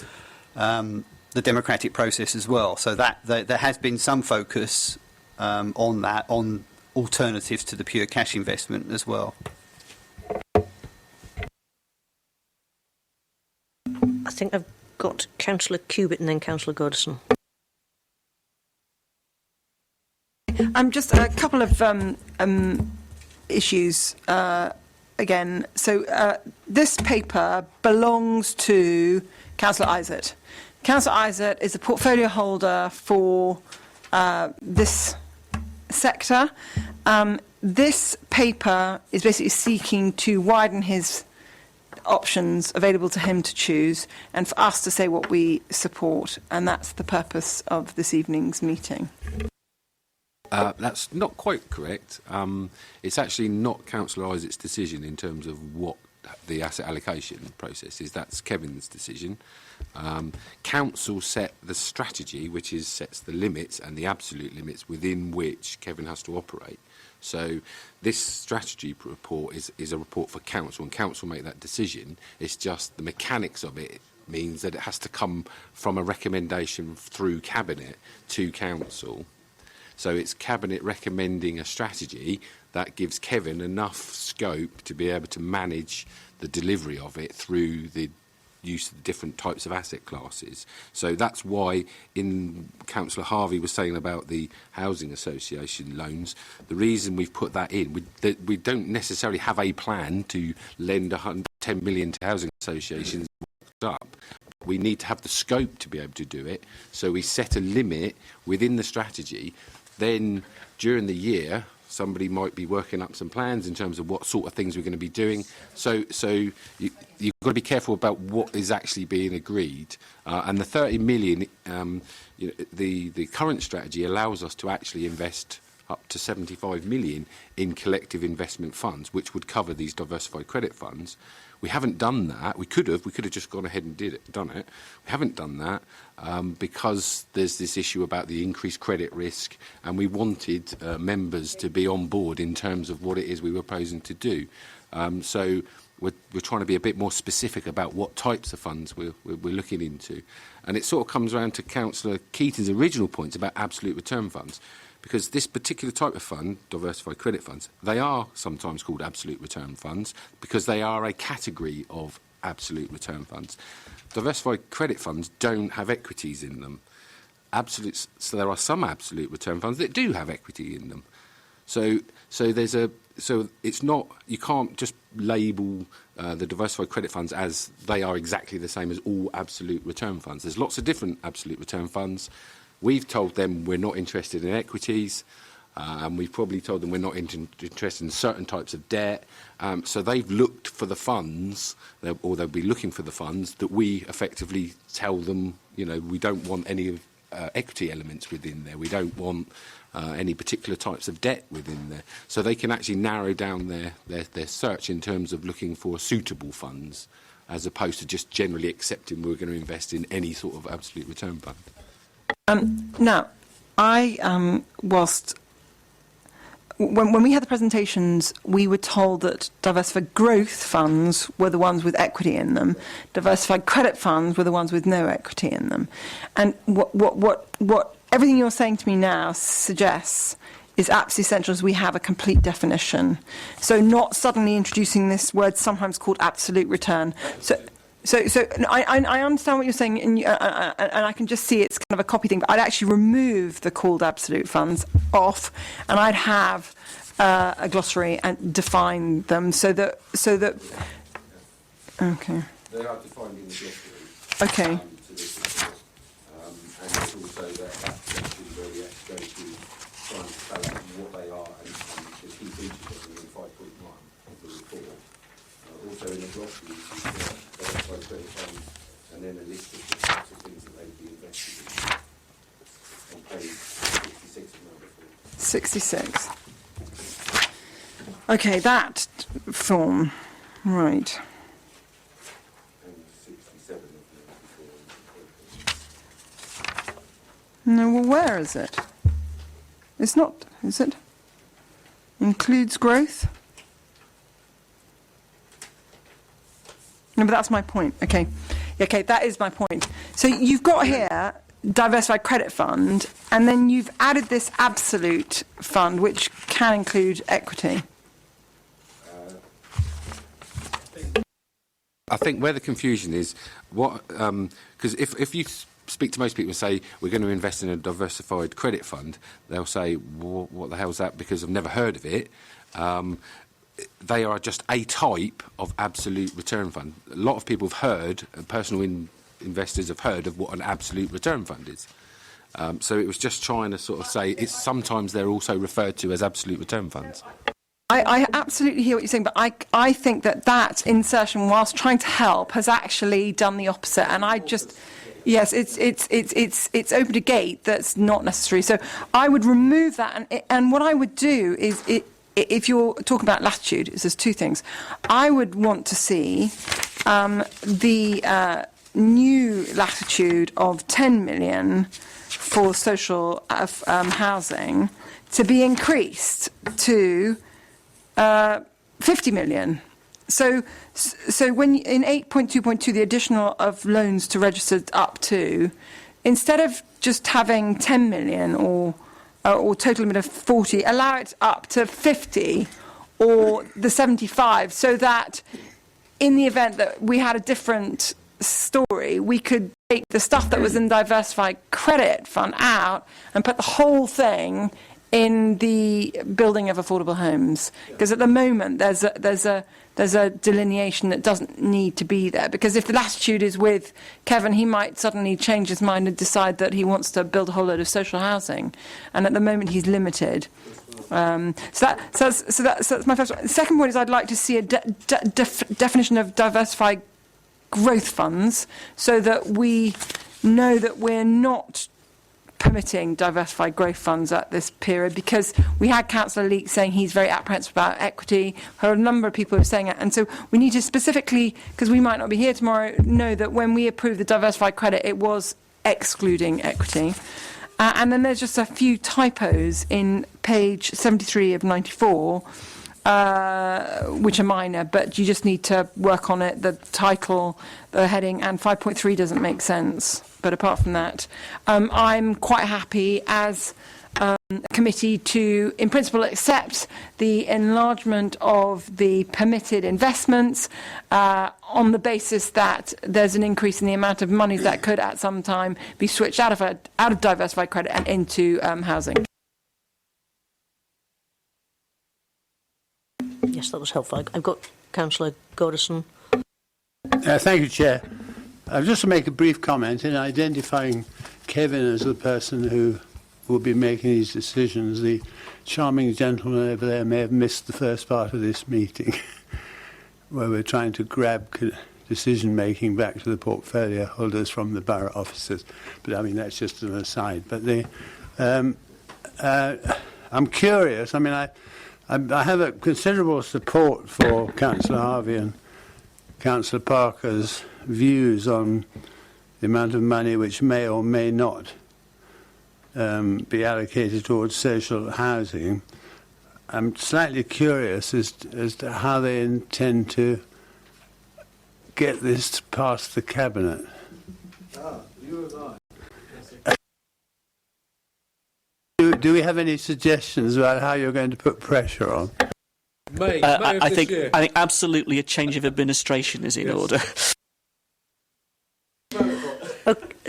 the democratic process as well. So that there has been some focus on that, on alternatives to the pure cash investment as well. I think I've got Councillor Cubitt and then Councillor Godison. Just a couple of issues again. So this paper belongs to Councillor Isett. Councillor Isett is a portfolio holder for this sector. This paper is basically seeking to widen his options available to him to choose, and for us to say what we support, and that's the purpose of this evening's meeting. That's not quite correct. It's actually not Councillor Isaac's decision in terms of what the asset allocation process is. That's Kevin's decision. Council set the strategy, which sets the limits and the absolute limits within which Kevin has to operate. So this strategy report is a report for Council, and Council make that decision. It's just the mechanics of it means that it has to come from a recommendation through Cabinet to Council. So it's Cabinet recommending a strategy that gives Kevin enough scope to be able to manage the delivery of it through the use of different types of asset classes. So that's why, in Councillor Harvey was saying about the housing association loans, the reason we've put that in, we don't necessarily have a plan to lend 110 million to housing associations up. We need to have the scope to be able to do it. So we set a limit within the strategy. Then during the year, somebody might be working up some plans in terms of what sort of things we're going to be doing. So you've got to be careful about what is actually being agreed. And the 30 million, the current strategy allows us to actually invest up to 75 million in collective investment funds, which would cover these diversified credit funds. We haven't done that. We could have just gone ahead and done it. We haven't done that because there's this issue about the increased credit risk, and we wanted members to be on board in terms of what it is we were proposing to do. So we're trying to be a bit more specific about what types of funds we're looking into. And it sort of comes around to Councillor Keating's original points about absolute return funds. Because this particular type of fund, diversified credit funds, they are sometimes called absolute return funds because they are a category of absolute return funds. Diversified credit funds don't have equities in them. So there are some absolute return funds that do have equity in them. So there's a so it's not, you can't just label the diversified credit funds as they are exactly the same as all absolute return funds. There's lots of different absolute return funds. We've told them we're not interested in equities, and we've probably told them we're not interested in certain types of debt. So they've looked for the funds, or they'll be looking for the funds that we effectively tell them, you know, we don't want any equity elements within there. We don't want any particular types of debt within there. So they can actually narrow down their search in terms of looking for suitable funds, as opposed to just generally accepting we're going to invest in any sort of absolute return fund. Now, when we had the presentations, we were told that diversified growth funds were the ones with equity in them, diversified credit funds were the ones with no equity in them. And what everything you're saying to me now suggests is absolutely essential is we have a complete definition. So not suddenly introducing this word sometimes called absolute return. So I understand what you're saying, and I can just see it's kind of a copy thing, but I'd actually remove the called absolute funds off, and I'd have a glossary and define them so that okay. They are defined in the glossary. Okay. To this report. And it's also that section where we actually go to try and spell out what they are and the key features of them in 5.1 of the report. Also in the glossary, diversified credit funds, and then a list of the types of things that they'd be invested in on page 66 of number 4. 66. Okay, that form, right. And 67 of them before. No, well, where is it? It's not, is it? Includes growth? No, but that's my point. Okay. Okay, that is my point. So you've got here diversified credit fund, and then you've added this absolute fund, which can include equity. I think where the confusion is, because if you speak to most people and say we're going to invest in a diversified credit fund, they'll say, well, what the hell's that? Because I've never heard of it. They are just a type of absolute return fund. A lot of people have heard, personal investors have heard of what an absolute return fund is. So it was just trying to sort of say it's sometimes they're also referred to as absolute return funds. I absolutely hear what you're saying, but I think that insertion, whilst trying to help, has actually done the opposite. And I just, yes, it's opened a gate that's not necessary. So I would remove that, and what I would do is, if you're talking about latitude, there's two things. I would want to see the new latitude of 10 million for social housing to be increased to 50 million. So when in 8.2.2, the additional of loans to registered up to, instead of just having 10 million or total limit of 40, allow it up to 50 or the 75, so that in the event that we had a different story, we could take the stuff that was in diversified credit fund out and put the whole thing in the building of affordable homes, because at the moment there's a delineation that doesn't need to be there. Because if the latitude is with Kevin, he might suddenly change his mind and decide that he wants to build a whole load of social housing, and at the moment he's limited. So that's my first one. The second point is I'd like to see a definition of diversified growth funds, so that we know that we're not permitting diversified growth funds at this period, because we had Councillor Leake saying he's very apprehensive about equity. Heard a number of people who are saying it, and so we need to specifically, because we might not be here tomorrow, know that when we approved the diversified credit, it was excluding equity. And then there's just a few typos in page 73 of 94, which are minor, but you just need to work on it. The title, the heading, and 5.3 doesn't make sense. But apart from that, I'm quite happy as a committee to, in principle, accept the enlargement of the permitted investments on the basis that there's an increase in the amount of money that could at some time be switched out of diversified credit and into housing. Yes, that was helpful. I've got Councillor Godison. Thank you, Chair. Just to make a brief comment in identifying Kevin as the person who will be making these decisions. The charming gentleman over there may have missed the first part of this meeting where we're trying to grab decision making back to the portfolio holders from the borough officers. But I mean, that's just an aside. But I'm curious. I mean, I have a considerable support for Councillor Harvey and Councillor Parker's views on the amount of money which may or may not be allocated towards social housing. I'm slightly curious as to how they intend to get this past the Cabinet. Do we have any suggestions about how you're going to put pressure on? I think absolutely a change of administration is in order.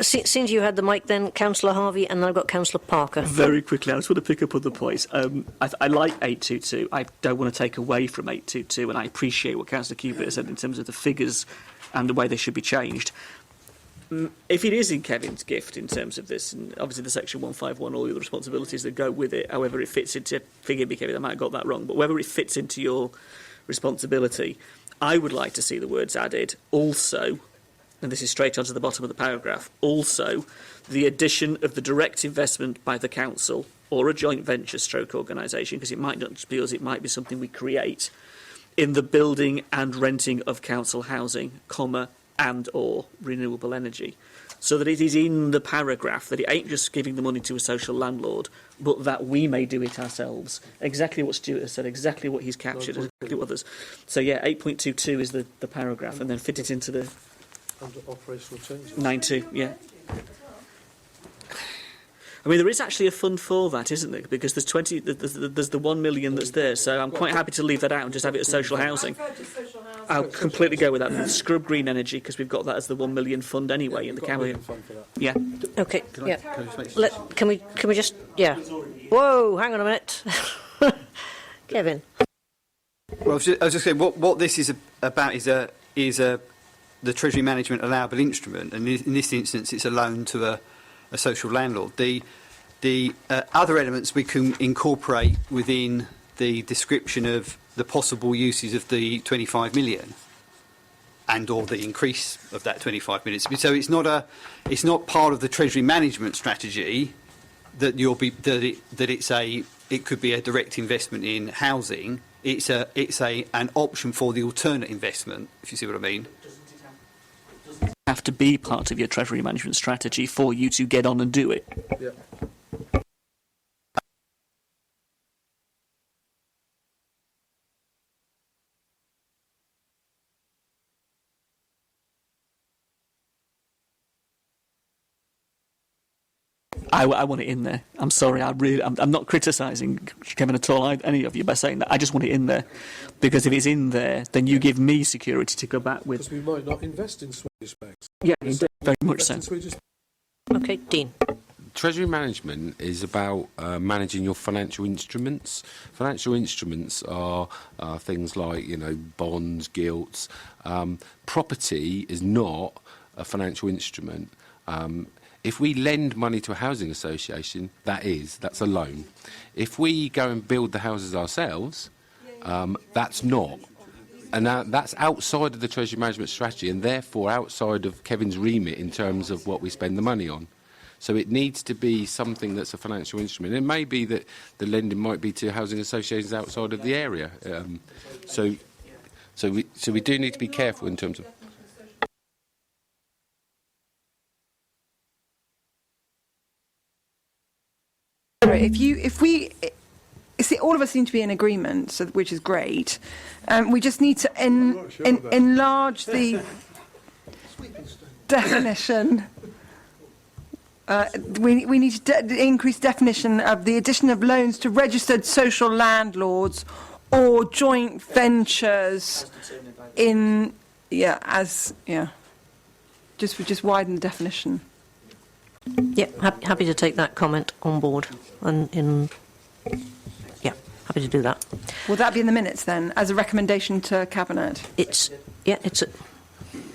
Since you had the mic then, Councillor Harvey, and then I've got Councillor Parker. Very quickly, I just want to pick up on the points. I like 822. I don't want to take away from 822, and I appreciate what Councillor Cubitt said in terms of the figures and the way they should be changed. If it is in Kevin's gift in terms of this, and obviously the Section 151, all the other responsibilities that go with it, however it fits into, forgive me, Kevin, I might have got that wrong, but whether it fits into your responsibility, I would like to see the words added, also, and this is straight onto the bottom of the paragraph, also the addition of the direct investment by the council or a joint venture stroke organisation, because it might not just be us, it might be something we create, in the building and renting of council housing, comma, and or renewable energy. So that it is in the paragraph, that it ain't just giving the money to a social landlord, but that we may do it ourselves. Exactly what Stuart has said, exactly what he's captured, exactly what others. So yeah, 8.22 is the paragraph, and then fit it into the... Under operational changes. 9.2, yeah. I mean, there is actually a fund for that, isn't there? Because there's the 1 million that's there, so I'm quite happy to leave that out and just have it as social housing. I'll completely go with that. Scrub green energy, because we've got that as the 1 million fund anyway in the county. Yeah. Okay. Yeah. Can we just? Yeah. Whoa! Hang on a minute, Kevin. Well, I was just saying what this is about is the Treasury Management allowable instrument, and in this instance, it's a loan to a social landlord. The other elements we can incorporate within the description of the possible uses of the 25 million and or the increase of that 25 million. So it's not part of the Treasury Management strategy that it could be a direct investment in housing. It's an option for the alternate investment, if you see what I mean. Have to be part of your Treasury Management strategy for you to get on and do it. Yeah. I want it in there. I'm sorry, I'm not criticising Kevin at all, any of you, by saying that. I just want it in there. Because if it's in there, then you give me security to go back with. Because we might not invest in Swedish banks. Yeah, indeed, very much so. Okay, Dean. Treasury management is about managing your financial instruments. Financial instruments are things like, bonds, gilts. Property is not a financial instrument. If we lend money to a housing association, that's a loan. If we go and build the houses ourselves, that's not. And that's outside of the Treasury Management strategy and therefore outside of Kevin's remit in terms of what we spend the money on. So it needs to be something that's a financial instrument. It may be that the lending might be to housing associations outside of the area. So we do need to be careful in terms of... See, all of us seem to be in agreement, which is great. We just need to enlarge the definition. We need to increase definition of the addition of loans to registered social landlords or joint ventures just widen the definition. Yeah, happy to take that comment on board. Happy to do that. Will that be in the minutes then, as a recommendation to Cabinet? It's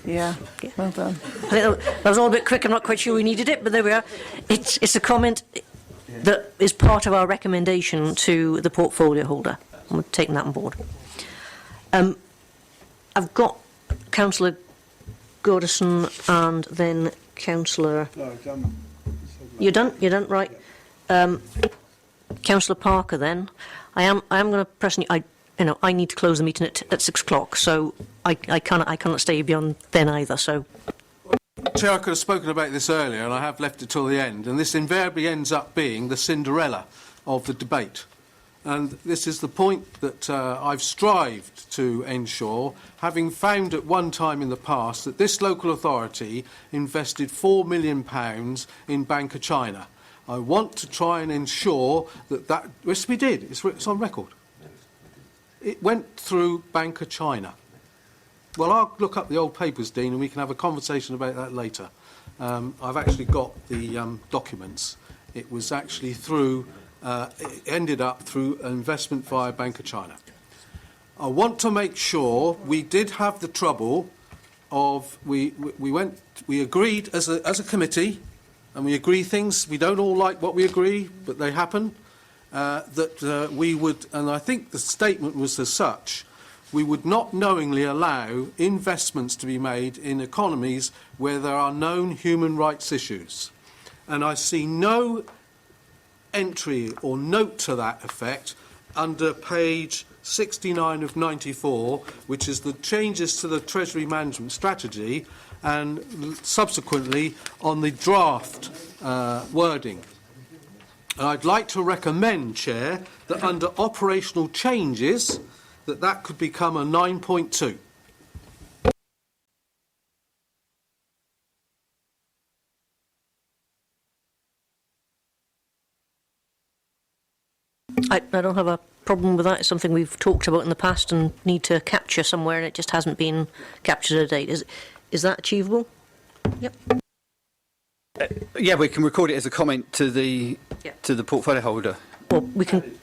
Yeah, well done. I think that was all a bit quick. I'm not quite sure we needed it, but there we are. It's a comment that is part of our recommendation to the portfolio holder. And we're taking that on board. I've got Councillor Gordison and then Councillor... You're done? You're done? Right. Councillor Parker then. I am going to press... I need to close the meeting at 6 o'clock, so I cannot stay beyond then either, so... Chair, I could have spoken about this earlier, and I have left it till the end, and this invariably ends up being the Cinderella of the debate. And this is the point that I've strived to ensure, having found at one time in the past that this local authority invested £4 million in Bank of China. I want to try and ensure that yes, we did, it's on record. It went through Bank of China. Well, I'll look up the old papers, Dean, and we can have a conversation about that later. I've actually got the documents. It was actually through, it ended up through an investment via Bank of China. I want to make sure we did have the trouble of, we agreed as a committee, and we agree things, we don't all like what we agree, but they happen, that we would, and I think the statement was as such, we would not knowingly allow investments to be made in economies where there are known human rights issues. And I see no entry or note to that effect under page 69 of 94, which is the changes to the Treasury Management Strategy, and subsequently on the draft wording. And I'd like to recommend, Chair, that under operational changes, that could become a 9.2. I don't have a problem with that. It's something we've talked about in the past and need to capture somewhere, and it just hasn't been captured to date. Is that achievable? Yep. Yeah, we can record it as a comment to the portfolio holder. Well, we can.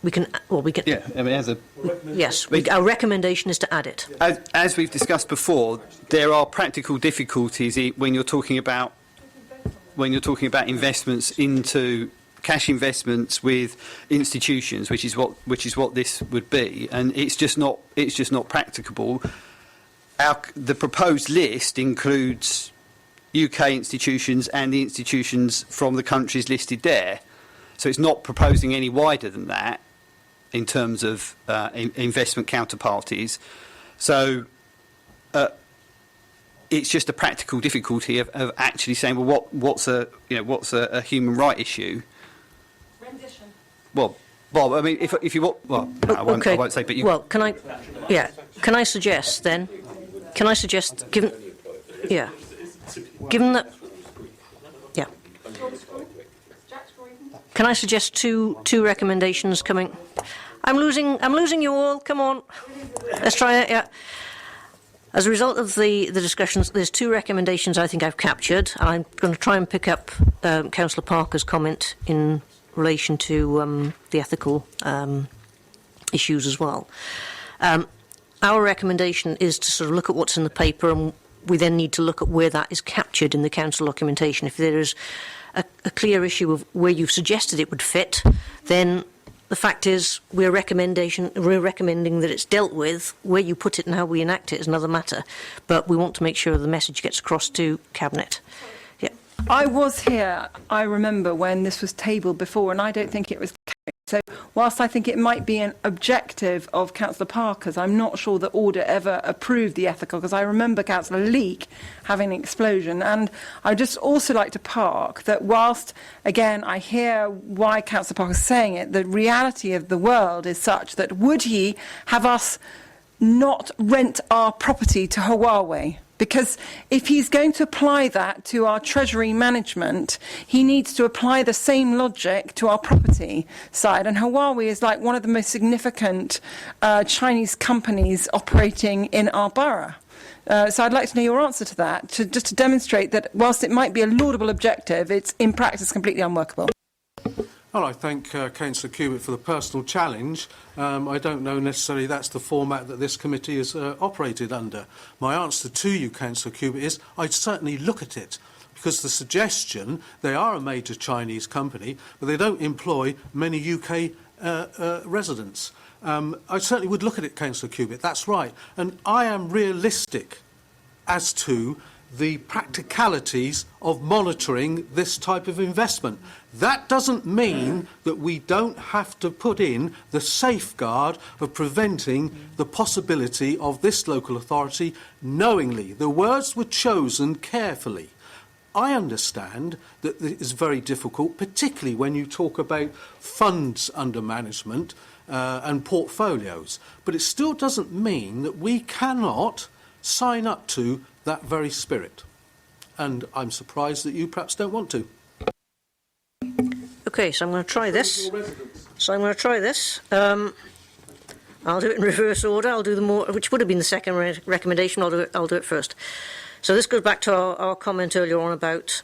Yeah, I mean, Yes, our recommendation is to add it. As we've discussed before, there are practical difficulties when you're talking about investments into cash investments with institutions, which is what this would be, and it's just not practicable. The proposed list includes UK institutions and the institutions from the countries listed there, so it's not proposing any wider than that in terms of investment counterparties. So it's just a practical difficulty of actually saying, well, what's a human right issue? Rendition. Well, Bob, I mean, if you want, well, no, I won't say, but you. Well, can I suggest then? Can I suggest, given that, yeah. Can I suggest two recommendations coming? I'm losing you all. Come on, let's try it. Yeah. As a result of the discussions, there's two recommendations I think I've captured. I'm going to try and pick up Councillor Parker's comment in relation to the ethical issues as well. Our recommendation is to sort of look at what's in the paper, and we then need to look at where that is captured in the council documentation. If there is a clear issue of where you've suggested it would fit, then the fact is we're recommending that it's dealt with. Where you put it and how we enact it is another matter, but we want to make sure the message gets across to Cabinet. Yeah. I was here, I remember, when this was tabled before, and I don't think it was carried. So whilst I think it might be an objective of Councillor Parker's, I'm not sure that Audit ever approved the ethical, because I remember Councillor Leake having an explosion. And I'd just also like to park that whilst, again, I hear why Councillor Parker's saying it, the reality of the world is such that would he have us not rent our property to Huawei? Because if he's going to apply that to our treasury management, he needs to apply the same logic to our property side. And Huawei is like one of the most significant Chinese companies operating in our borough. So I'd like to know your answer to that, just to demonstrate that whilst it might be a laudable objective, it's in practice completely unworkable. Well, I thank Councillor Cubitt for the personal challenge. I don't know necessarily that's the format that this committee has operated under. My answer to you, Councillor Cubitt, is I'd certainly look at it, because the suggestion, they are a major Chinese company, but they don't employ many UK residents. I certainly would look at it, Councillor Cubitt, that's right. And I am realistic as to the practicalities of monitoring this type of investment. That doesn't mean that we don't have to put in the safeguard of preventing the possibility of this local authority knowingly. The words were chosen carefully. I understand that it is very difficult, particularly when you talk about funds under management and portfolios, but it still doesn't mean that we cannot sign up to that very spirit. And I'm surprised that you perhaps don't want to. Okay, so I'm going to try this. I'll do it in reverse order. I'll do the more, which would have been the second recommendation. I'll do it first. So this goes back to our comment earlier on about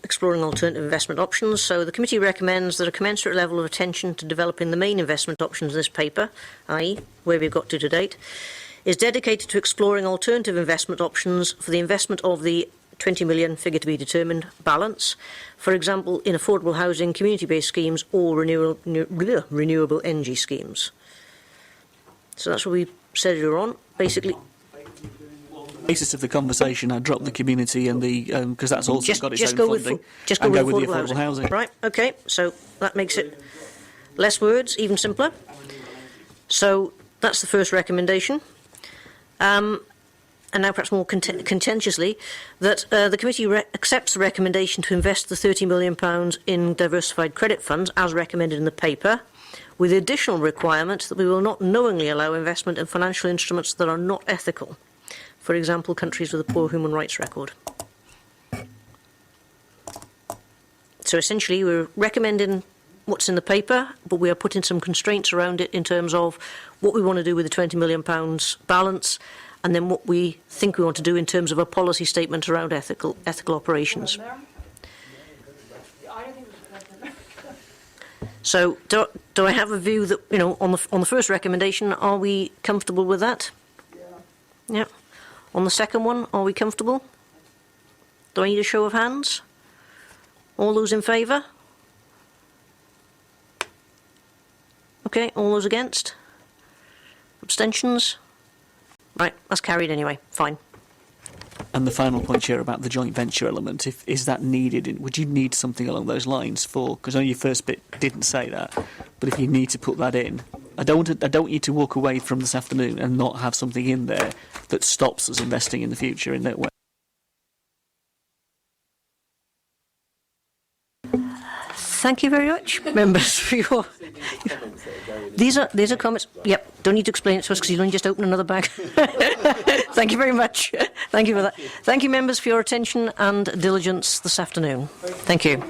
exploring alternative investment options. So the committee recommends that a commensurate level of attention to developing the main investment options in this paper, i.e. where we've got to date, is dedicated to exploring alternative investment options for the investment of the 20 million figure to be determined balance, for example, in affordable housing, community-based schemes or renewable energy schemes. So that's what we said earlier on. Basically, basis of the conversation, I dropped the community and the because that's also got its own funding. Just go with the affordable housing. Right. Okay. So that makes it less words, even simpler. So that's the first recommendation. And now perhaps more contentiously, that the committee accepts the recommendation to invest the £30 million in diversified credit funds as recommended in the paper, with the additional requirement that we will not knowingly allow investment in financial instruments that are not ethical. For example, countries with a poor human rights record. So essentially we're recommending what's in the paper, but we are putting some constraints around it in terms of what we want to do with the £20 million balance, and then what we think we want to do in terms of a policy statement around ethical operations. So do I have a view that, you know, on the first recommendation, are we comfortable with that? Yeah. On the second one, are we comfortable? Do I need a show of hands? All those in favour? Okay, all those against? Abstentions? Right, that's carried anyway, fine. And the final point here about the joint venture element, is that needed? Would you need something along those lines for, because I know your first bit didn't say that, but if you need to put that in, I don't want you to walk away from this afternoon and not have something in there that stops us investing in the future in that way. Thank you very much, members, for your... These are comments. Yep, don't need to explain it to us because you don't just open another bag. Thank you very much. Thank you for that. Thank you, members, for your attention and diligence this afternoon. Thank you.